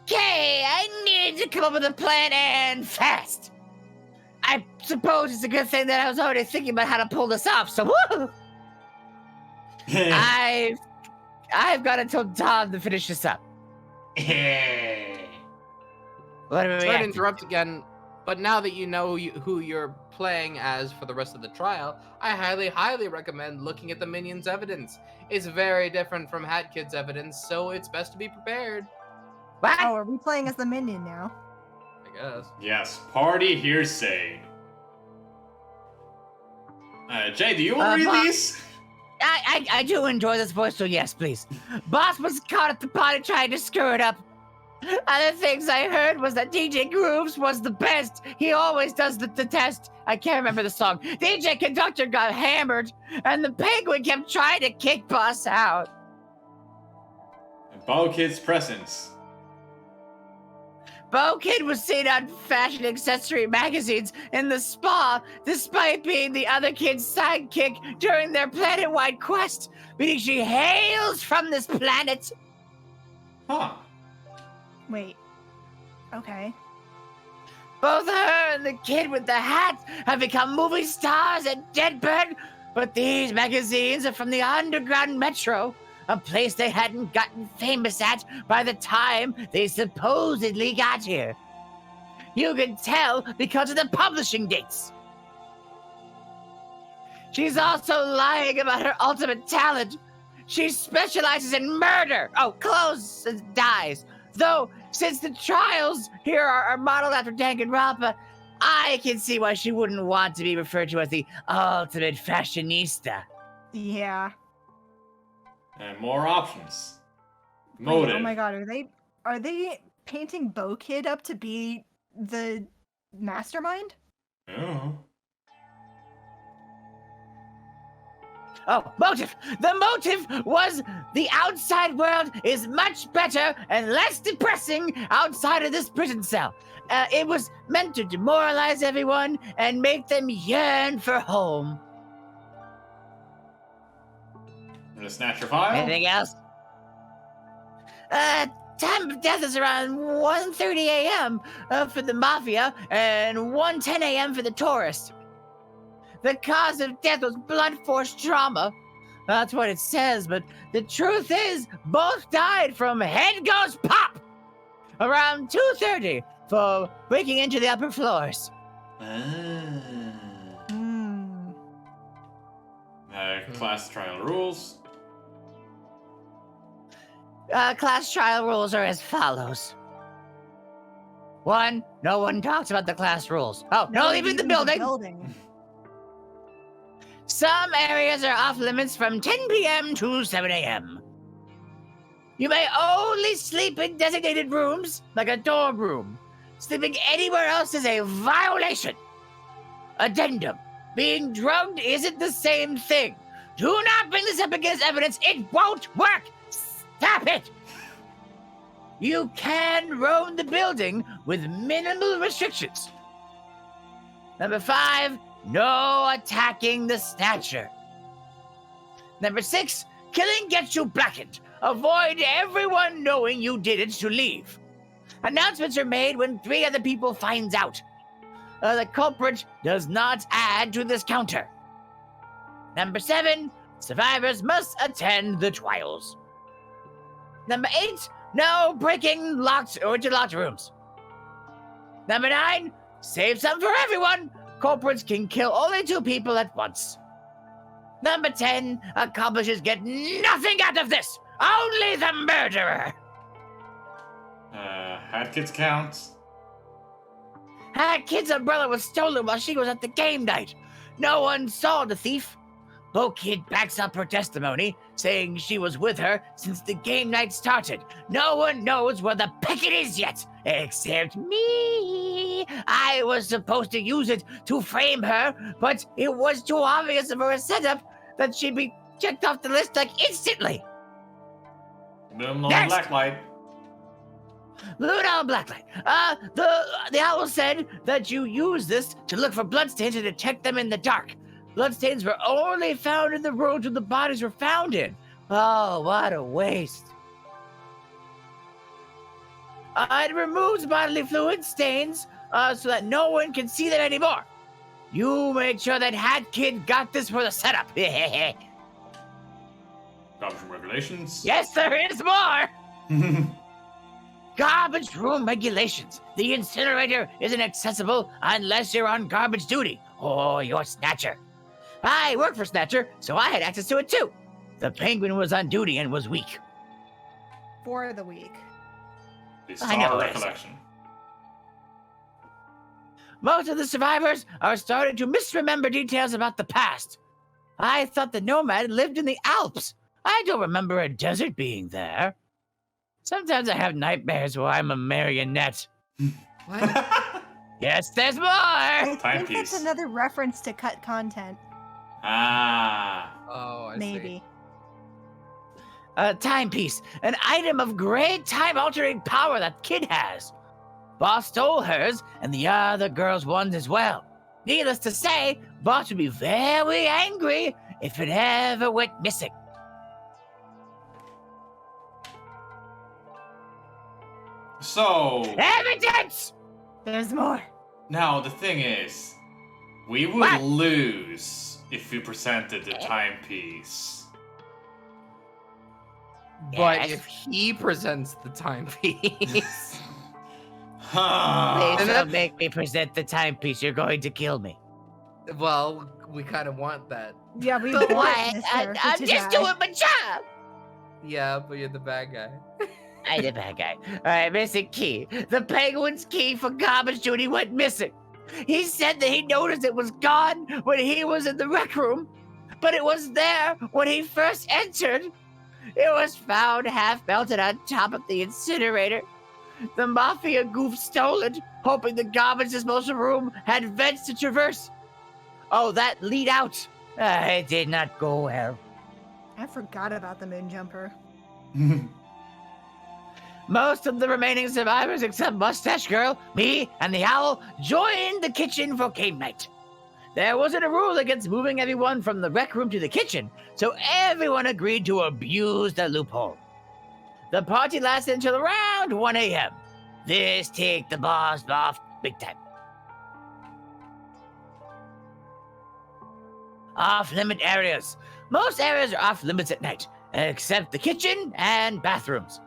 Okay, I need to come up with a plan and fast. I suppose it's a good thing that I was already thinking about how to pull this off, so woo! I've got until dawn to finish this up. What are we Sorry to interrupt again, but now that you know who you're playing as for the rest of the trial, I highly, highly recommend looking at the Minions' evidence. It's very different from Hat Kid's evidence, so it's best to be prepared. What? Oh, are we playing as the minion now? I guess. Yes, party hearsay. Jay, do you want to read these? I do enjoy this voice, so yes, please. Boss was caught at the party trying to screw it up. Other things I heard was that DJ Grooves was the best. He always does the test. I can't remember the song. DJ Conductor got hammered, and the Penguin kept trying to kick Boss out. And Bo Kid's presence. Bo Kid was seen on fashion accessory magazines in the spa, despite being the other kid's sidekick during their planet-wide quest, meaning she hails from this planet. Huh. Wait. Okay. Both her and the kid with the hat have become movie stars at Deadbird, but these magazines are from the underground metro, a place they hadn't gotten famous at by the time they supposedly got here. You can tell because of the publishing dates. She's also lying about her ultimate talent. She specializes in murder. Oh, close as dies. Though, since the trials here are modeled after Danganronpa, I can see why she wouldn't want to be referred to as the ultimate fashionista. Yeah. And more options. Wait, Motive. oh my god, are they painting Bo Kid up to be the mastermind? Oh. Oh, motive! The motive was the outside world is much better and less depressing outside of this prison cell. It was meant to demoralize everyone and make them yearn for home. The Snatcher File? Anything else? Time of death is around 1:30 a.m. For the Mafia and 1:10 a.m. for the tourist. The cause of death was blunt force trauma. That's what it says, but the truth is, both died from head goes pop around 2:30 for breaking into the upper floors. Class trial rules. Class trial rules are as follows. 1, no one talks about the class rules. Oh, no leaving the building. Some areas are off limits from 10 p.m. to 7 a.m. You may only sleep in designated rooms, like a dorm room. Sleeping anywhere else is a violation. Addendum. Being drugged isn't the same thing. Do not bring this up against evidence. It won't work. Stop it. You can roam the building with minimal restrictions. Number 5, no attacking the Snatcher. Number 6, killing gets you blackened. Avoid everyone knowing you did it to leave. Announcements are made when 3 other people finds out. The culprit does not add to this counter. Number 7, survivors must attend the trials. Number 8, no breaking locked or interlocked rooms. Number 9, save some for everyone. Culprits can kill only 2 people at once. Number 10, accomplices get nothing out of this. Only the murderer. Hat kids count. Hat Kid's umbrella was stolen while she was at the game night. No one saw the thief. Bo Kid backs up her testimony, saying she was with her since the game night started. No one knows where the picket is yet, except me. I was supposed to use it to frame her, but it was too obvious of a setup that she'd be checked off the list like instantly. Moon on blacklight. Luna on blacklight. The owl said that you use this to look for bloodstains and detect them in the dark. Bloodstains were only found in the rooms where the bodies were found in. Oh, what a waste. It removes bodily fluid stains so that no one can see them anymore. You made sure that Hat Kid got this for the setup. Garbage room regulations. Yes, there is more. Garbage room regulations. The incinerator isn't accessible unless you're on garbage duty or you're Snatcher. I work for Snatcher, so I had access to it too. The Penguin was on duty and was weak. For the week. I know. Recollection. Most of the survivors are starting to misremember details about the past. I thought the Nomad lived in the Alps. I don't remember a desert being there. Sometimes I have nightmares where I'm a marionette. What? Yes, there's more! I think Timepiece. that's another reference to cut content. Ah. Oh, I Maybe. A timepiece, an item of great time-altering power that Kid has. Boss stole hers, and the other girls' ones as well. Needless to say, Boss would be very angry if it ever went missing. So Evidence! There's more. now the thing is, we would What? lose if we presented the timepiece. But Yes. if he presents the timepiece, Huh. Please And don't that- make me present the timepiece. You're going to kill me. well, we kind of want that. Yeah, we But want why? this I'm character to just die. doing my job. Yeah, but you're the bad guy. I'm the bad guy. All right, missing key. The Penguin's key for garbage duty went missing. He said that he noticed it was gone when he was in the rec room, but it was there when he first entered. It was found half melted on top of the incinerator. The Mafia goof stole it, hoping the garbage disposal room had vents to traverse. Oh, that lead out. It did not go well. I forgot about the moon jumper. Most of the remaining survivors, except Mustache Girl, me, and the Owl, joined the kitchen for game night. There wasn't a rule against moving everyone from the rec room to the kitchen, so everyone agreed to abuse the loophole. The party lasted until around 1 a.m. This ticked the boss off big time. Off-limit areas. Most areas are off-limits at night, except the kitchen and bathrooms.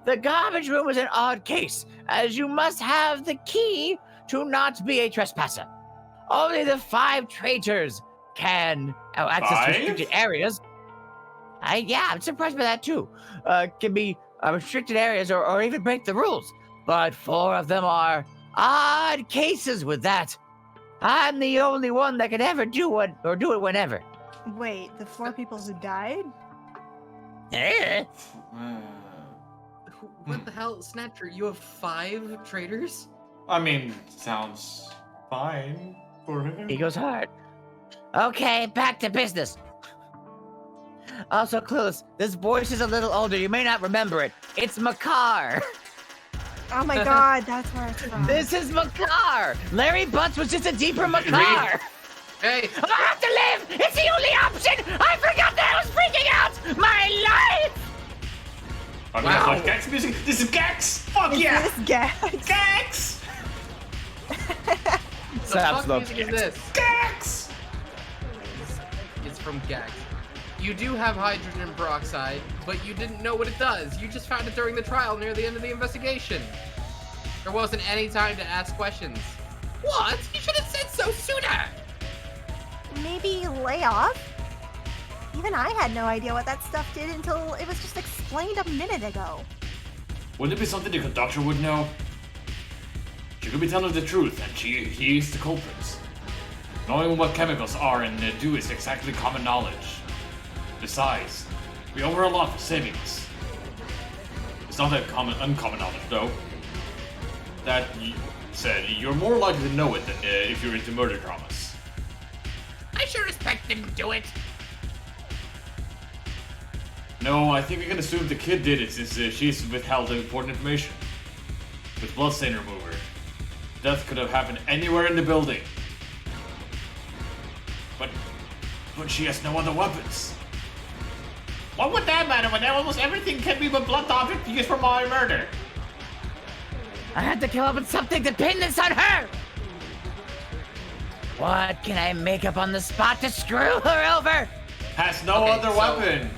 The garbage room is an odd case, as you must have the key to not be a trespasser. Only the 5 traitors can access 5? restricted areas. I'm surprised by that too. Can be restricted areas or even break the rules. But 4 of them are odd cases with that. I'm the only one that can ever do it or do it whenever. Wait, the 4 people who died? What the hell, Snatcher? You have 5 traitors? I mean, sounds fine for him. He goes hard. Okay, back to business. Also, Clueless, this voice is a little older. You may not remember it. It's Makar. Oh my god, that's where it's from. This is Makar. Larry Butts was just a deeper Makar. Hey, I have to live. It's the only option. I forgot that I was freaking out. My life. I mean, Wow. like, Gax music. This is Gax. Fuck yeah. Is this Gax? Gax. The Saps fuck loves music is this? Gax. It's from Gax. You do have hydrogen peroxide, but you didn't know what it does. You just found it during the trial near the end of the investigation. There wasn't any time to ask questions. What? You should have said so sooner! Maybe lay off? Even I had no idea what that stuff did until it was just explained a minute ago. Wouldn't it be something the conductor would know? She could be telling the truth, and he is the culprit. Knowing what chemicals are and do is exactly common knowledge. Besides, we owe her a lot for saving us. It's not that uncommon knowledge, though. That said, you're more likely to know it than if you're into murder dramas. I sure expect them to do it. No, I think we can assume the kid did it since she's withheld important information. With bloodstain remover, death could have happened anywhere in the building. But she has no other weapons. What would that matter when almost everything can be but blunt object used for my murder? I had to come up with something to pin this on her! What can I make up on the spot to screw her over? Has no other weapon.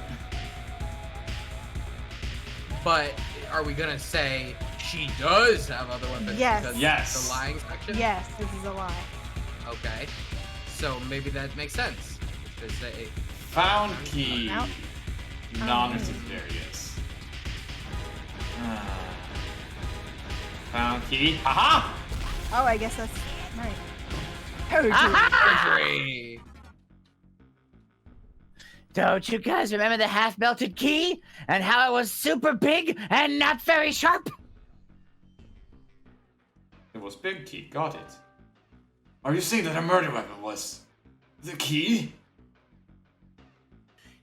But are we gonna say she does have other weapons? Yes. Because Yes. it's the lying section? Yes, this is a lie. Okay. So maybe that makes sense. To say Found key. Out. Non-mysterious. Found key. Haha! Oh, I guess that's right. surgery. Don't you guys remember the half-melted key? And how it was super big and not very sharp? It was big key. Got it. Are you saying that her murder weapon was the key?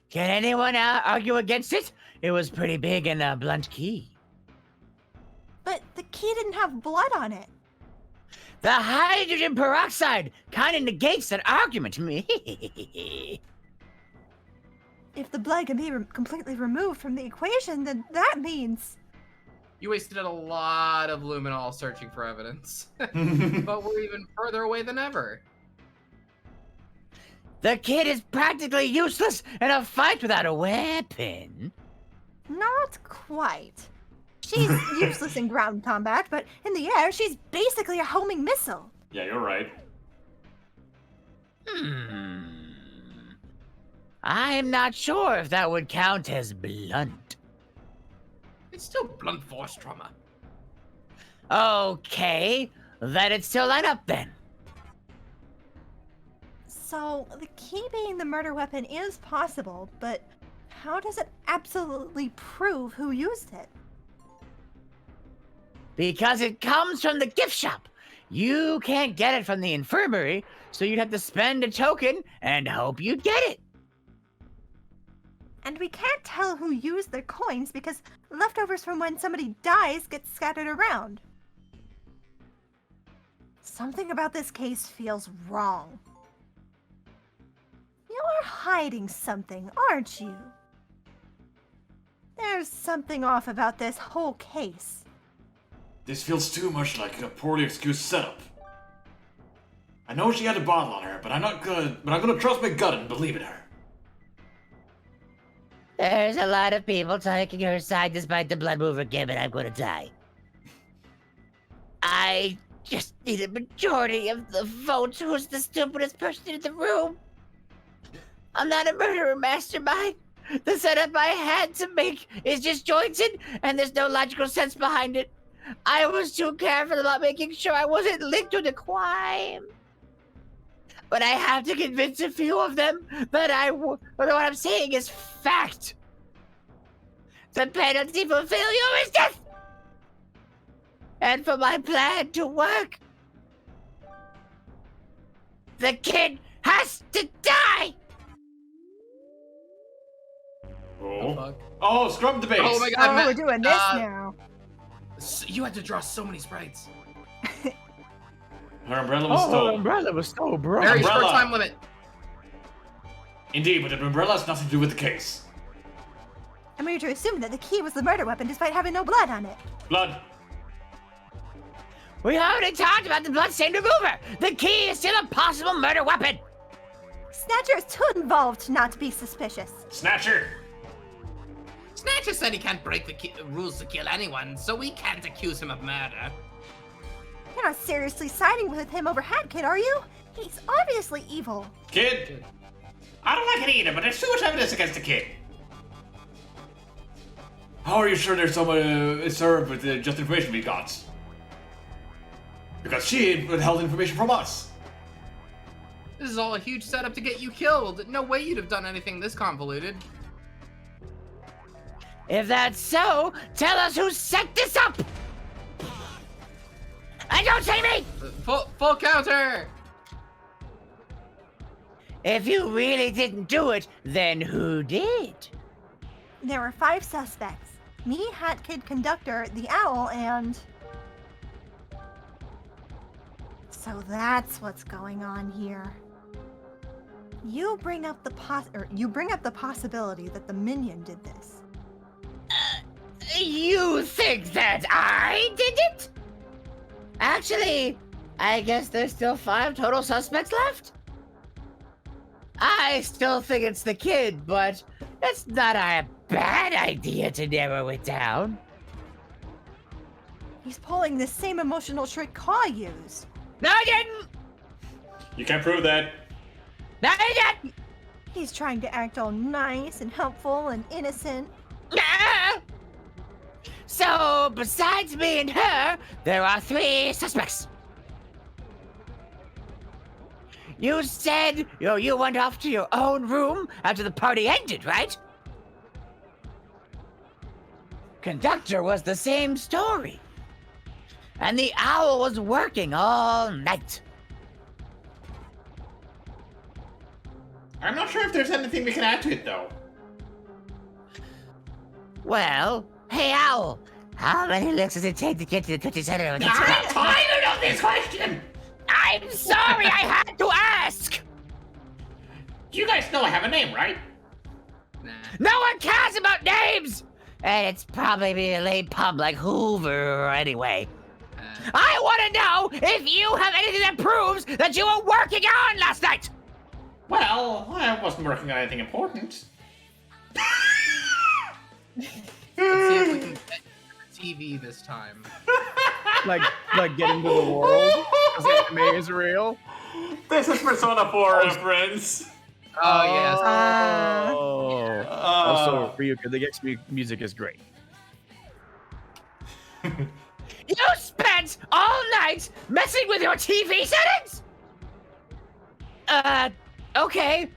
Can anyone argue against it? It was pretty big and a blunt key. But the key didn't have blood on it. The hydrogen peroxide kind of negates that argument. If the blood can be completely removed from the equation, then that means... You wasted a lot of luminol searching for evidence. But we're even further away than ever. The kid is practically useless in a fight without a weapon. Not quite. She's useless in ground combat, but in the air, she's basically a homing missile. Yeah, you're right. I'm not sure if that would count as blunt. It's still blunt force trauma. Okay, let it still line up then. So, the key being the murder weapon is possible, but how does it absolutely prove who used it? Because it comes from the gift shop. You can't get it from the infirmary, so you'd have to spend a token and hope you'd get it. And we can't tell who used their coins because leftovers from when somebody dies get scattered around. Something about this case feels wrong. You're hiding something, aren't you? There's something off about this whole case. This feels too much like a poorly excused setup. I know she had a bottle on her, but I'm gonna trust my gut and believe in her. There's a lot of people taking her side despite the blood mover given I'm gonna die. I just need a majority of the votes. Who's the stupidest person in the room? I'm not a murderer mastermind. The setup I had to make is disjointed, and there's no logical sense behind it. I was too careful about making sure I wasn't linked to the crime. But I have to convince a few of them that what I'm saying is fact. The penalty for failure is death. And for my plan to work, the kid has to die. Oh, scrub the base. Oh my god, Oh, Matt, we're doing this now. You had to draw so many sprites. Her umbrella was Her stolen. umbrella was so bright. Very short Umbrella. time limit. Indeed, but the umbrella has nothing to do with the case. And we are to assume that the key was the murder weapon despite having no blood on it. Blood. We already talked about the bloodstained remover. The key is still a possible murder weapon. Snatcher is too involved not to be suspicious. Snatcher. Snatcher said he can't break the rules to kill anyone, so we can't accuse him of murder. You're not seriously siding with him over Hat Kid, are you? He's obviously evil. Kid. I don't like it either, but there's too much evidence against the kid. How are you sure there's someone served with the just information we got? Because she withheld information from us. This is all a huge setup to get you killed. No way you'd have done anything this convoluted. If that's so, tell us who set this up! And don't say me! Full counter! If you really didn't do it, then who did? There were 5 suspects. Me, Hat Kid Conductor, the Owl, and... So that's what's going on here. You bring up the possibility that the minion did this. You think that I did it? Actually, I guess there's still 5 total suspects left. I still think it's the kid, but it's not a bad idea to narrow it down. He's pulling the same emotional trick Caw used. No, I didn't! You can't prove that. No, I didn't! He's trying to act all nice and helpful and innocent. Ah! So, besides me and her, there are 3 suspects. You said you went off to your own room after the party ended, right? Conductor was the same story. And the Owl was working all night. I'm not sure if there's anything we can add to it, though. Well, hey Owl, how many licks does it take to get to the Twitchy Center? I'm tired of this question! I'm sorry, I had to ask! You guys know I have a name, right? Nah. No one cares about names! And it's probably be a late pub like Hoover anyway. I want to know if you have anything that proves that you were working on last night! Well, I wasn't working on anything important. Let's see if we can get TV this time. like get into the world. Because anime is real. This is Persona 4 reference. Oh, yes. Also, Ryuka, the Gex music is great. You spent all night messing with your TV settings? Okay.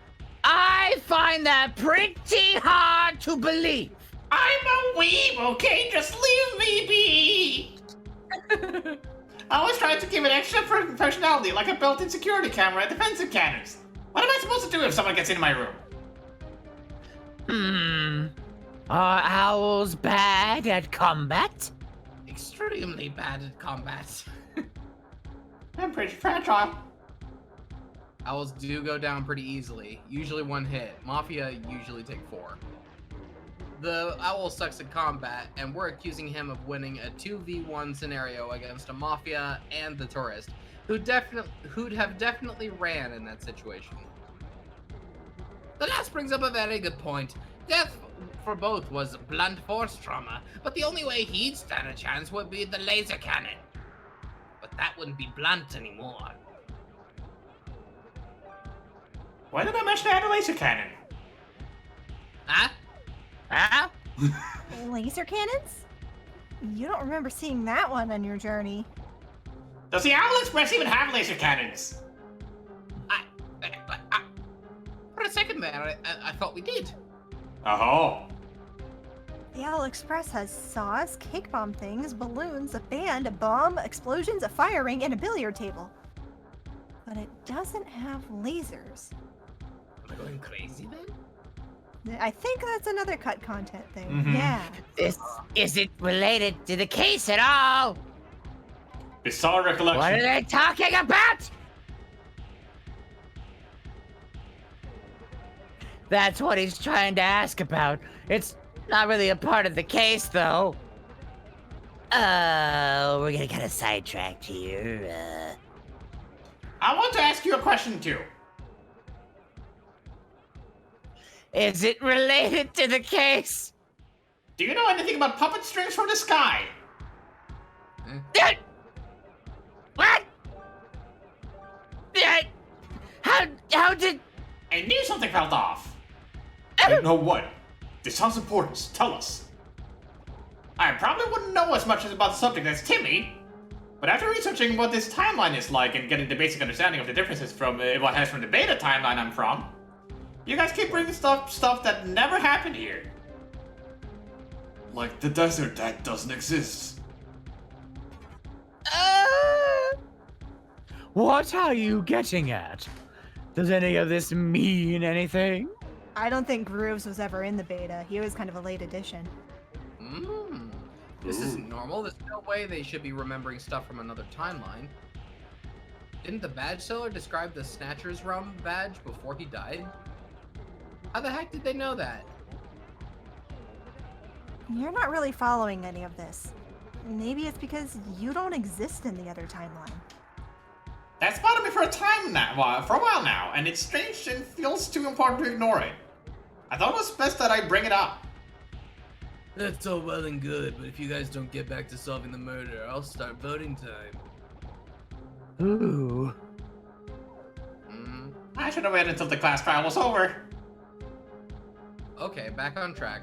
I find that pretty hard to believe. I'm a weeb, okay? Just leave me be! I always try to give it extra functionality, like a built-in security camera and defensive cannons. What am I supposed to do if someone gets into my room? Are owls bad at combat? Extremely bad at combat. I'm pretty fragile. Owls do go down pretty easily. Usually 1 hit. Mafia usually take 4. The owl sucks at combat, and we're accusing him of winning a 2v1 scenario against a Mafia and the tourist, who'd have definitely ran in that situation. The last brings up a very good point. Death for both was blunt force trauma, but the only way he'd stand a chance would be the laser cannon. But that wouldn't be blunt anymore. Why did I mention I had a laser cannon? Huh? Huh? Laser cannons? You don't remember seeing that one on your journey. Does the Owl Express even have laser cannons? For a second there, I thought we did. Oh. The Owl Express has saws, cake bomb things, balloons, a band, a bomb, explosions, a fire ring, and a billiard table. But it doesn't have lasers. Am I going crazy then? I think that's another cut content thing. Mhm. Yeah. This isn't related to the case at all. Bizarre recollection. What are they talking about? That's what he's trying to ask about. It's Not really a part of the case, though. We're gonna get sidetracked here. I want to ask you a question too. Is it related to the case? Do you know anything about puppet strings from the sky? What? How did... I knew something felt off. You know what? This sounds important. Tell us. I probably wouldn't know as much about the subject as Timmy, but after researching what this timeline is like and getting the basic understanding of the differences from what has from the beta timeline I'm from, you guys keep bringing stuff that never happened here. Like the desert that doesn't exist. What are you getting at? Does any of this mean anything? I don't think Grooves was ever in the beta. He was kind of a late addition. This isn't normal. There's no way they should be remembering stuff from another timeline. Didn't the badge seller describe the Snatcher's Realm badge before he died? How the heck did they know that? You're not really following any of this. Maybe it's because you don't exist in the other timeline. That's bothered me for a while now, and it's strange and feels too important to ignore it. I thought it was best that I bring it up. That's all well and good, but if you guys don't get back to solving the murder, I'll start voting time. Ooh. I should have waited until the class trial was over. Okay, back on track.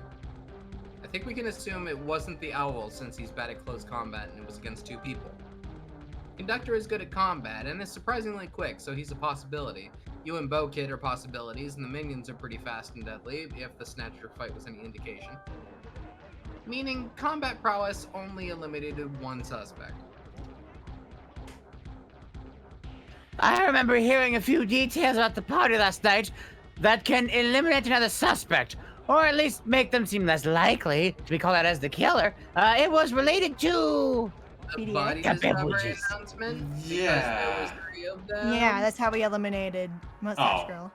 I think we can assume it wasn't the owl since he's bad at close combat and it was against 2 people. Conductor is good at combat and is surprisingly quick, so he's a possibility. You and Bo Kid are possibilities, and the minions are pretty fast and deadly, if the Snatcher fight was any indication. Meaning, combat prowess only eliminated 1 suspect. I remember hearing a few details about the party last night that can eliminate another suspect, or at least make them seem less likely to be called out as the killer. It was related to... A body discovery announcement? Yeah. There was 3 of them? Yeah, that's how we eliminated Mustache Girl.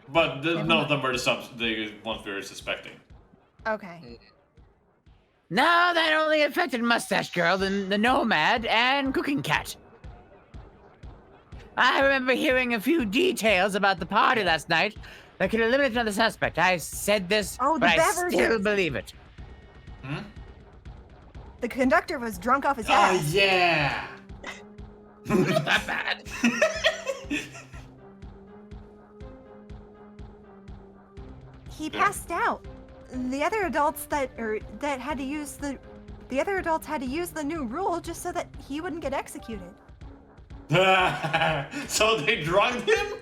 But none of them were the ones we were suspecting. Okay. No, that only affected Mustache Girl, the Nomad, and Cooking Cat. I remember hearing a few details about the party last night that could eliminate another suspect. I said this, but I still believe it. The conductor was drunk off his ass. Oh, yeah. Not that bad. He passed out. The other adults had to use the new rule just so that he wouldn't get executed. So they drugged him?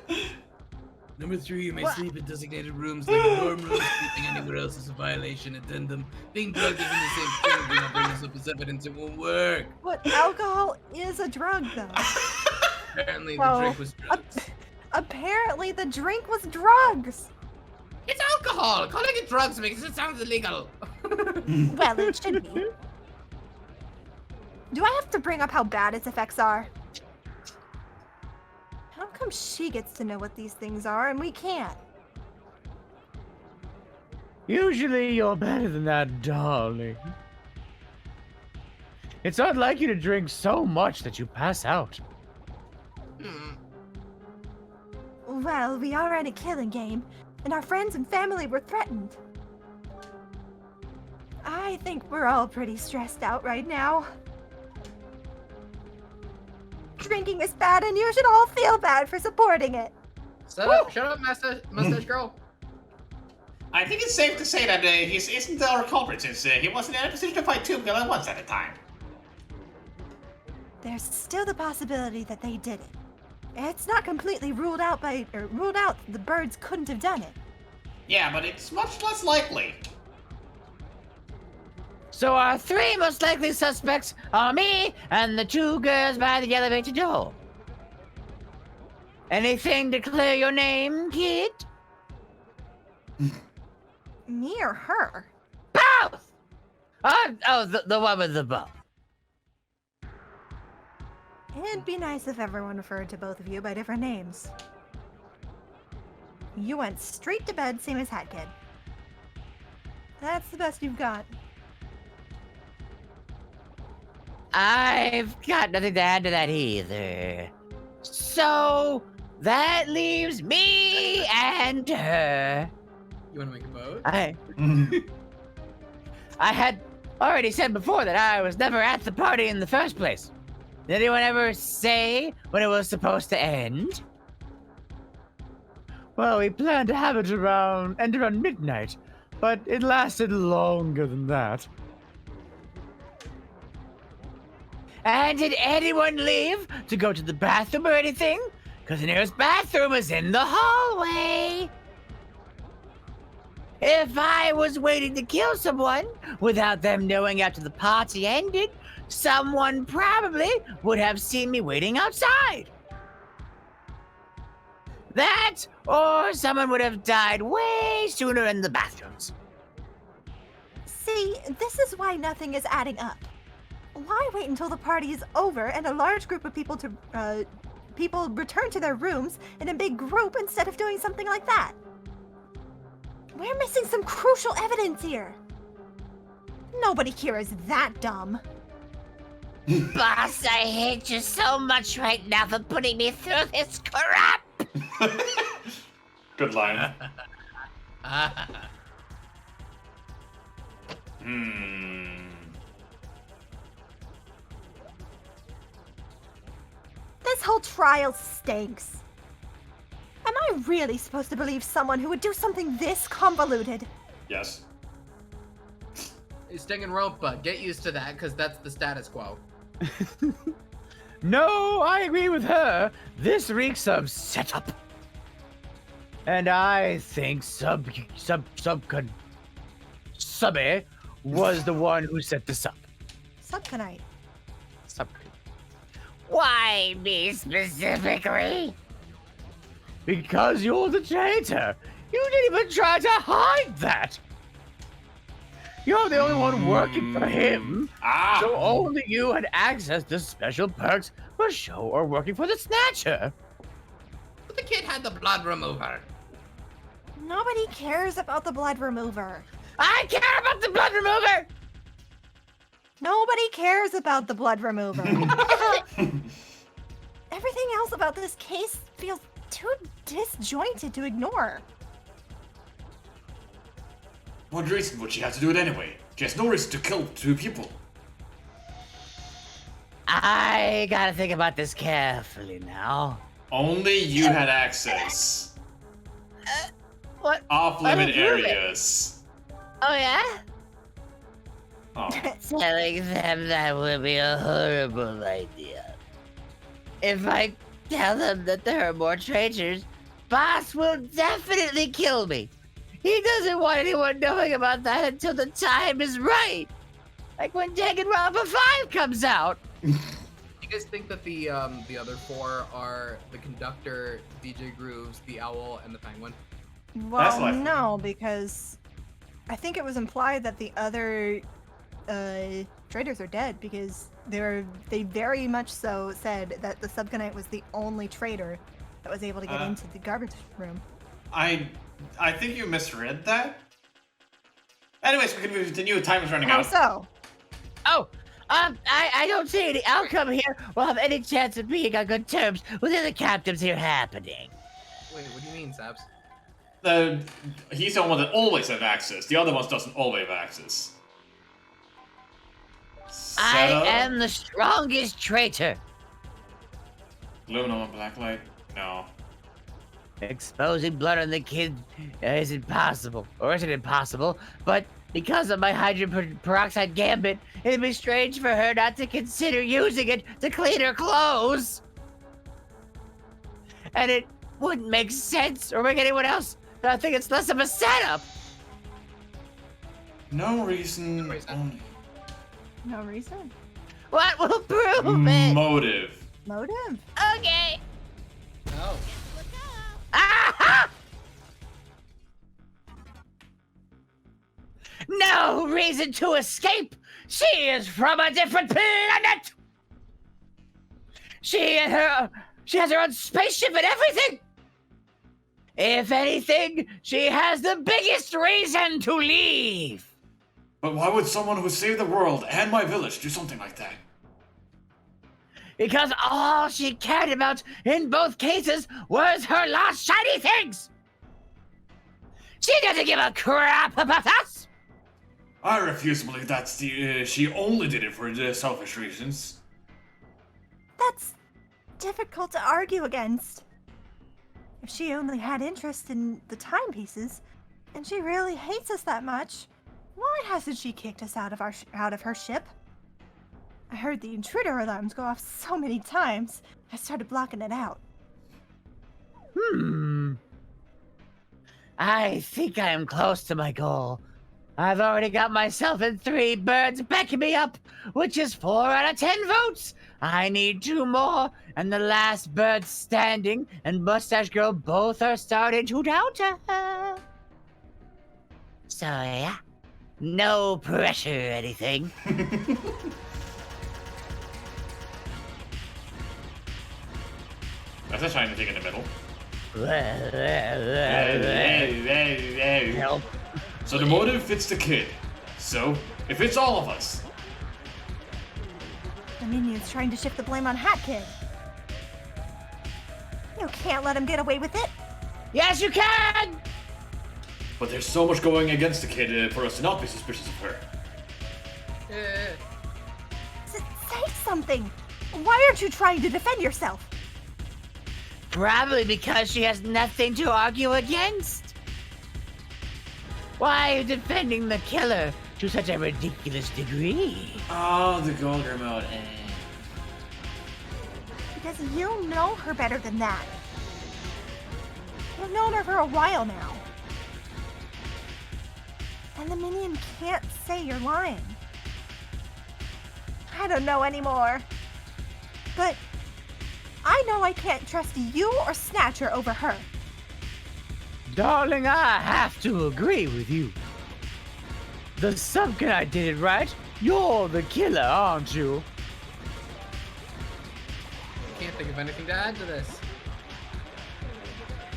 Number 3, you may sleep in designated rooms like a dorm room. Sleeping anywhere else is a violation. Addendum. Being drugged isn't the same thing. Do not bring this up as evidence. It won't work. But alcohol is a drug, though. Apparently the drink was drugs. Apparently the drink was drugs. It's alcohol! Calling it drugs makes it sound illegal. Well, it should be. Do I have to bring up how bad its effects are? How come she gets to know what these things are and we can't? Usually you're better than that, darling. It's not like you to drink so much that you pass out. Well, we are in a killing game, and our friends and family were threatened. I think we're all pretty stressed out right now. Drinking is bad, and you should all feel bad for supporting it. Shut up, Mustache Girl. I think it's safe to say that he isn't our culprit since he wasn't in a position to fight 2 people at once at a time. There's still the possibility that they did it. It's not completely ruled out the birds couldn't have done it. Yeah, but it's much less likely. So our 3 most likely suspects are me and the 2 girls by the elevator door. Anything to clear your name, kid? Me or her? Both! The one with the bow. It'd be nice if everyone referred to both of you by different names. You went straight to bed, same as Hat Kid. That's the best you've got. I've got nothing to add to that either. So that leaves me and her. You want to make a vote? I had already said before that I was never at the party in the first place. Did anyone ever say when it was supposed to end? Well, we planned to have it end around midnight, but it lasted longer than that. And did anyone leave to go to the bathroom or anything? Because the nearest bathroom is in the hallway. If I was waiting to kill someone without them knowing after the party ended, someone probably would have seen me waiting outside. That, or someone would have died way sooner in the bathrooms. See, this is why nothing is adding up. Why wait until the party is over and a large group of people return to their rooms in a big group instead of doing something like that? We're missing some crucial evidence here. Nobody here is that dumb. Boss, I hate you so much right now for putting me through this crap. Good line. This whole trial stinks. Am I really supposed to believe someone who would do something this convoluted? Yes. It's Danganronpa. Get used to that, because that's the status quo. No, I agree with her. This reeks of setup. And I think Subby was the one who set this up. Subconite. Why me specifically? Because you're the traitor. You didn't even try to hide that. You're the only one working for him. So only you had access to special perks for show or working for the Snatcher. But the kid had the blood remover. Nobody cares about the blood remover. I care about the blood remover! Nobody cares about the blood remover. Everything else about this case feels too disjointed to ignore. What reason would she have to do it anyway? She has no reason to kill 2 people. I gotta think about this carefully now. Only you had access. What? Off-limit areas. Oh, yeah? Oh. Telling them that would be a horrible idea. If I tell them that there are more traitors, Boss will definitely kill me. He doesn't want anyone knowing about that until the time is right. Like when Danganronpa 5 comes out. You guys think that the other 4 are the conductor, DJ Grooves, the owl, and the penguin? Well, no, because I think it was implied that the other traitors are dead because they very much so said that the Subconite was the only traitor that was able to get into the garbage room. I think you misread that. Anyways, we can continue. Time is running How out. so? I don't see any outcome here will have any chance of being on good terms with the other captives here happening. Wait, what do you mean, Saps? He's the one that always has access. The other ones doesn't always have access. I am the strongest traitor. Luna on blacklight? No. Exposing blood on the kid is impossible. Or is it impossible? But because of my hydrogen peroxide gambit, it'd be strange for her not to consider using it to clean her clothes. And it wouldn't make sense or make anyone else. I think it's less of a setup. No reason. Only. No reason. What will prove it? Motive. Motive? Okay. Oh. Aha! No reason to escape. She is from a different planet. She has her own spaceship and everything. If anything, she has the biggest reason to leave. But why would someone who saved the world and my village do something like that? Because all she cared about in both cases was her lost shiny things. She doesn't give a crap about us. I refuse to believe that she only did it for selfish reasons. That's difficult to argue against. If she only had interest in the timepieces, and she really hates us that much, why hasn't she kicked us out of her ship? I heard the intruder alarms go off so many times, I started blocking it out. I think I am close to my goal. I've already got myself and 3 birds backing me up, which is 4 out of 10 votes. I need 2 more, and the last bird standing and Mustache Girl both are starting to doubt her. So yeah, no pressure or anything. That's a shiny thing in the middle. Help. So the motive fits the kid. So, it fits all of us. The minion's trying to shift the blame on Hat Kid. You can't let him get away with it. Yes, you can! But there's so much going against the kid for us to not be suspicious of her. Say something. Why aren't you trying to defend yourself? Probably because she has nothing to argue against. Why are you defending the killer to such a ridiculous degree? Oh, the gold remote. Because you know her better than that. You've known her for a while now. And the minion can't say you're lying. I don't know anymore. But I know I can't trust you or Snatcher over her. Darling, I have to agree with you. The Sumpkin I did it right. You're the killer, aren't you? Can't think of anything to add to this.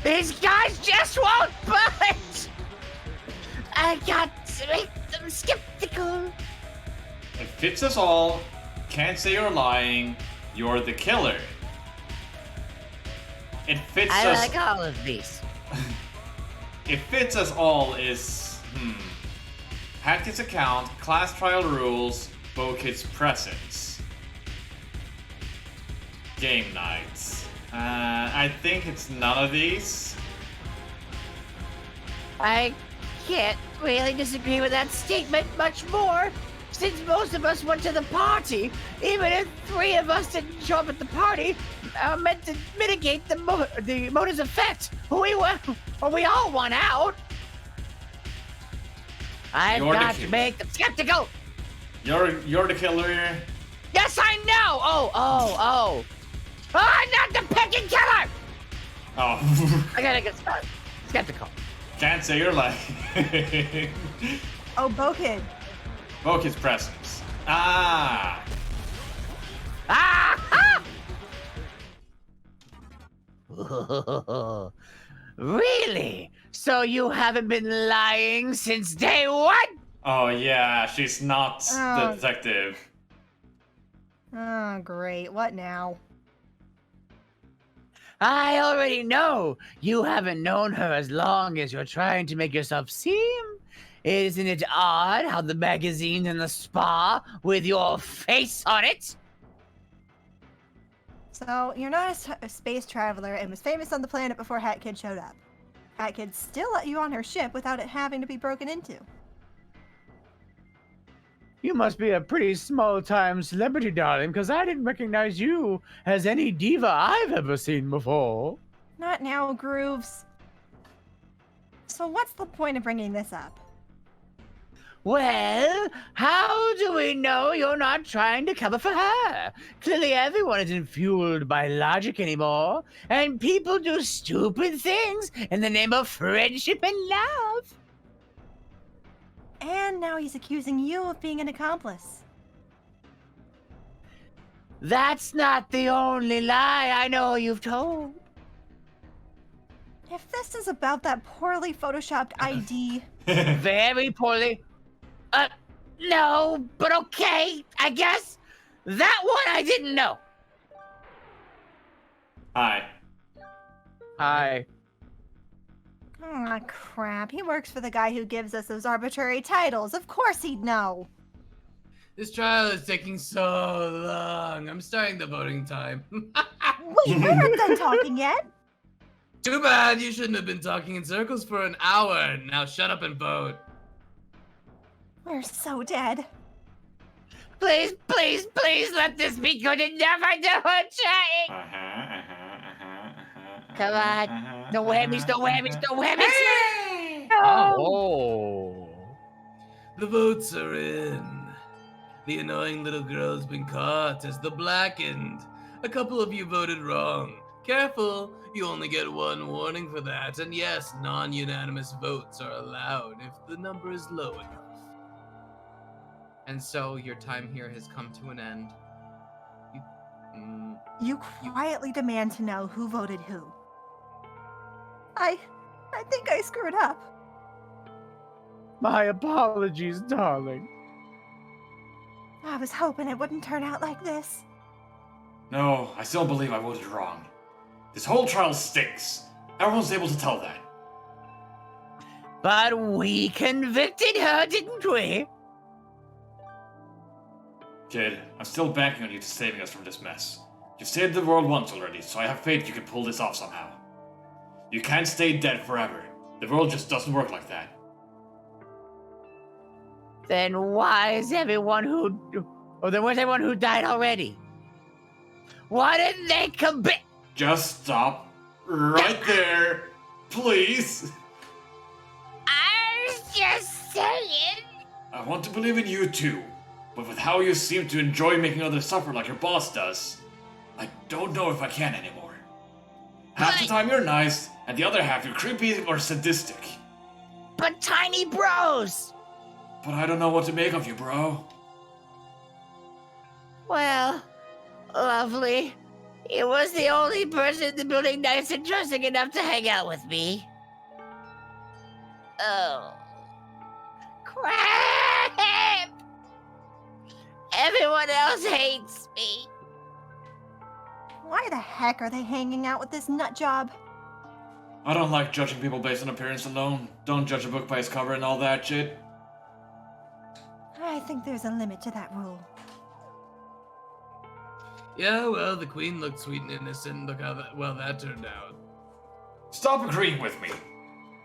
These guys just won't budge! I got to make them skeptical. It fits us all. Can't say you're lying. You're the killer. It fits us. I like all of these. It fits us all is Hatkid's account, class trial rules, Bokid's presence. Game nights. I think it's none of these. I can't really disagree with that statement much more, since most of us went to the party. Even if 3 of us didn't show up at the party, meant to mitigate the motive's effect. We all won out. I've got to make them skeptical. You're the killer here. Yes, I know. Oh, I'm not the pecking killer. Oh. I gotta get skeptical. Can't say you're lying. Oh, Bokid. Bokid's presence. Ah! Really? So you haven't been lying since day 1? Oh yeah, she's not the detective. Oh, great. What now? I already know. You haven't known her as long as you're trying to make yourself seem. Isn't it odd how the magazine's in the spa with your face on it? So, you're not a space traveler and was famous on the planet before Hat Kid showed up. Hat Kid still let you on her ship without it having to be broken into. You must be a pretty small-time celebrity, darling, because I didn't recognize you as any diva I've ever seen before. Not now, Grooves. So what's the point of bringing this up? Well, how do we know you're not trying to cover for her? Clearly everyone isn't fueled by logic anymore, and people do stupid things in the name of friendship and love. And now he's accusing you of being an accomplice. That's not the only lie I know you've told. If this is about that poorly photoshopped ID, Very poorly. No, but okay, I guess. That one I didn't know. Hi. Hi. aw, crap. He works for the guy who gives us those arbitrary titles. Of course he'd know. This trial is taking so long. I'm starting the voting time. Wait, we're not done talking yet. Too bad. You shouldn't have been talking in circles for an hour. Now shut up and vote. We're so dead. Please, please, please let this be good enough. I know I'm trying. Come on. No whammies, no whammies, no whammies. Oh. The votes are in. The annoying little girl's been caught as the blackened. A couple of you voted wrong. Careful, you only get one warning for that. And yes, non-unanimous votes are allowed if the number is low enough. And so your time here has come to an end. You quietly demand to know who voted who. I think I screwed up. My apologies, darling. I was hoping it wouldn't turn out like this. No, I still believe I voted wrong. This whole trial stinks. Everyone's able to tell that. But we convicted her, didn't we? Kid, I'm still banking on you to saving us from this mess. You've saved the world once already, so I have faith you can pull this off somehow. You can't stay dead forever. The world just doesn't work like that. Then why is everyone then where's everyone who died already? Why didn't they commit? Just stop right there, please. I was just saying. I want to believe in you too, but with how you seem to enjoy making others suffer like your boss does, I don't know if I can anymore. Half the time you're nice, and the other half you're creepy or sadistic. But tiny bros. But I don't know what to make of you, bro. Well, lovely. He was the only person in the building nice and trusting enough to hang out with me. Oh. Crap! Everyone else hates me. Why the heck are they hanging out with this nut job? I don't like judging people based on appearance alone. Don't judge a book by its cover and all that shit. I think there's a limit to that rule. Yeah, well, the queen looked sweet and innocent. Look how that turned out. Stop agreeing with me.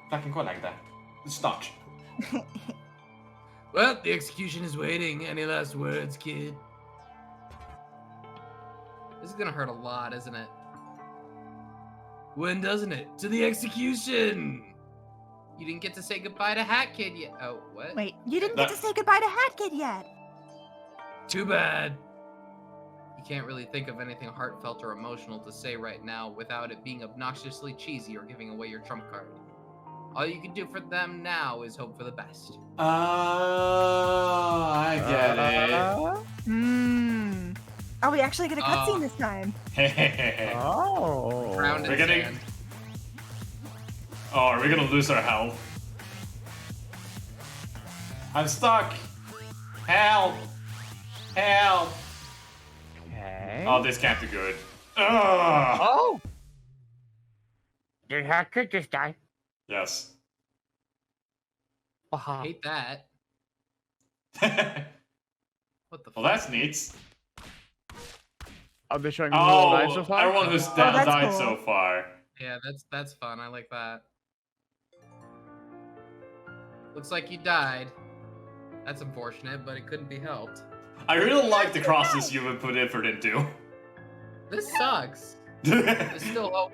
Fucking go like that. It's not. Well, the execution is waiting. Any last words, kid? This is gonna hurt a lot, isn't it? When doesn't it? To the execution! You didn't get to say goodbye to Hat Kid yet. Oh, what? Wait, you didn't get to say goodbye to Hat Kid yet. Too bad. You can't really think of anything heartfelt or emotional to say right now without it being obnoxiously cheesy or giving away your trump card. All you can do for them now is hope for the best. Oh, I get it. Are we actually gonna cutscene this time? Oh. Ground and We're getting- sand. Oh, are we gonna lose our health? I'm stuck. Help! Help! Okay. Oh, this can't be good. Ugh. Oh! Did Hat Kid just die? Yes. I hate that. What the Well, fuck? that's neat. Are they showing me all lives so Oh, far? everyone who's that's died cool. so far. Yeah, that's fun. I like that. Looks like you died. That's unfortunate, but it couldn't be helped. I really like the crosses you would put effort into. This sucks. There's still hope.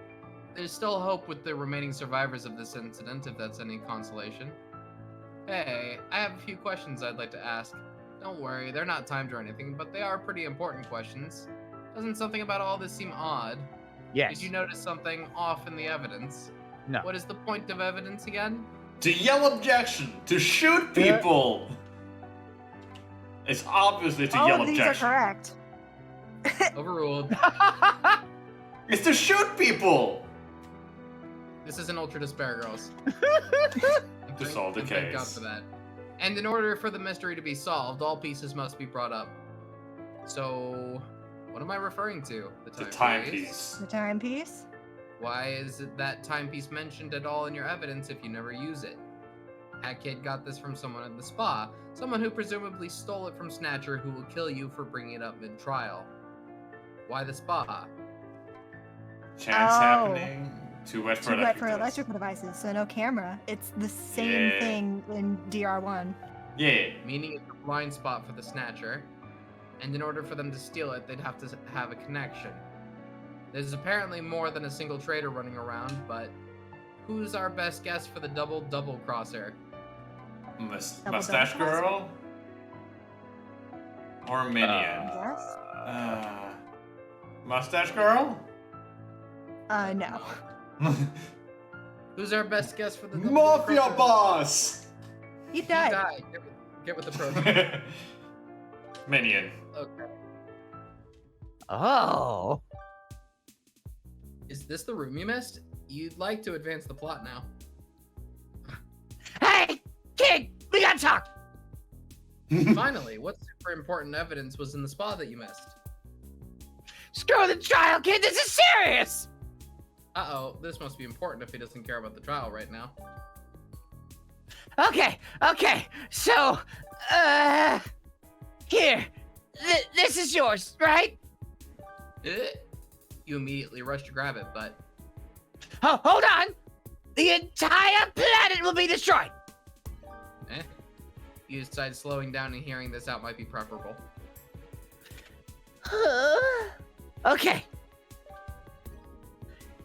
There's still hope with the remaining survivors of this incident, if that's any consolation. Hey, I have a few questions I'd like to ask. Don't worry, they're not timed or anything, but they are pretty important questions. Doesn't something about all this seem odd? Yes. Did you notice something off in the evidence? No. What is the point of evidence again? To yell objection! To shoot people! It's obviously to All yell of these objection. are correct. Overruled. It's to shoot people! This is an Ultra Despair, girls. To solve the Thank God case. for that. And in order for the mystery to be solved, all pieces must be brought up. So, what am I referring to? The timepiece. The timepiece? Why is that timepiece mentioned at all in your evidence if you never use it? Hat Kid got this from someone at the spa, someone who presumably stole it from Snatcher, who will kill you for bringing it up mid-trial. Why the spa? Chance happening. Too wet for Too wet for electrical electrical devices, so no camera. It's the same thing in DR1. Yeah. Meaning it's a blind spot for the Snatcher, and in order for them to steal it, they'd have to have a connection. There's apparently more than a single traitor running around, but who's our best guess for the double crosshair? Mustache Girl? Or Minion? Yes? Mustache Girl? No. Who's our best guess for the double Mafia crosshair? Boss! He He died. died. Get with the program. Minion. Okay. Oh. Is this the room you missed? You'd like to advance the plot now. Hey, kid, we gotta talk. Finally, what super important evidence was in the spa that you missed? Screw the trial, kid. This is serious. Uh-oh, this must be important if he doesn't care about the trial right now. Okay. So, here. This is yours, right? You immediately rush to grab it, but Oh, hold on. The entire planet will be destroyed. you decide slowing down and hearing this out might be preferable. Okay.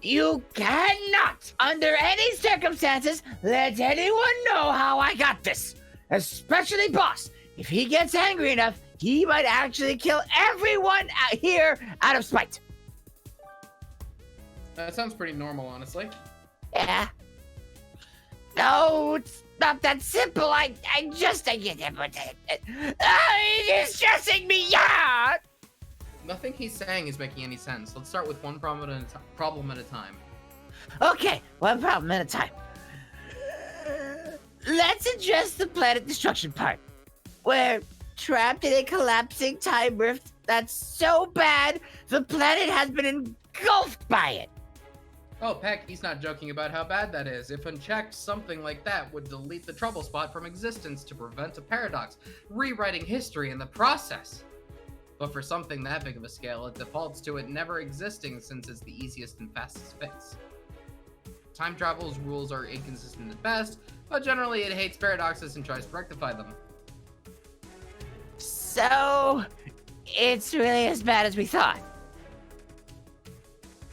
You cannot, under any circumstances, let anyone know how I got this. Especially Boss. If he gets angry enough, he might actually kill everyone out here out of spite. That sounds pretty normal, honestly. Yeah. No, it's not that simple. I get it, but it is stressing me out. Nothing he's saying is making any sense. Let's start with one problem at a time. Okay, one problem at a time. Let's address the planet destruction part. We're trapped in a collapsing time rift that's so bad, the planet has been engulfed by it. Oh, Peck, he's not joking about how bad that is. If unchecked, something like that would delete the trouble spot from existence to prevent a paradox, rewriting history in the process. But for something that big of a scale, it defaults to it never existing since it's the easiest and fastest fix. Time travel's rules are inconsistent at best, but generally it hates paradoxes and tries to rectify them. So, it's really as bad as we thought.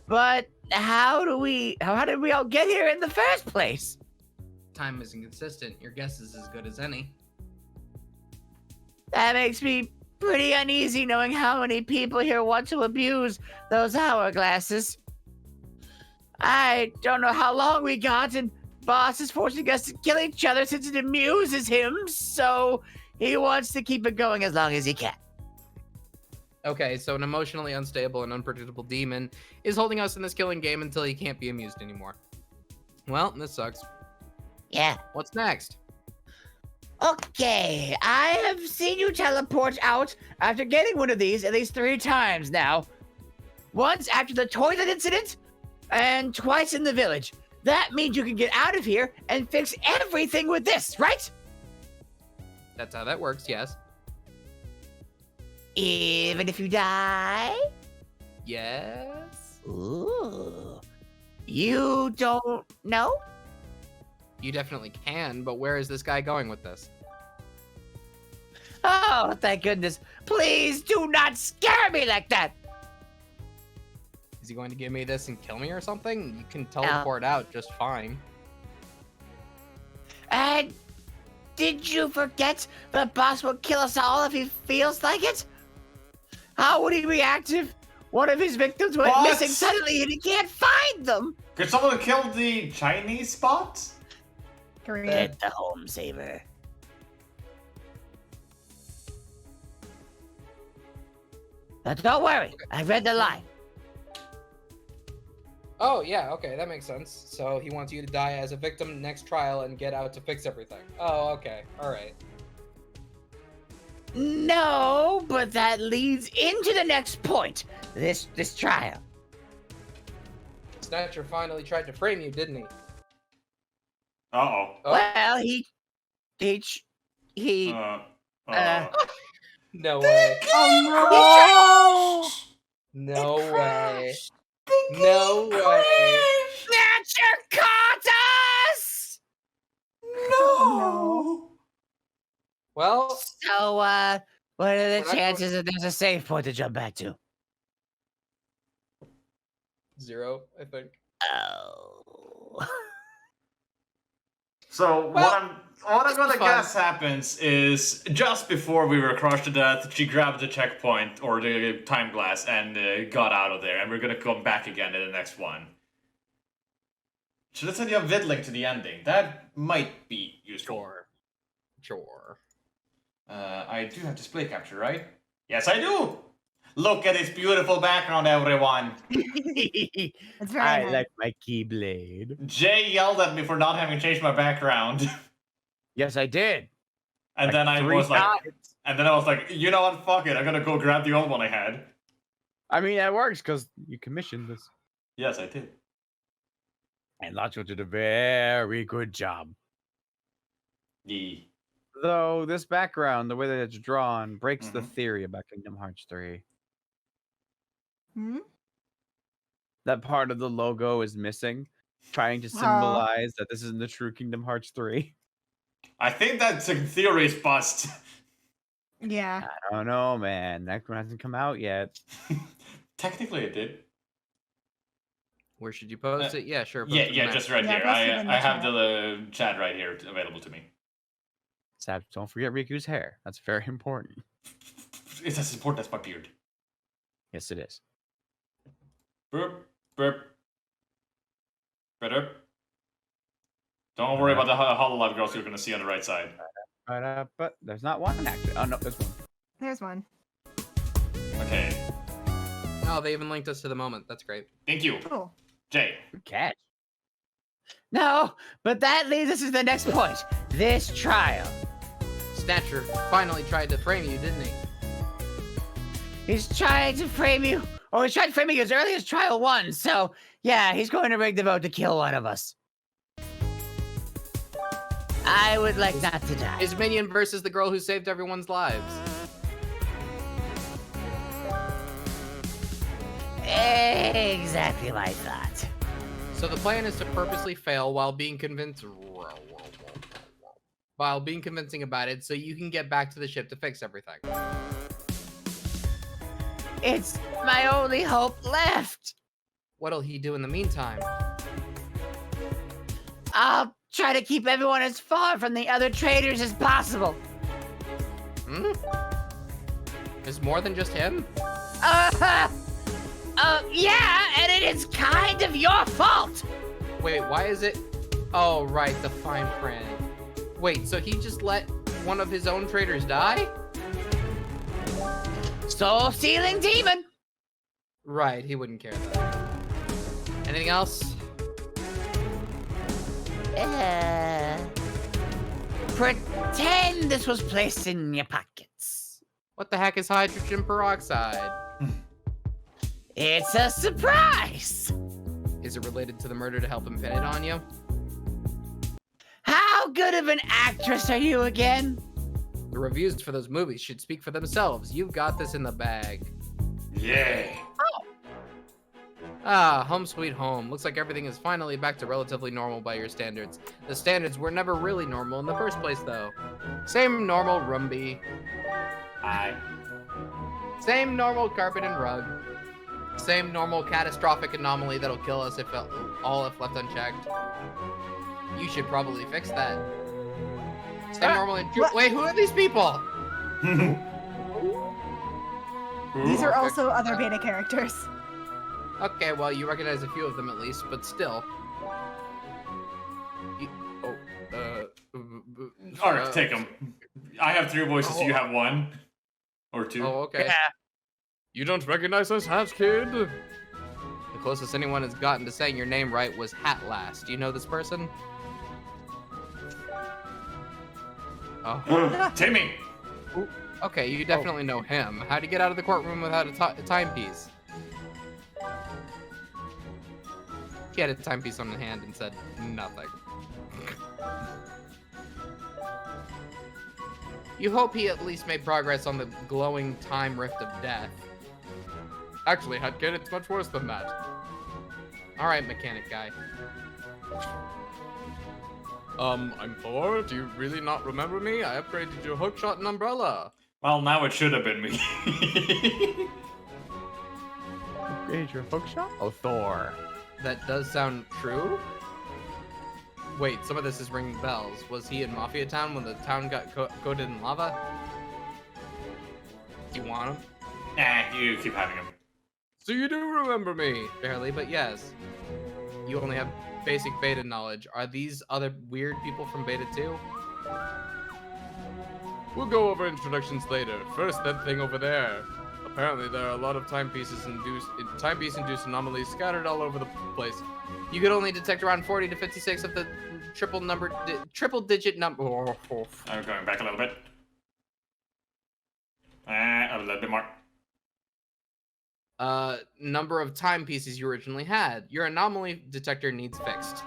But how did we all get here in the first place? Time is inconsistent. Your guess is as good as any. That makes me pretty uneasy knowing how many people here want to abuse those hourglasses. I don't know how long we got, and Boss is forcing us to kill each other since it amuses him, so he wants to keep it going as long as he can. Okay, so an emotionally unstable and unpredictable demon is holding us in this killing game until he can't be amused anymore. Well, this sucks. Yeah. What's next? Okay, I have seen you teleport out after getting one of these at least 3 times now. Once after the toilet incident, and twice in the village. That means you can get out of here and fix everything with this, right? That's how that works, yes. Even if you die? Yes? Ooh. You don't know? You definitely can, but where is this guy going with this? Oh, thank goodness. Please do not scare me like that. Is he going to give me this and kill me or something? You can teleport out just fine. And did you forget the boss will kill us all if he feels like it? How would he react if one of his victims went missing suddenly and he can't find them? Could someone kill the Chinese spot? Korea. Get the home saver. But don't worry, I read the line. Oh, yeah, okay, that makes sense. So he wants you to die as a victim next trial and get out to fix everything. Oh, okay, alright. No, but that leads into the next point. This trial. Snatcher finally tried to frame you, didn't he? Uh-oh. Oh. Well, he No way. Oh No way. No way. Snatcher caught us! no! Well, So, what are the We're not chances that there's a safe point to jump back to? 0, I think. Oh. So Well, what I'm gonna fun. guess happens is just before we were crushed to death, she grabbed the checkpoint or the time glass and got out of there, and we're gonna come back again in the next one. So let's send you a vid link to the ending. That might be useful. Sure. I do have display capture, right? Yes, I do. Look at this beautiful background, everyone. It's very I nice. like my keyblade. Jay yelled at me for not having changed my background. Yes, I did. And Like then I 3 was like, times. you know what, fuck it, I'm gonna go grab the old one I had. I mean, that works because you commissioned this. Yes, I did. And Lacho did a very good job. Yeah. Though this background, the way that it's drawn, breaks the Mhm. theory about Kingdom Hearts 3. Hmm? That part of the logo is missing, trying to Oh. symbolize that this isn't the true Kingdom Hearts 3. I think that theory is bust. Yeah. I don't know, man. That one hasn't come out yet. Technically, it did. Where should you post it? Yeah, sure. post Yeah, it in yeah, the just map. right Yeah, here. post it in the I have chat. the chat right here available to me. Sad, don't forget Riku's hair. That's very important. It's as important as my beard. Yes, it is. Burp, burp. Burp. Don't worry about the Hololive girls you're gonna see on the right side. But there's not one actually. Oh no, there's one. There's one. Okay. Oh, they even linked us to the moment. That's great. Thank you. Cool. Jay. Good catch. No, but that leads us to the next point. This trial. Snatcher finally tried to frame you, didn't he? He's trying to frame you. Oh, he's trying to frame me as early as trial 1. So, yeah, he's going to rig the vote to kill one of us. I would like not to die. Is Minion versus the girl who saved everyone's lives? Exactly like that. So the plan is to purposely fail while being convincing about it, so you can get back to the ship to fix everything. It's my only hope left. What'll he do in the meantime? I'll try to keep everyone as far from the other traitors as possible. Hmm? There's more than just him? Yeah, and it is kind of your fault. Wait, why is it? Oh, right, the fine print. Wait, so he just let one of his own traitors die? Soul-stealing demon. Right, he wouldn't care though. Anything else? Pretend this was placed in your pockets. What the heck is hydrogen peroxide? It's a surprise. Is it related to the murder to help him pin it on you? How good of an actress are you again? The reviews for those movies should speak for themselves. You've got this in the bag. Yay. Ah, home sweet home. Looks like everything is finally back to relatively normal by your standards. The standards were never really normal in the first place, though. Same normal Rumby. Hi. Same normal carpet and rug. Same normal catastrophic anomaly that'll kill us if all if left unchecked. You should probably fix that. Same normal. Wait, who are these people? These are Perfect. also other beta characters. Okay, well, you recognize a few of them at least, but still. Alright, take them. I have 3 voices, you have 1. Or 2. Oh, okay. Yeah. You don't recognize us, Hatch Kid? Closest anyone has gotten to saying your name right was Hatlast. Do you know this person? Oh. Timmy! Okay, you definitely know him. How'd he get out of the courtroom without a timepiece? He had a timepiece on his hand and said nothing. You hope he at least made progress on the glowing time rift of death. Actually, Hutkin, it's much worse than that. Alright, mechanic guy. I'm Thor. Do you really not remember me? I upgraded your hookshot and umbrella. Well, now it should have been me. Upgrade your hookshot? Oh, Thor. That does sound true. Wait, some of this is ringing bells. Was he in Mafia Town when the town got coated in lava? Do you want him? Nah, you keep having him. So you do remember me? Barely, but yes. You only have basic beta knowledge. Are these other weird people from beta 2? We'll go over introductions later. First, that thing over there. Apparently, there are a lot of timepiece induced anomalies scattered all over the place. You could only detect around 40 to 56 of the triple digit number. I'm going back a little bit. A little bit more. Number of timepieces you originally had. Your anomaly detector needs fixed.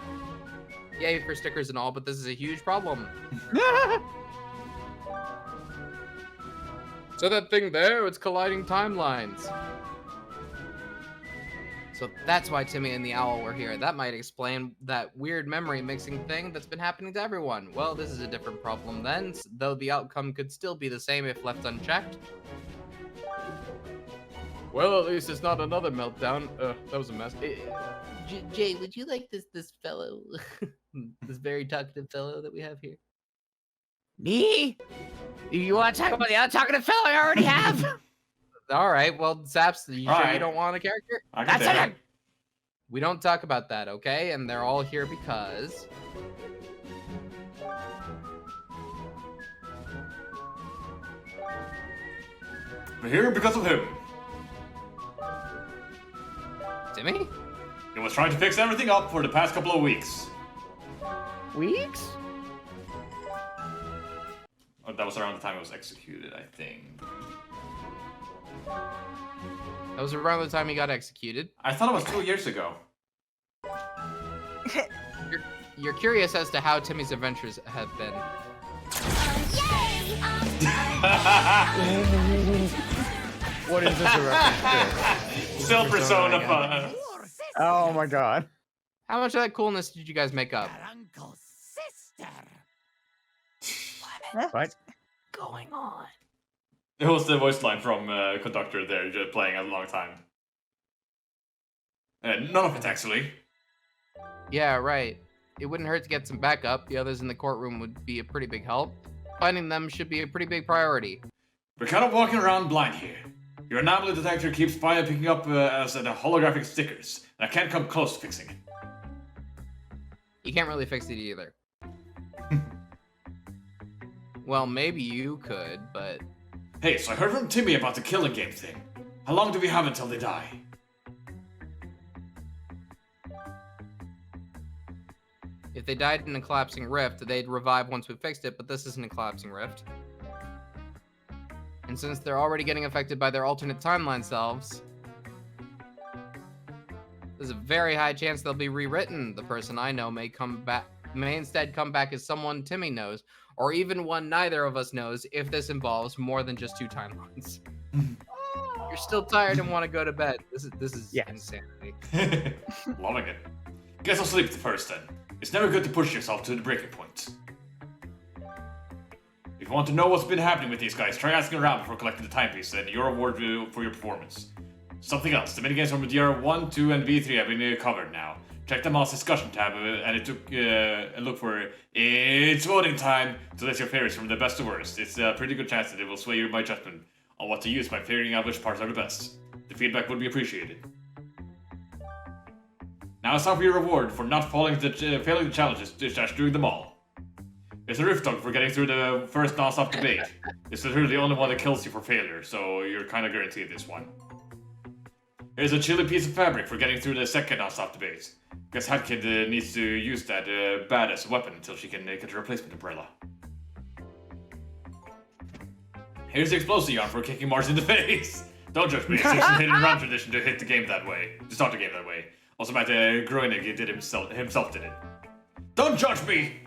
Yay for stickers and all, but this is a huge problem. So that thing there, it's colliding timelines. So that's why Timmy and the Owl were here. That might explain that weird memory mixing thing that's been happening to everyone. Well, this is a different problem then, though the outcome could still be the same if left unchecked. Well, at least it's not another meltdown. That was a mess. Jay, would you like this fellow, this very talkative fellow that we have here? Me? You want to talk about the other talkative fellow I already have? All right. Well, Zaps, you sure you don't want a character? That's it. We don't talk about that, okay? And they're all here because... We're here because of him. Timmy? He was trying to fix everything up for the past couple of weeks. Weeks? Oh, that was around the time he was executed, I think. That was around the time he got executed. I thought it was 2 years ago. You're curious as to how Timmy's adventures have been. What is this a reference to? Still Persona 5. Oh my god. How much of that coolness did you guys make up? Uncle's sister. What? Going on? It was the voice line from Conductor there, just playing a long time. None of it, actually. Yeah, right. It wouldn't hurt to get some backup. The others in the courtroom would be a pretty big help. Finding them should be a pretty big priority. We're kind of walking around blind here. Your anomaly detector keeps picking up as the holographic stickers, and I can't come close to fixing it. You can't really fix it either. Well, maybe you could, but... Hey, so I heard from Timmy about the killing game thing. How long do we have until they die? If they died in a collapsing rift, they'd revive once we fixed it, but this isn't a collapsing rift. And since they're already getting affected by their alternate timeline selves, there's a very high chance they'll be rewritten. The person I know may instead come back as someone Timmy knows, or even one neither of us knows if this involves more than just 2 timelines. You're still tired and want to go to bed. This is insanity. Loving it. Guess I'll sleep first then. It's never good to push yourself to the breaking point. If you want to know what's been happening with these guys, try asking around before collecting the timepiece and your award for your performance. Something else, the minigames from DR1, 2, and V3 have been covered now. Check the mouse discussion tab and look for It's voting time to list your favorites from the best to worst. It's a pretty good chance that it will sway my judgment on what to use by figuring out which parts are the best. The feedback would be appreciated. Now it's time for your reward for not failing the challenges / doing them all. It's a rift dog for getting through the first non-stop debate. It's literally the only one that kills you for failure, so you're kind of guaranteed this one. Here's a chilly piece of fabric for getting through the second non-stop debate. Guess Hatkid needs to use that badass weapon until she can get a replacement umbrella. Here's the explosive yarn for kicking Mars in the face. Don't judge me, it's just a hit and run tradition to hit the game that way. To start the game that way. Also, Matt Groening did himself did it. Don't judge me!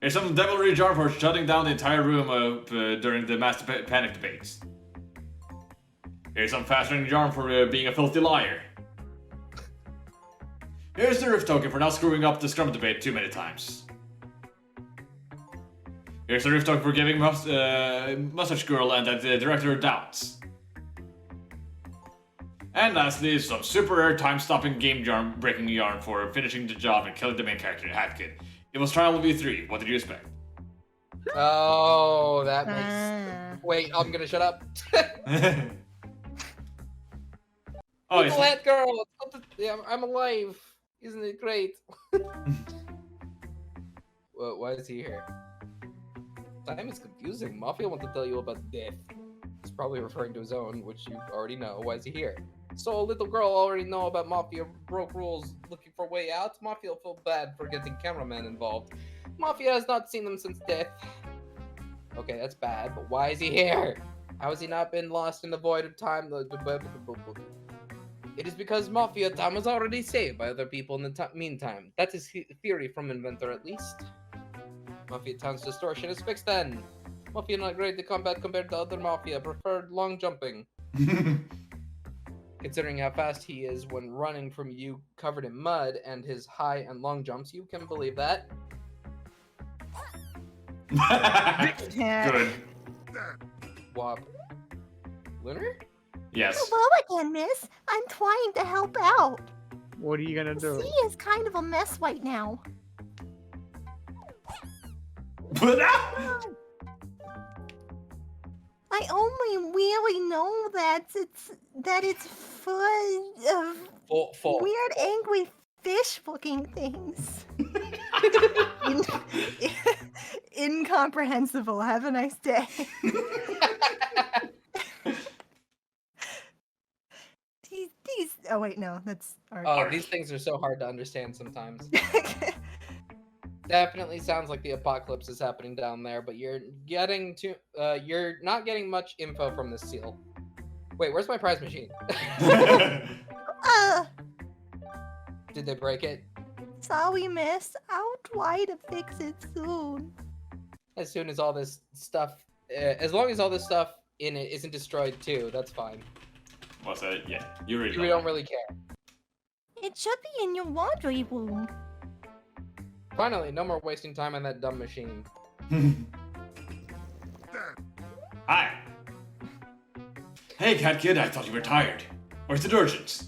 Here's some devilry yarn for shutting down the entire room during the Master Panic debates. Here's some faster yarn for being a filthy liar. Here's the Rift token for not screwing up the Scrum debate too many times. Here's the Rift token for giving Mustache Girl and the director doubts. And lastly, some super rare time-stopping game breaking yarn for finishing the job and killing the main character, Hatkid. It was Trial of V3. What did you expect? Oh, that makes... Wait, I'm gonna shut up. Oh, Little hat girl! Yeah, I'm alive! Isn't it great? Well, why is he here? Time is confusing. Mafia wants to tell you about death. He's probably referring to his own, which you already know. Why is he here? So a little girl already know about Mafia broke rules looking for a way out. Mafia will feel bad for getting cameraman involved. Mafia has not seen them since death. Okay, that's bad, but why is he here? How has he not been lost in the void of time? It is because Mafia time was already saved by other people in the meantime. That is theory from inventor, at least. Mafia Town's distortion is fixed then. Mafia not great to combat compared to other Mafia, preferred long jumping. Considering how fast he is when running from you covered in mud and his high and long jumps, you can believe that. Good. Wop. Lunar? Yes. Hello again, miss. I'm trying to help out. What are you gonna do? The sea is kind of a mess right now. I only really know that it's full of weird, angry fish-looking things. Incomprehensible. Have a nice day. these. Oh wait, no, that's. Oh, these things are so hard to understand sometimes. Definitely sounds like the apocalypse is happening down there, but you're not getting much info from this seal. Wait, where's my prize machine? Did they break it? Sorry, miss. I'll try to fix it soon. As soon as all this stuff, as long as all this stuff in it isn't destroyed too, that's fine. What's that? Yeah, you really don't really care. It should be in your laundry room. Finally, no more wasting time on that dumb machine. Hi. Hey, Cat Kid, I thought you were tired. Or is it urgent?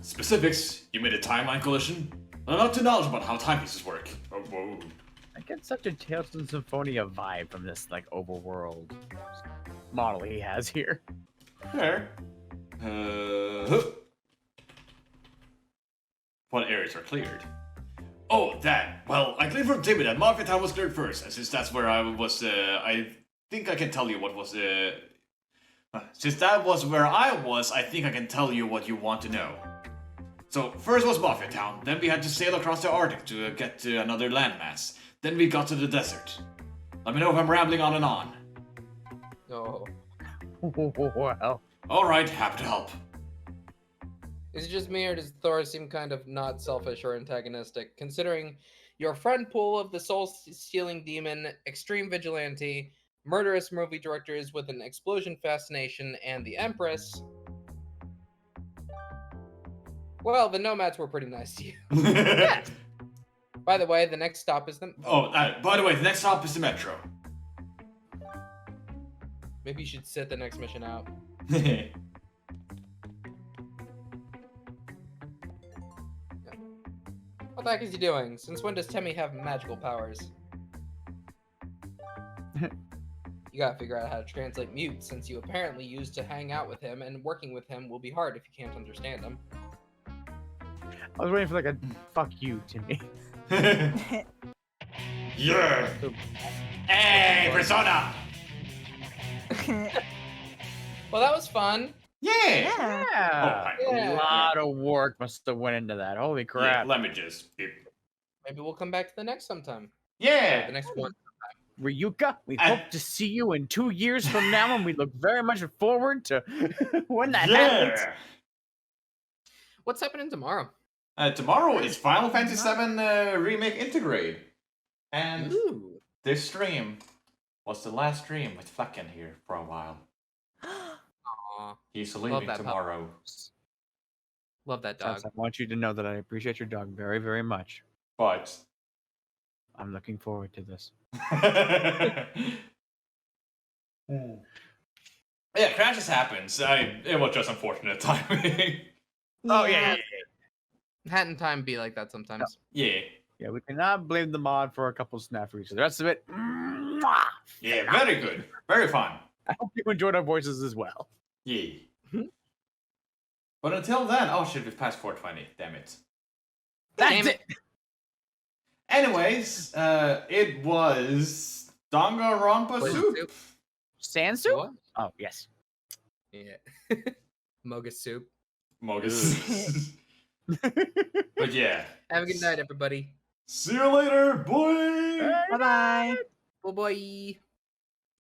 Specifics, you made a timeline collision? I'm not too knowledgeable about how timepieces work. Oh, whoa. I get such a Tales from Symphonia vibe from this, like, overworld model he has here. Fair. What areas are cleared? Oh, that. Well, I claim from Timmy that Mafia Town was cleared first, and since that's where I was, I think I can tell you what was, since that was where I was, I think I can tell you what you want to know. So, first was Mafia Town, then we had to sail across the Arctic to get to another landmass. Then we got to the desert. Let me know if I'm rambling on and on. Oh. Well. Alright, happy to help. Is it just me, or does Thor seem kind of not selfish or antagonistic? Considering your friend pool of the soul-stealing demon, extreme vigilante, murderous movie directors with an explosion fascination, and the Empress... Well, the Nomads were pretty nice to you. By the way, the next stop is the... by the way, the next stop is the metro. Maybe you should sit the next mission out. What the heck is he doing? Since when does Temmie have magical powers? You gotta figure out how to translate mute, since you apparently used to hang out with him, and working with him will be hard if you can't understand him. I was waiting for like a fuck you to me. Yeah. Hey, Persona! Well, that was fun. Yeah. Yeah. Yeah. Yeah. A lot of work must have went into that. Holy Yeah, crap. let me just. Maybe we'll come back to the next sometime. Yeah. The next one. Ryuka, we hope to see you in 2 years from now, and we look very much forward to when that happens. What's happening tomorrow? Tomorrow is Final Fantasy VII Remake Integrate. And this stream was the last stream with Flecken here for a while. Aww. He's leaving tomorrow. Love that dog. I want you to know that I appreciate your dog very, very much. But I'm looking forward to this. Yeah, crashes happens. It was just unfortunate timing. Oh, yeah. Hat in time be like that sometimes. Yeah. Yeah, we cannot blame the mod for a couple snafus. The rest of it, yeah, very good. Very fun. I hope you enjoyed our voices as well. Yeah. But until then, oh shit, we've passed 420. Damn it. Damn it. Anyways, it was Danganronpa soup. Sand soup? What? Oh, yes. Yeah. Mogus soup. Mogus. But yeah. Have a good night, everybody. See you later, boy. Bye-bye. Bye-bye.